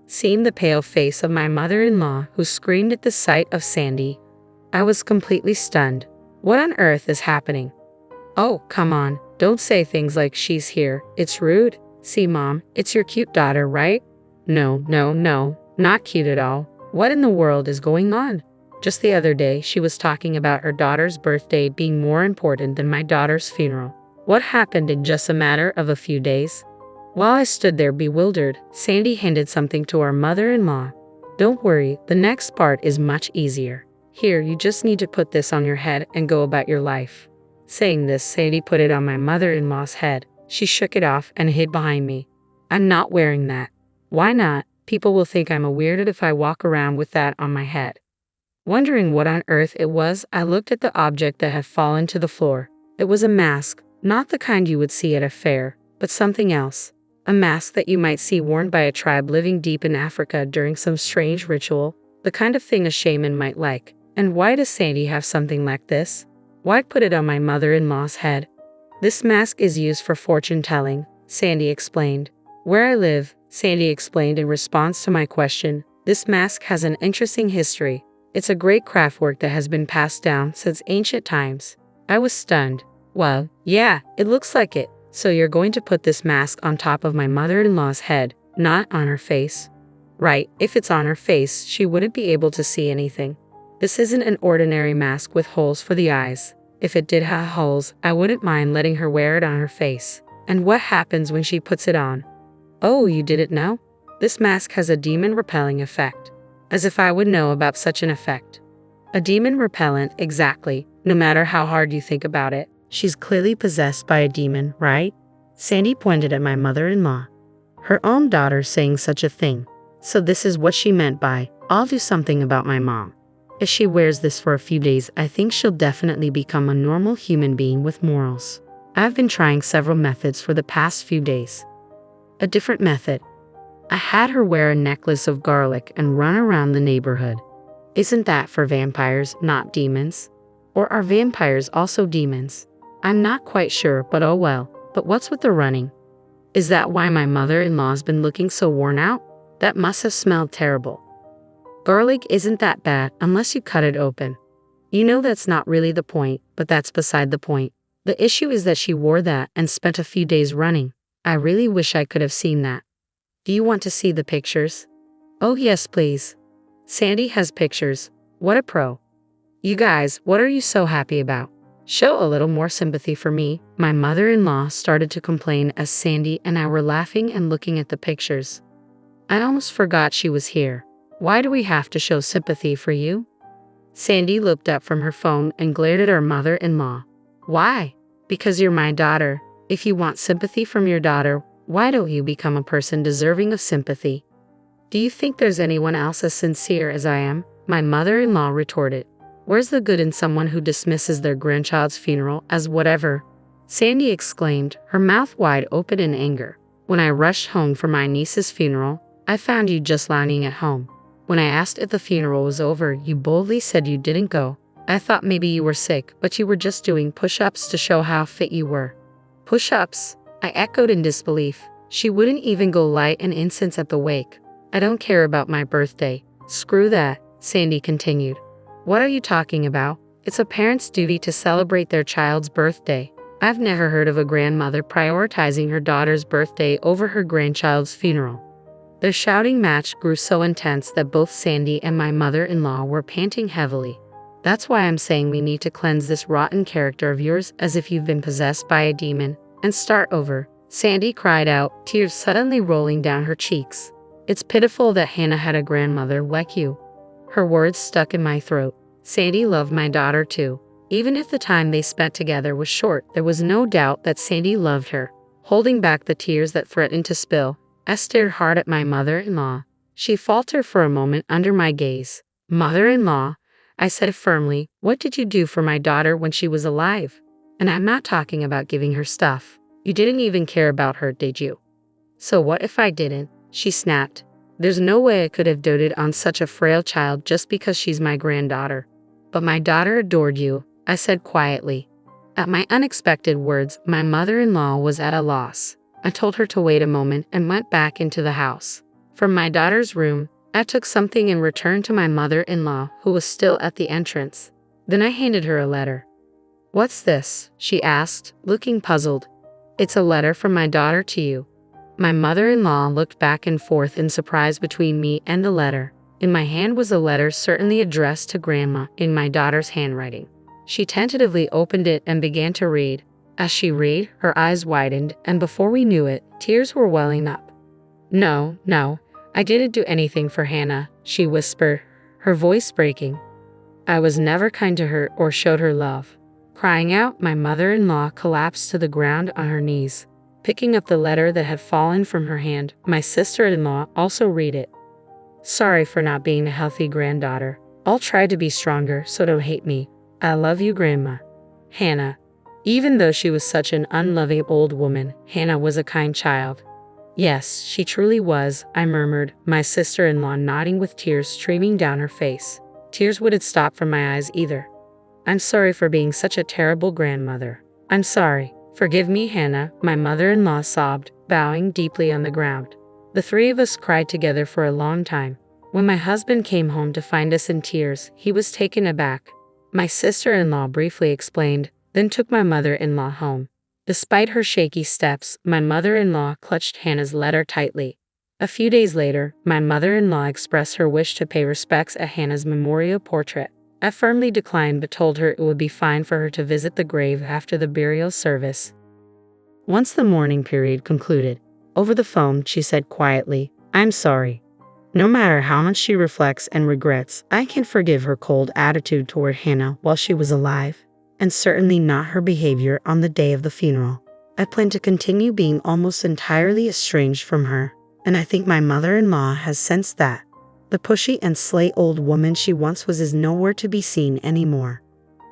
Seeing the pale face of my mother-in-law, who screamed at the sight of Sandy, I was completely stunned. What on earth is happening? Oh, come on, don't say things like she's here. It's rude. See, Mom, it's your cute daughter, right? No, not cute at all. What in the world is going on? Just the other day, she was talking about her daughter's birthday being more important than my daughter's funeral. What happened in just a matter of a few days? While I stood there bewildered, Sandy handed something to our mother-in-law. Don't worry, the next part is much easier. Here, you just need to put this on your head and go about your life. Saying this, Sandy put it on my mother-in-law's head. She shook it off and hid behind me. I'm not wearing that. Why not? People will think I'm a weirdo if I walk around with that on my head. Wondering what on earth it was, I looked at the object that had fallen to the floor. It was a mask, not the kind you would see at a fair, but something else. A mask that you might see worn by a tribe living deep in Africa during some strange ritual, the kind of thing a shaman might like. And why does Sandy have something like this? Why put it on my mother-in-law's head? This mask is used for fortune-telling, Sandy explained. Where I live, Sandy explained in response to my question, this mask has an interesting history. It's a great craft work that has been passed down since ancient times. I was stunned. Well, yeah, it looks like it. So you're going to put this mask on top of my mother-in-law's head, not on her face? Right, if it's on her face, she wouldn't be able to see anything. This isn't an ordinary mask with holes for the eyes. If it did have holes, I wouldn't mind letting her wear it on her face. And what happens when she puts it on? Oh, you didn't know? This mask has a demon-repelling effect. As if I would know about such an effect. A demon repellent, exactly, no matter how hard you think about it. She's clearly possessed by a demon, right? Sandy pointed at my mother-in-law. Her own daughter saying such a thing. So this is what she meant by, I'll do something about my mom. If she wears this for a few days, I think she'll definitely become a normal human being with morals. I've been trying several methods for the past few days. A different method. I had her wear a necklace of garlic and run around the neighborhood. Isn't that for vampires, not demons? Or are vampires also demons? I'm not quite sure, but oh well. But what's with the running? Is that why my mother-in-law's been looking so worn out? That must have smelled terrible. Garlic isn't that bad unless you cut it open. You know that's not really the point, but that's beside the point. The issue is that she wore that and spent a few days running. I really wish I could have seen that. Do you want to see the pictures? Oh yes, please. Sandy has pictures. What a pro. You guys, what are you so happy about? Show a little more sympathy for me. My mother-in-law started to complain as Sandy and I were laughing and looking at the pictures. I almost forgot she was here. Why do we have to show sympathy for you? Sandy looked up from her phone and glared at our mother-in-law. Why? Because you're my daughter. If you want sympathy from your daughter, why don't you become a person deserving of sympathy? Do you think there's anyone else as sincere as I am? My mother-in-law retorted. Where's the good in someone who dismisses their grandchild's funeral as whatever? Sandy exclaimed, her mouth wide open in anger. When I rushed home for my niece's funeral, I found you just lounging at home. When I asked if the funeral was over, you boldly said you didn't go. I thought maybe you were sick, but you were just doing push-ups to show how fit you were. Push-ups? I echoed in disbelief. She wouldn't even go light an incense at the wake. I don't care about my birthday. Screw that, Sandy continued. What are you talking about? It's a parent's duty to celebrate their child's birthday. I've never heard of a grandmother prioritizing her daughter's birthday over her grandchild's funeral. Their shouting match grew so intense that both Sandy and my mother-in-law were panting heavily. That's why I'm saying we need to cleanse this rotten character of yours as if you've been possessed by a demon and start over," Sandy cried out, tears suddenly rolling down her cheeks. "It's pitiful that Hannah had a grandmother like you." Her words stuck in my throat. Sandy loved my daughter too. Even if the time they spent together was short, there was no doubt that Sandy loved her. Holding back the tears that threatened to spill, I stared hard at my mother-in-law. She faltered for a moment under my gaze. "Mother-in-law," I said firmly, "what did you do for my daughter when she was alive? And I'm not talking about giving her stuff. You didn't even care about her, did you?" "So what if I didn't?" she snapped. "There's no way I could have doted on such a frail child just because she's my granddaughter." "But my daughter adored you," I said quietly. At my unexpected words, my mother-in-law was at a loss. I told her to wait a moment and went back into the house. From my daughter's room, I took something and returned to my mother-in-law, who was still at the entrance. Then I handed her a letter. "What's this?" she asked, looking puzzled. "It's a letter from my daughter to you." My mother-in-law looked back and forth in surprise between me and the letter. In my hand was a letter certainly addressed to Grandma in my daughter's handwriting. She tentatively opened it and began to read. As she read, her eyes widened, and before we knew it, tears were welling up. No, I didn't do anything for Hannah," she whispered, her voice breaking. "I was never kind to her or showed her love." Crying out, my mother-in-law collapsed to the ground on her knees. Picking up the letter that had fallen from her hand, my sister-in-law also read it. "Sorry for not being a healthy granddaughter. I'll try to be stronger, so don't hate me. I love you, Grandma." Hannah. Even though she was such an unloving old woman, Hannah was a kind child. "Yes, she truly was," I murmured, my sister-in-law nodding with tears streaming down her face. Tears wouldn't stop from my eyes either. "I'm sorry for being such a terrible grandmother. I'm sorry. Forgive me, Hannah," my mother-in-law sobbed, bowing deeply on the ground. The three of us cried together for a long time. When my husband came home to find us in tears, he was taken aback. My sister-in-law briefly explained, then took my mother-in-law home. Despite her shaky steps, my mother-in-law clutched Hannah's letter tightly. A few days later, my mother-in-law expressed her wish to pay respects at Hannah's memorial portrait. I firmly declined but told her it would be fine for her to visit the grave after the burial service. Once the mourning period concluded, over the phone she said quietly, "I'm sorry." No matter how much she reflects and regrets, I can't forgive her cold attitude toward Hannah while she was alive, and certainly not her behavior on the day of the funeral. I plan to continue being almost entirely estranged from her, and I think my mother-in-law has sensed that. The pushy and slay old woman she once was is nowhere to be seen anymore.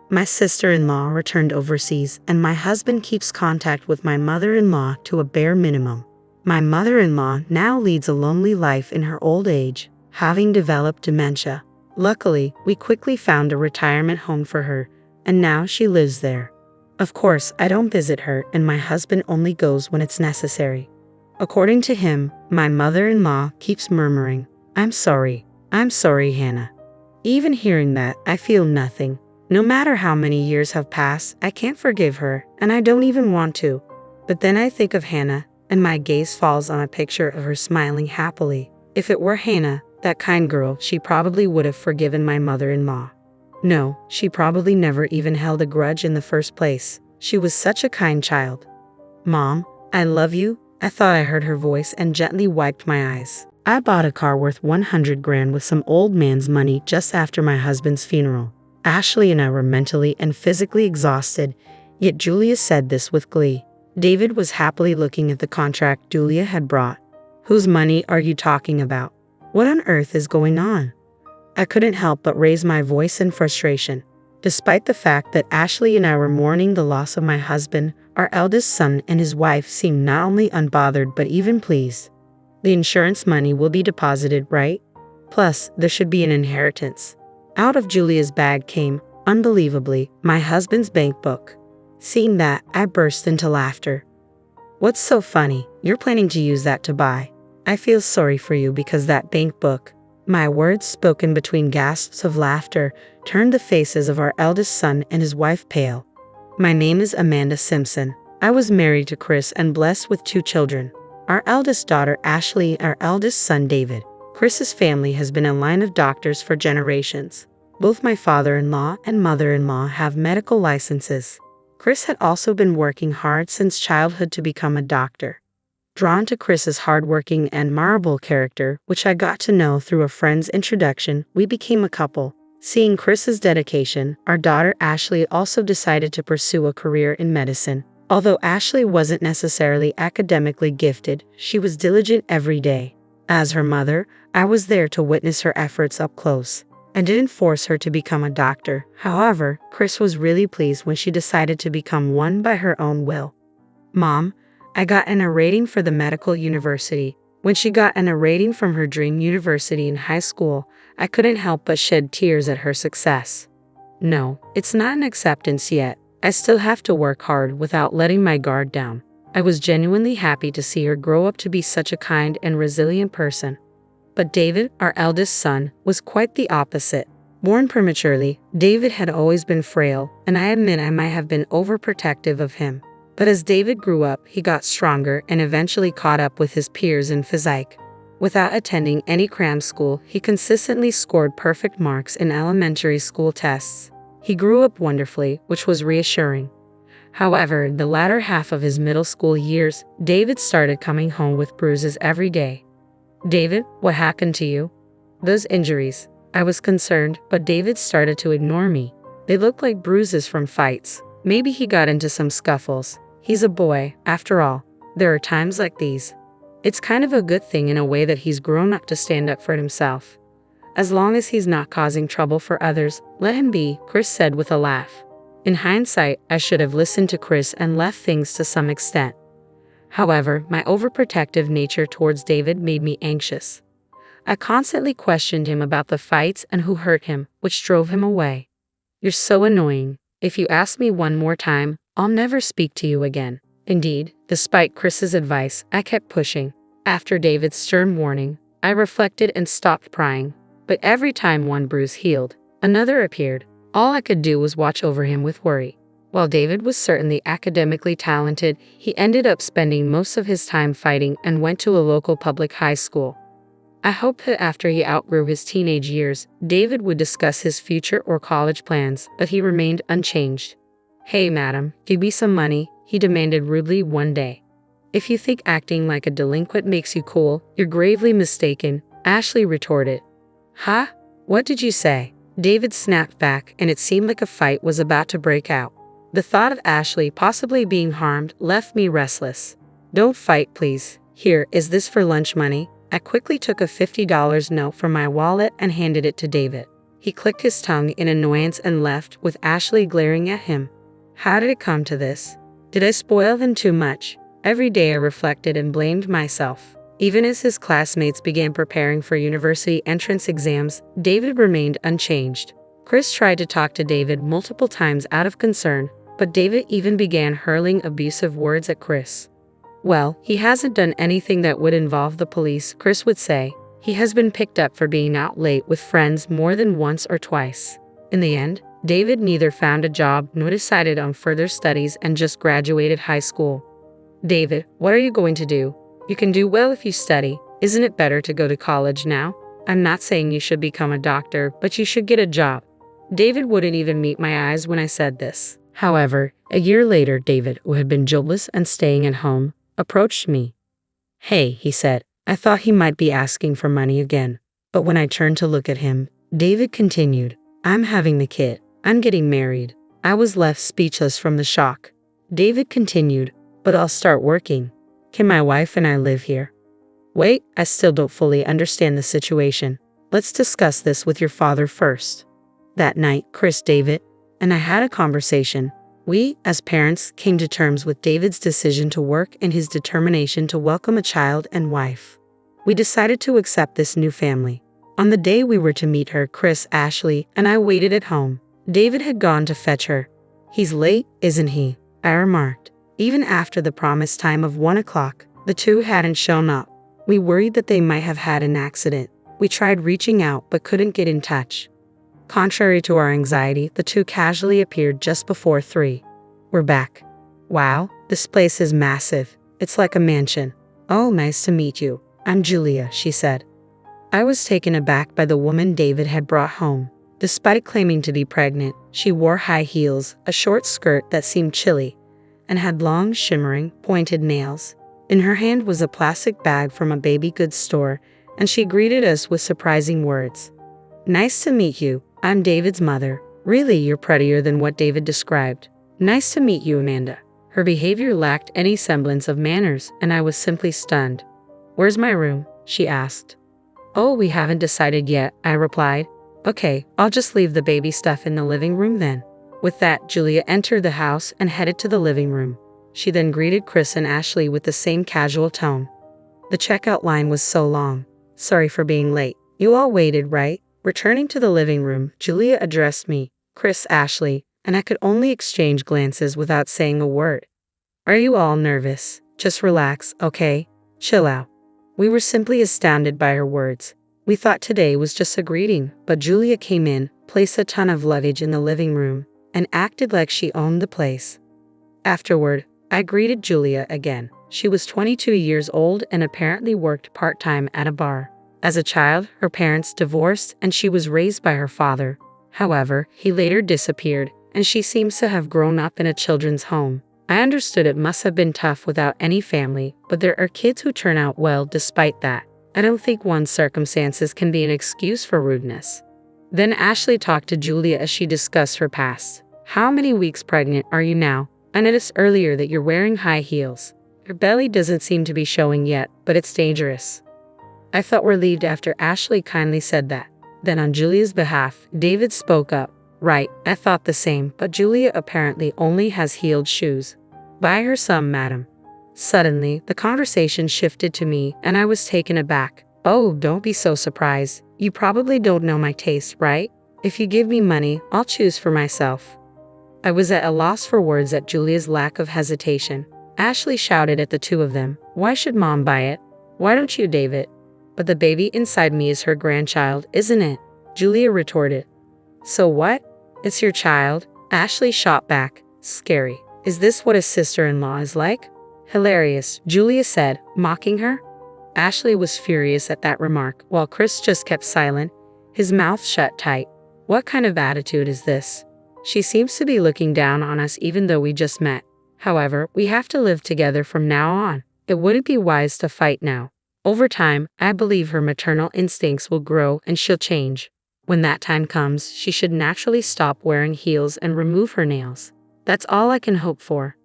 My sister-in-law returned overseas, and my husband keeps contact with my mother-in-law to a bare minimum. My mother-in-law now leads a lonely life in her old age, having developed dementia. Luckily, we quickly found a retirement home for her, and now she lives there. Of course, I don't visit her, and my husband only goes when it's necessary. According to him, my mother-in-law keeps murmuring, I'm sorry, Hannah." Even hearing that, I feel nothing. No matter how many years have passed, I can't forgive her, and I don't even want to. But then I think of Hannah, and my gaze falls on a picture of her smiling happily. If it were Hannah, that kind girl, she probably would have forgiven my mother-in-law. No, she probably never even held a grudge in the first place. She was such a kind child. "Mom, I love you," I thought I heard her voice and gently wiped my eyes. I bought a car worth 100 grand with some old man's money just after my husband's funeral. Ashley and I were mentally and physically exhausted, yet Julia said this with glee. David was happily looking at the contract Julia had brought. "Whose money are you talking about? What on earth is going on?" I couldn't help but raise my voice in frustration. Despite the fact that Ashley and I were mourning the loss of my husband, our eldest son and his wife seemed not only unbothered but even pleased. "The insurance money will be deposited, right? Plus, there should be an inheritance." Out of Julia's bag came, unbelievably, my husband's bank book. Seeing that, I burst into laughter. "What's so funny? You're planning to use that to buy. I feel sorry for you because that bank book." My words, spoken between gasps of laughter, turned the faces of our eldest son and his wife pale. "My name is Amanda Simpson. I was married to Chris and blessed with 2 children. Our eldest daughter Ashley and our eldest son David. Chris's family has been a line of doctors for generations. Both my father-in-law and mother-in-law have medical licenses. Chris had also been working hard since childhood to become a doctor. Drawn to Chris's hardworking and admirable character, which I got to know through a friend's introduction, we became a couple. Seeing Chris's dedication, our daughter Ashley also decided to pursue a career in medicine. Although Ashley wasn't necessarily academically gifted, she was diligent every day. As her mother, I was there to witness her efforts up close. I didn't force her to become a doctor. However, Chris was really pleased when she decided to become one by her own will. Mom, I got an A rating for the medical university. When she got an A rating from her dream university in high school, I couldn't help but shed tears at her success. No, it's not an acceptance yet. I still have to work hard without letting my guard down. I was genuinely happy to see her grow up to be such a kind and resilient person. But David, our eldest son, was quite the opposite. Born prematurely, David had always been frail, and I admit I might have been overprotective of him. But as David grew up, he got stronger and eventually caught up with his peers in physique. Without attending any cram school, he consistently scored perfect marks in elementary school tests. He grew up wonderfully, which was reassuring. However, in the latter half of his middle school years, David started coming home with bruises every day. David, what happened to you? Those injuries. I was concerned, but David started to ignore me. They looked like bruises from fights. Maybe he got into some scuffles. He's a boy, after all. There are times like these. It's kind of a good thing in a way that he's grown up to stand up for himself. As long as he's not causing trouble for others, let him be, Chris said with a laugh. In hindsight, I should have listened to Chris and left things to some extent. However, my overprotective nature towards David made me anxious. I constantly questioned him about the fights and who hurt him, which drove him away. You're so annoying. If you ask me one more time, I'll never speak to you again. Indeed, despite Chris's advice, I kept pushing. After David's stern warning, I reflected and stopped prying. But every time one bruise healed, another appeared. All I could do was watch over him with worry. While David was certainly academically talented, he ended up spending most of his time fighting and went to a local public high school. I hoped that after he outgrew his teenage years, David would discuss his future or college plans, but he remained unchanged. Hey madam, give me some money, he demanded rudely one day. If you think acting like a delinquent makes you cool, you're gravely mistaken, Ashley retorted. Huh? What did you say? David snapped back, and it seemed like a fight was about to break out. The thought of Ashley possibly being harmed left me restless. Don't fight, please. Here, is this for lunch money? I quickly took a $50 note from my wallet and handed it to David. He clicked his tongue in annoyance and left, with Ashley glaring at him. How did it come to this? Did I spoil him too much? Every day I reflected and blamed myself. Even as his classmates began preparing for university entrance exams, David remained unchanged. Chris tried to talk to David multiple times out of concern, but David even began hurling abusive words at Chris. Well, he hasn't done anything that would involve the police, Chris would say. He has been picked up for being out late with friends more than once or twice. In the end, David neither found a job nor decided on further studies and just graduated high school. David, what are you going to do? You can do well if you study. Isn't it better to go to college now? I'm not saying you should become a doctor, but you should get a job. David wouldn't even meet my eyes when I said this. However, a year later, David, who had been jobless and staying at home, approached me. Hey, he said, I thought he might be asking for money again. But when I turned to look at him, David continued, I'm having the kid. I'm getting married. I was left speechless from the shock. David continued, but I'll start working. Can my wife and I live here? Wait, I still don't fully understand the situation. Let's discuss this with your father first. That night, Chris, David, and I had a conversation. We, as parents, came to terms with David's decision to work and his determination to welcome a child and wife. We decided to accept this new family. On the day we were to meet her, Chris, Ashley, and I waited at home. David had gone to fetch her. He's late, isn't he? I remarked. Even after the promised time of 1 o'clock, the two hadn't shown up. We worried that they might have had an accident. We tried reaching out but couldn't get in touch. Contrary to our anxiety, the two casually appeared just before 3. We're back. Wow, this place is massive. It's like a mansion. Oh, nice to meet you. I'm Julia, she said. I was taken aback by the woman David had brought home. Despite claiming to be pregnant, she wore high heels, a short skirt that seemed chilly, and had long, shimmering, pointed nails. In her hand was a plastic bag from a baby goods store, and she greeted us with surprising words. "Nice to meet you. I'm David's mother. Really, you're prettier than what David described. Nice to meet you, Amanda." Her behavior lacked any semblance of manners, and I was simply stunned. "Where's my room?" she asked. "Oh, we haven't decided yet," I replied. "Okay, I'll just leave the baby stuff in the living room then." With that, Julia entered the house and headed to the living room. She then greeted Chris and Ashley with the same casual tone. The checkout line was so long. "Sorry for being late. You all waited, right?" Returning to the living room, Julia addressed me, Chris, Ashley, and I could only exchange glances without saying a word. "Are you all nervous? Just relax, okay? Chill out." We were simply astounded by her words. We thought today was just a greeting, but Julia came in, placed a ton of luggage in the living room, and acted like she owned the place. Afterward, I greeted Julia again. She was 22 years old and apparently worked part-time at a bar. As a child, her parents divorced and she was raised by her father. However, he later disappeared, and she seems to have grown up in a children's home. I understood it must have been tough without any family, but there are kids who turn out well despite that. I don't think one's circumstances can be an excuse for rudeness. Then Ashley talked to Julia as she discussed her past. "How many weeks pregnant are you now? I noticed earlier that you're wearing high heels. Your belly doesn't seem to be showing yet, but it's dangerous." I felt relieved after Ashley kindly said that. Then on Julia's behalf, David spoke up. "Right, I thought the same, but Julia apparently only has heeled shoes. Buy her some, madam." Suddenly, the conversation shifted to me, and I was taken aback. "Oh, don't be so surprised. You probably don't know my taste, right? If you give me money, I'll choose for myself." I was at a loss for words at Julia's lack of hesitation. Ashley shouted at the two of them, "Why should Mom buy it? Why don't you, David?" "But the baby inside me is her grandchild, isn't it?" Julia retorted. "So what? It's your child?" Ashley shot back. "Scary. Is this what a sister-in-law is like?" "Hilarious," Julia said, mocking her. Ashley was furious at that remark, while Chris just kept silent, his mouth shut tight. What kind of attitude is this? She seems to be looking down on us even though we just met. However, we have to live together from now on. It wouldn't be wise to fight now. Over time, I believe her maternal instincts will grow and she'll change. When that time comes, she should naturally stop wearing heels and remove her nails. That's all I can hope for.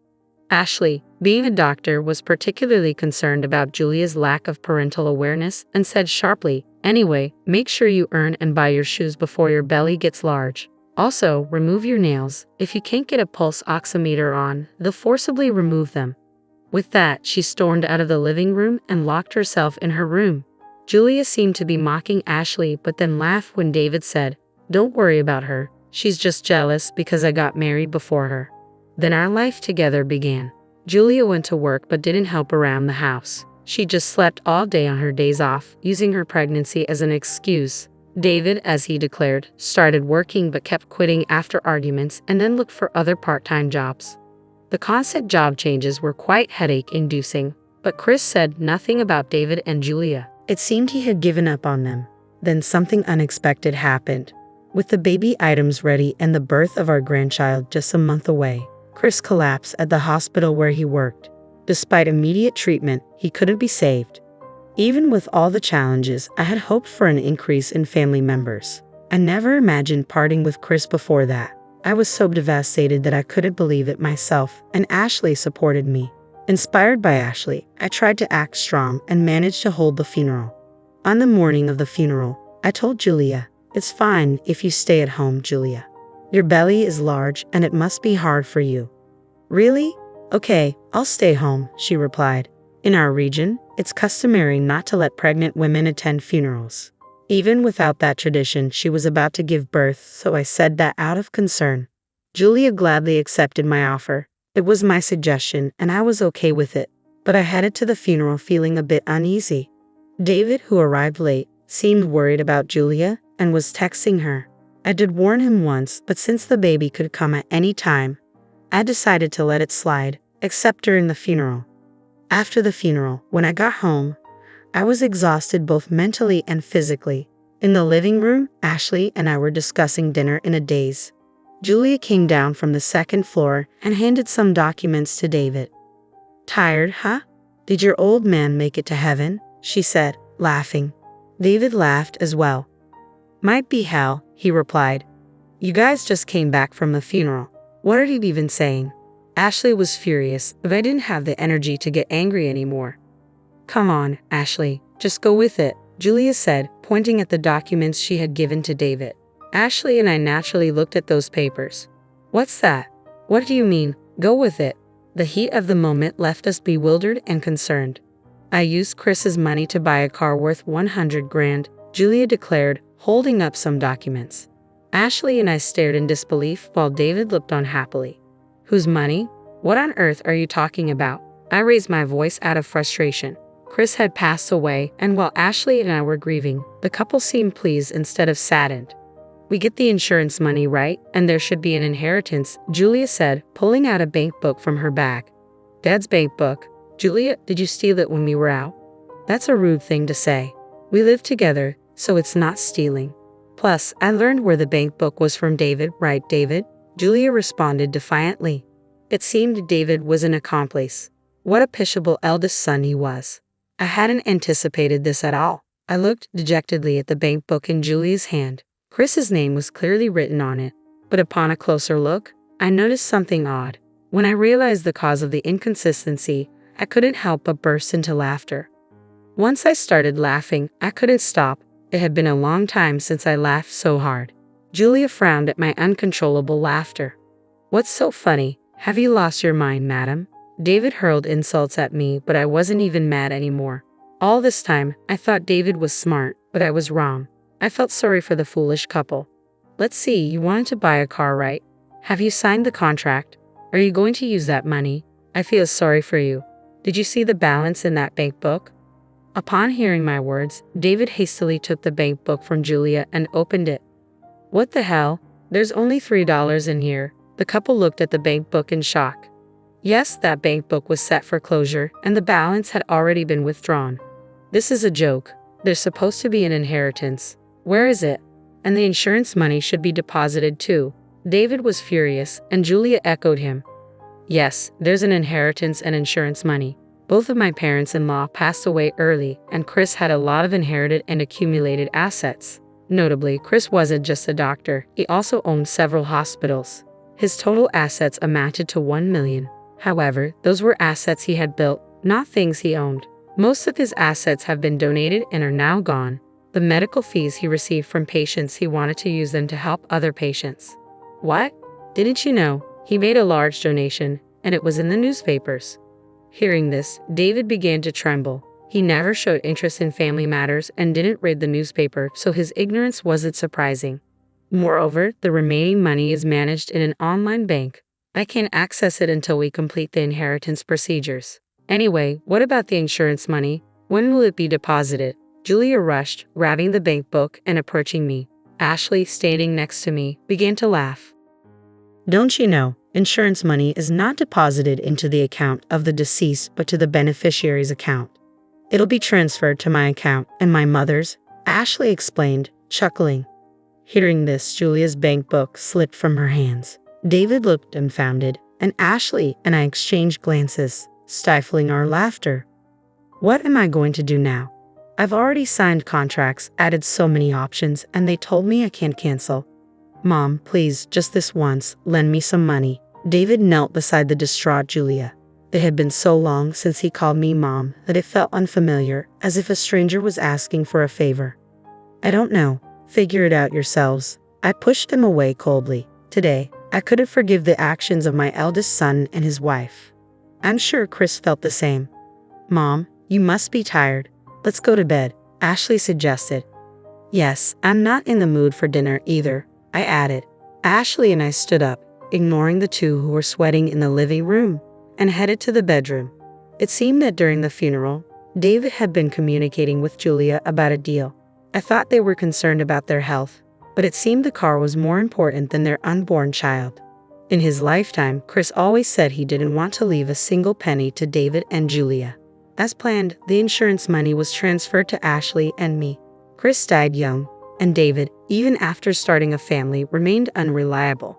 Ashley, being a doctor, was particularly concerned about Julia's lack of parental awareness and said sharply, "Anyway, make sure you earn and buy your shoes before your belly gets large. Also, remove your nails. If you can't get a pulse oximeter on, they'll forcibly remove them." With that, she stormed out of the living room and locked herself in her room. Julia seemed to be mocking Ashley, but then laughed when David said, "Don't worry about her. She's just jealous because I got married before her." Then our life together began. Julia went to work but didn't help around the house. She just slept all day on her days off, using her pregnancy as an excuse. David, as he declared, started working but kept quitting after arguments and then looked for other part-time jobs. The constant job changes were quite headache-inducing, but Chris said nothing about David and Julia. It seemed he had given up on them. Then something unexpected happened. With the baby items ready and the birth of our grandchild just a month away, Chris collapsed at the hospital where he worked. Despite immediate treatment, he couldn't be saved. Even with all the challenges, I had hoped for an increase in family members. I never imagined parting with Chris before that. I was so devastated that I couldn't believe it myself, and Ashley supported me. Inspired by Ashley, I tried to act strong and managed to hold the funeral. On the morning of the funeral, I told Julia, "It's fine if you stay at home, Julia. Your belly is large and it must be hard for you." "Really? Okay, I'll stay home," she replied. In our region, it's customary not to let pregnant women attend funerals. Even without that tradition, she was about to give birth, so I said that out of concern. Julia gladly accepted my offer. It was my suggestion, and I was okay with it, but I headed to the funeral feeling a bit uneasy. David, who arrived late, seemed worried about Julia and was texting her. I did warn him once, but since the baby could come at any time, I decided to let it slide, except during the funeral. After the funeral, when I got home, I was exhausted both mentally and physically. In the living room, Ashley and I were discussing dinner in a daze. Julia came down from the second floor and handed some documents to David. "Tired, huh? Did your old man make it to heaven?" she said, laughing. David laughed as well. "Might be hell," he replied. "You guys just came back from the funeral. What are you even saying?" Ashley was furious, but I didn't have the energy to get angry anymore. "Come on, Ashley, just go with it," Julia said, pointing at the documents she had given to David. Ashley and I naturally looked at those papers. "What's that? What do you mean, go with it?" The heat of the moment left us bewildered and concerned. "I used Chris's money to buy a car worth 100 grand, Julia declared, holding up some documents. Ashley and I stared in disbelief while David looked on happily. "Whose money? What on earth are you talking about?" I raised my voice out of frustration. Chris had passed away, and while Ashley and I were grieving, the couple seemed pleased instead of saddened. "We get the insurance money, right? And there should be an inheritance," Julia said, pulling out a bank book from her bag. "Dad's bank book? Julia, did you steal it when we were out?" "That's a rude thing to say. We live together, so it's not stealing. Plus, I learned where the bank book was from David, right, David?" Julia responded defiantly. It seemed David was an accomplice. What a pitiable eldest son he was. I hadn't anticipated this at all. I looked dejectedly at the bank book in Julia's hand. Chris's name was clearly written on it, but upon a closer look, I noticed something odd. When I realized the cause of the inconsistency, I couldn't help but burst into laughter. Once I started laughing, I couldn't stop. It had been a long time since I laughed so hard. Julia frowned at my uncontrollable laughter. "What's so funny? Have you lost your mind, madam?" David hurled insults at me, but I wasn't even mad anymore. All this time, I thought David was smart, but I was wrong. I felt sorry for the foolish couple. "Let's see, you wanted to buy a car, right? Have you signed the contract? Are you going to use that money? I feel sorry for you. Did you see the balance in that bank book?" Upon hearing my words, David hastily took the bank book from Julia and opened it. "What the hell? There's only $3 in here." The couple looked at the bank book in shock. Yes, that bank book was set for closure, and the balance had already been withdrawn. "This is a joke. There's supposed to be an inheritance. Where is it? And the insurance money should be deposited too." David was furious, and Julia echoed him. "Yes, there's an inheritance and insurance money. Both of my parents-in-law passed away early, and Chris had a lot of inherited and accumulated assets. Notably, Chris wasn't just a doctor, he also owned several hospitals. His total assets amounted to $1 million. However, those were assets he had built, not things he owned. Most of his assets have been donated and are now gone. The medical fees he received from patients, he wanted to use them to help other patients." "What? Didn't you know? He made a large donation, and it was in the newspapers." Hearing this, David began to tremble. He never showed interest in family matters and didn't read the newspaper, so his ignorance wasn't surprising. "Moreover, the remaining money is managed in an online bank. I can't access it until we complete the inheritance procedures. Anyway, what about the insurance money? When will it be deposited?" Julia rushed, grabbing the bank book and approaching me. Ashley, standing next to me, began to laugh. "Don't you know, insurance money is not deposited into the account of the deceased but to the beneficiary's account. It'll be transferred to my account and my mother's," Ashley explained, chuckling. Hearing this, Julia's bank book slipped from her hands. David looked dumbfounded, and Ashley and I exchanged glances, stifling our laughter. What am I going to do now? I've already signed contracts, added so many options, and they told me I can't cancel. "Mom, please, just this once, lend me some money." David knelt beside the distraught Julia. It had been so long since he called me Mom that it felt unfamiliar, as if a stranger was asking for a favor. "I don't know. Figure it out yourselves." I pushed him away coldly. Today, I couldn't forgive the actions of my eldest son and his wife. I'm sure Chris felt the same. "Mom, you must be tired. Let's go to bed," Ashley suggested. "Yes, I'm not in the mood for dinner either," I added. Ashley and I stood up, ignoring the two who were sweating in the living room, and headed to the bedroom. It seemed that during the funeral, David had been communicating with Julia about a deal. I thought they were concerned about their health, but it seemed the car was more important than their unborn child. In his lifetime, Chris always said he didn't want to leave a single penny to David and Julia. As planned, the insurance money was transferred to Ashley and me. Chris died young, and David, even after starting a family, remained unreliable.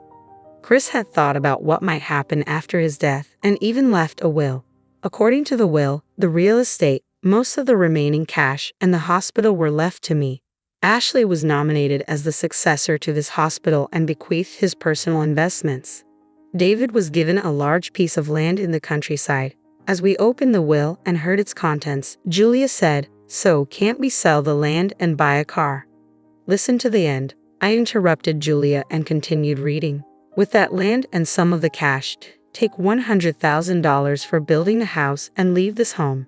Chris had thought about what might happen after his death and even left a will. According to the will, the real estate, most of the remaining cash, and the hospital were left to me. Ashley was nominated as the successor to this hospital and bequeathed his personal investments. David was given a large piece of land in the countryside. As we opened the will and heard its contents, Julia said, "So, can't we sell the land and buy a car?" Listen to the end. I interrupted Julia and continued reading. With that land and some of the cash, take $100,000 for building a house and leave this home.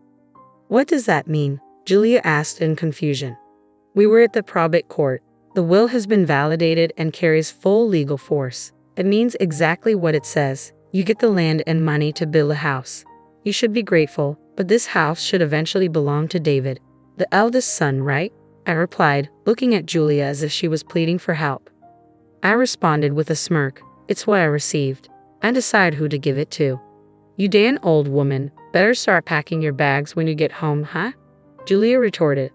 What does that mean? Julia asked in confusion. We were at the probate court. The will has been validated and carries full legal force. It means exactly what it says. You get the land and money to build a house. You should be grateful, but this house should eventually belong to David, the eldest son, right? I replied, looking at Julia as if she was pleading for help. I responded with a smirk. It's what I received. I decide who to give it to. You damn old woman, better start packing your bags when you get home, huh? Julia retorted.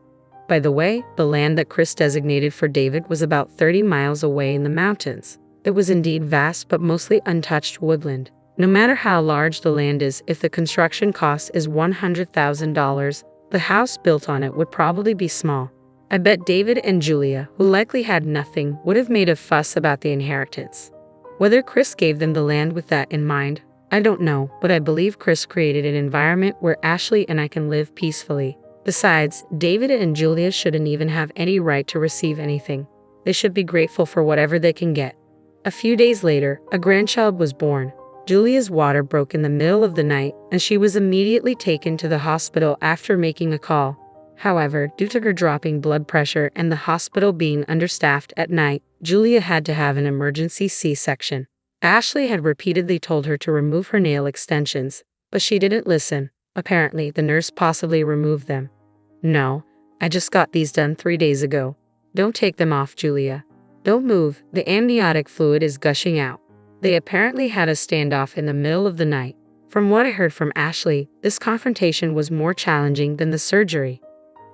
By the way, the land that Chris designated for David was about 30 miles away in the mountains. It was indeed vast but mostly untouched woodland. No matter how large the land is, if the construction cost is $100,000, the house built on it would probably be small. I bet David and Julia, who likely had nothing, would have made a fuss about the inheritance. Whether Chris gave them the land with that in mind, I don't know, but I believe Chris created an environment where Ashley and I can live peacefully. Besides, David and Julia shouldn't even have any right to receive anything. They should be grateful for whatever they can get. A few days later, a grandchild was born. Julia's water broke in the middle of the night, and she was immediately taken to the hospital after making a call. However, due to her dropping blood pressure and the hospital being understaffed at night, Julia had to have an emergency C-section. Ashley had repeatedly told her to remove her nail extensions, but she didn't listen. Apparently, the nurse possibly removed them. No, I just got these done 3 days ago. Don't take them off, Julia. Don't move, the amniotic fluid is gushing out. They apparently had a standoff in the middle of the night. From what I heard from Ashley, this confrontation was more challenging than the surgery.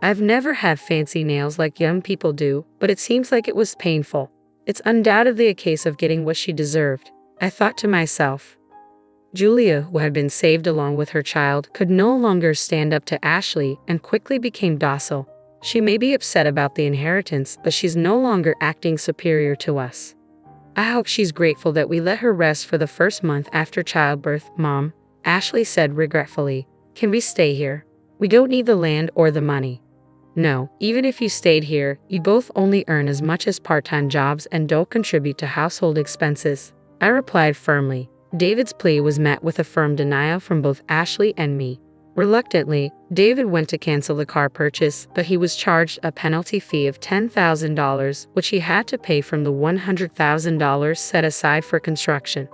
I've never had fancy nails like young people do, but it seems like it was painful. It's undoubtedly a case of getting what she deserved. I thought to myself. Julia, who had been saved along with her child, could no longer stand up to Ashley and quickly became docile. She may be upset about the inheritance, but she's no longer acting superior to us. I hope she's grateful that we let her rest for the first month after childbirth, Mom, Ashley said regretfully. Can we stay here? We don't need the land or the money. No, even if you stayed here, you both only earn as much as part-time jobs and don't contribute to household expenses. I replied firmly. David's plea was met with a firm denial from both Ashley and me. Reluctantly, David went to cancel the car purchase, but he was charged a penalty fee of $10,000, which he had to pay from the $100,000 set aside for construction.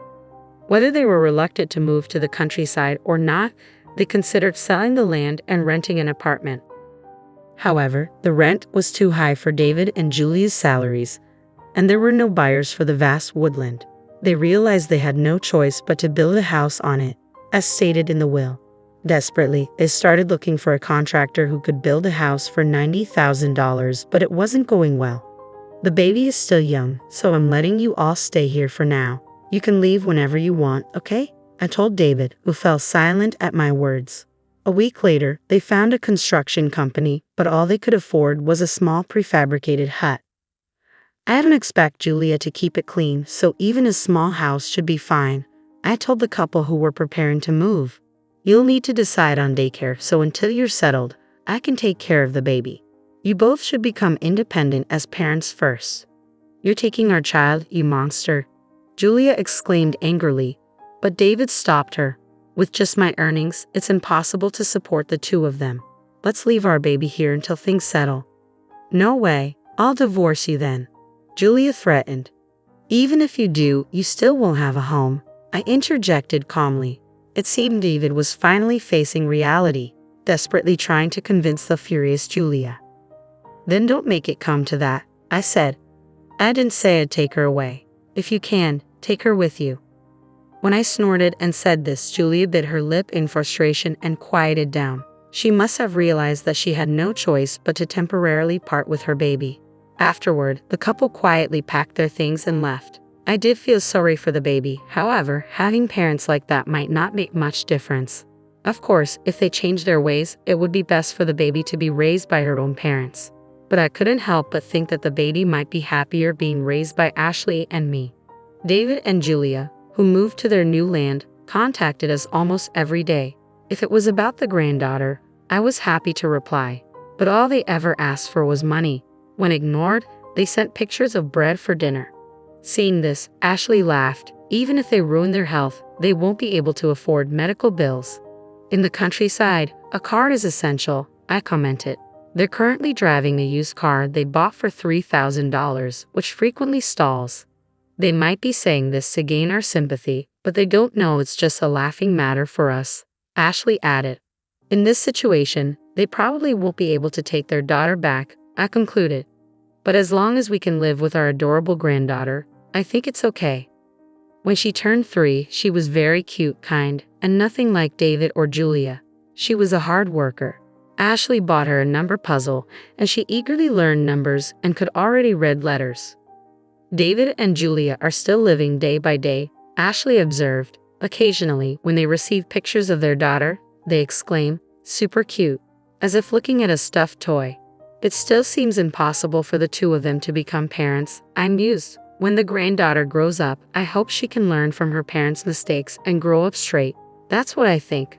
Whether they were reluctant to move to the countryside or not, they considered selling the land and renting an apartment. However, the rent was too high for David and Julia's salaries, and there were no buyers for the vast woodland. They realized they had no choice but to build a house on it, as stated in the will. Desperately, they started looking for a contractor who could build a house for $90,000, but it wasn't going well. The baby is still young, so I'm letting you all stay here for now. You can leave whenever you want, okay? I told David, who fell silent at my words. A week later, they found a construction company, but all they could afford was a small prefabricated hut. I didn't expect Julia to keep it clean, so even a small house should be fine. I told the couple who were preparing to move. You'll need to decide on daycare, so until you're settled, I can take care of the baby. You both should become independent as parents first. You're taking our child, you monster, Julia exclaimed angrily, but David stopped her. With just my earnings, it's impossible to support the two of them. Let's leave our baby here until things settle. No way, I'll divorce you then, Julia threatened. Even if you do, you still won't have a home, I interjected calmly. It seemed David was finally facing reality, desperately trying to convince the furious Julia. Then don't make it come to that, I said. I didn't say I'd take her away. If you can, take her with you. When I snorted and said this, Julia bit her lip in frustration and quieted down. She must have realized that she had no choice but to temporarily part with her baby. Afterward, the couple quietly packed their things and left. I did feel sorry for the baby. However, having parents like that might not make much difference. Of course, if they change their ways, it would be best for the baby to be raised by her own parents. But I couldn't help but think that the baby might be happier being raised by Ashley and me. David and Julia, who moved to their new land, contacted us almost every day. If it was about the granddaughter, I was happy to reply. But all they ever asked for was money. When ignored, they sent pictures of bread for dinner. Seeing this, Ashley laughed. Even if they ruin their health, they won't be able to afford medical bills. In the countryside, a car is essential, I commented. They're currently driving a used car they bought for $3,000, which frequently stalls. They might be saying this to gain our sympathy, but they don't know it's just a laughing matter for us, Ashley added. In this situation, they probably won't be able to take their daughter back, I concluded. But as long as we can live with our adorable granddaughter, I think it's okay. When she turned 3, she was very cute, kind, and nothing like David or Julia. She was a hard worker. Ashley bought her a number puzzle, and she eagerly learned numbers and could already read letters. David and Julia are still living day by day, Ashley observed. Occasionally, when they receive pictures of their daughter, they exclaim, "Super cute," as if looking at a stuffed toy. It still seems impossible for the two of them to become parents, I mused. When the granddaughter grows up, I hope she can learn from her parents' mistakes and grow up straight. That's what I think.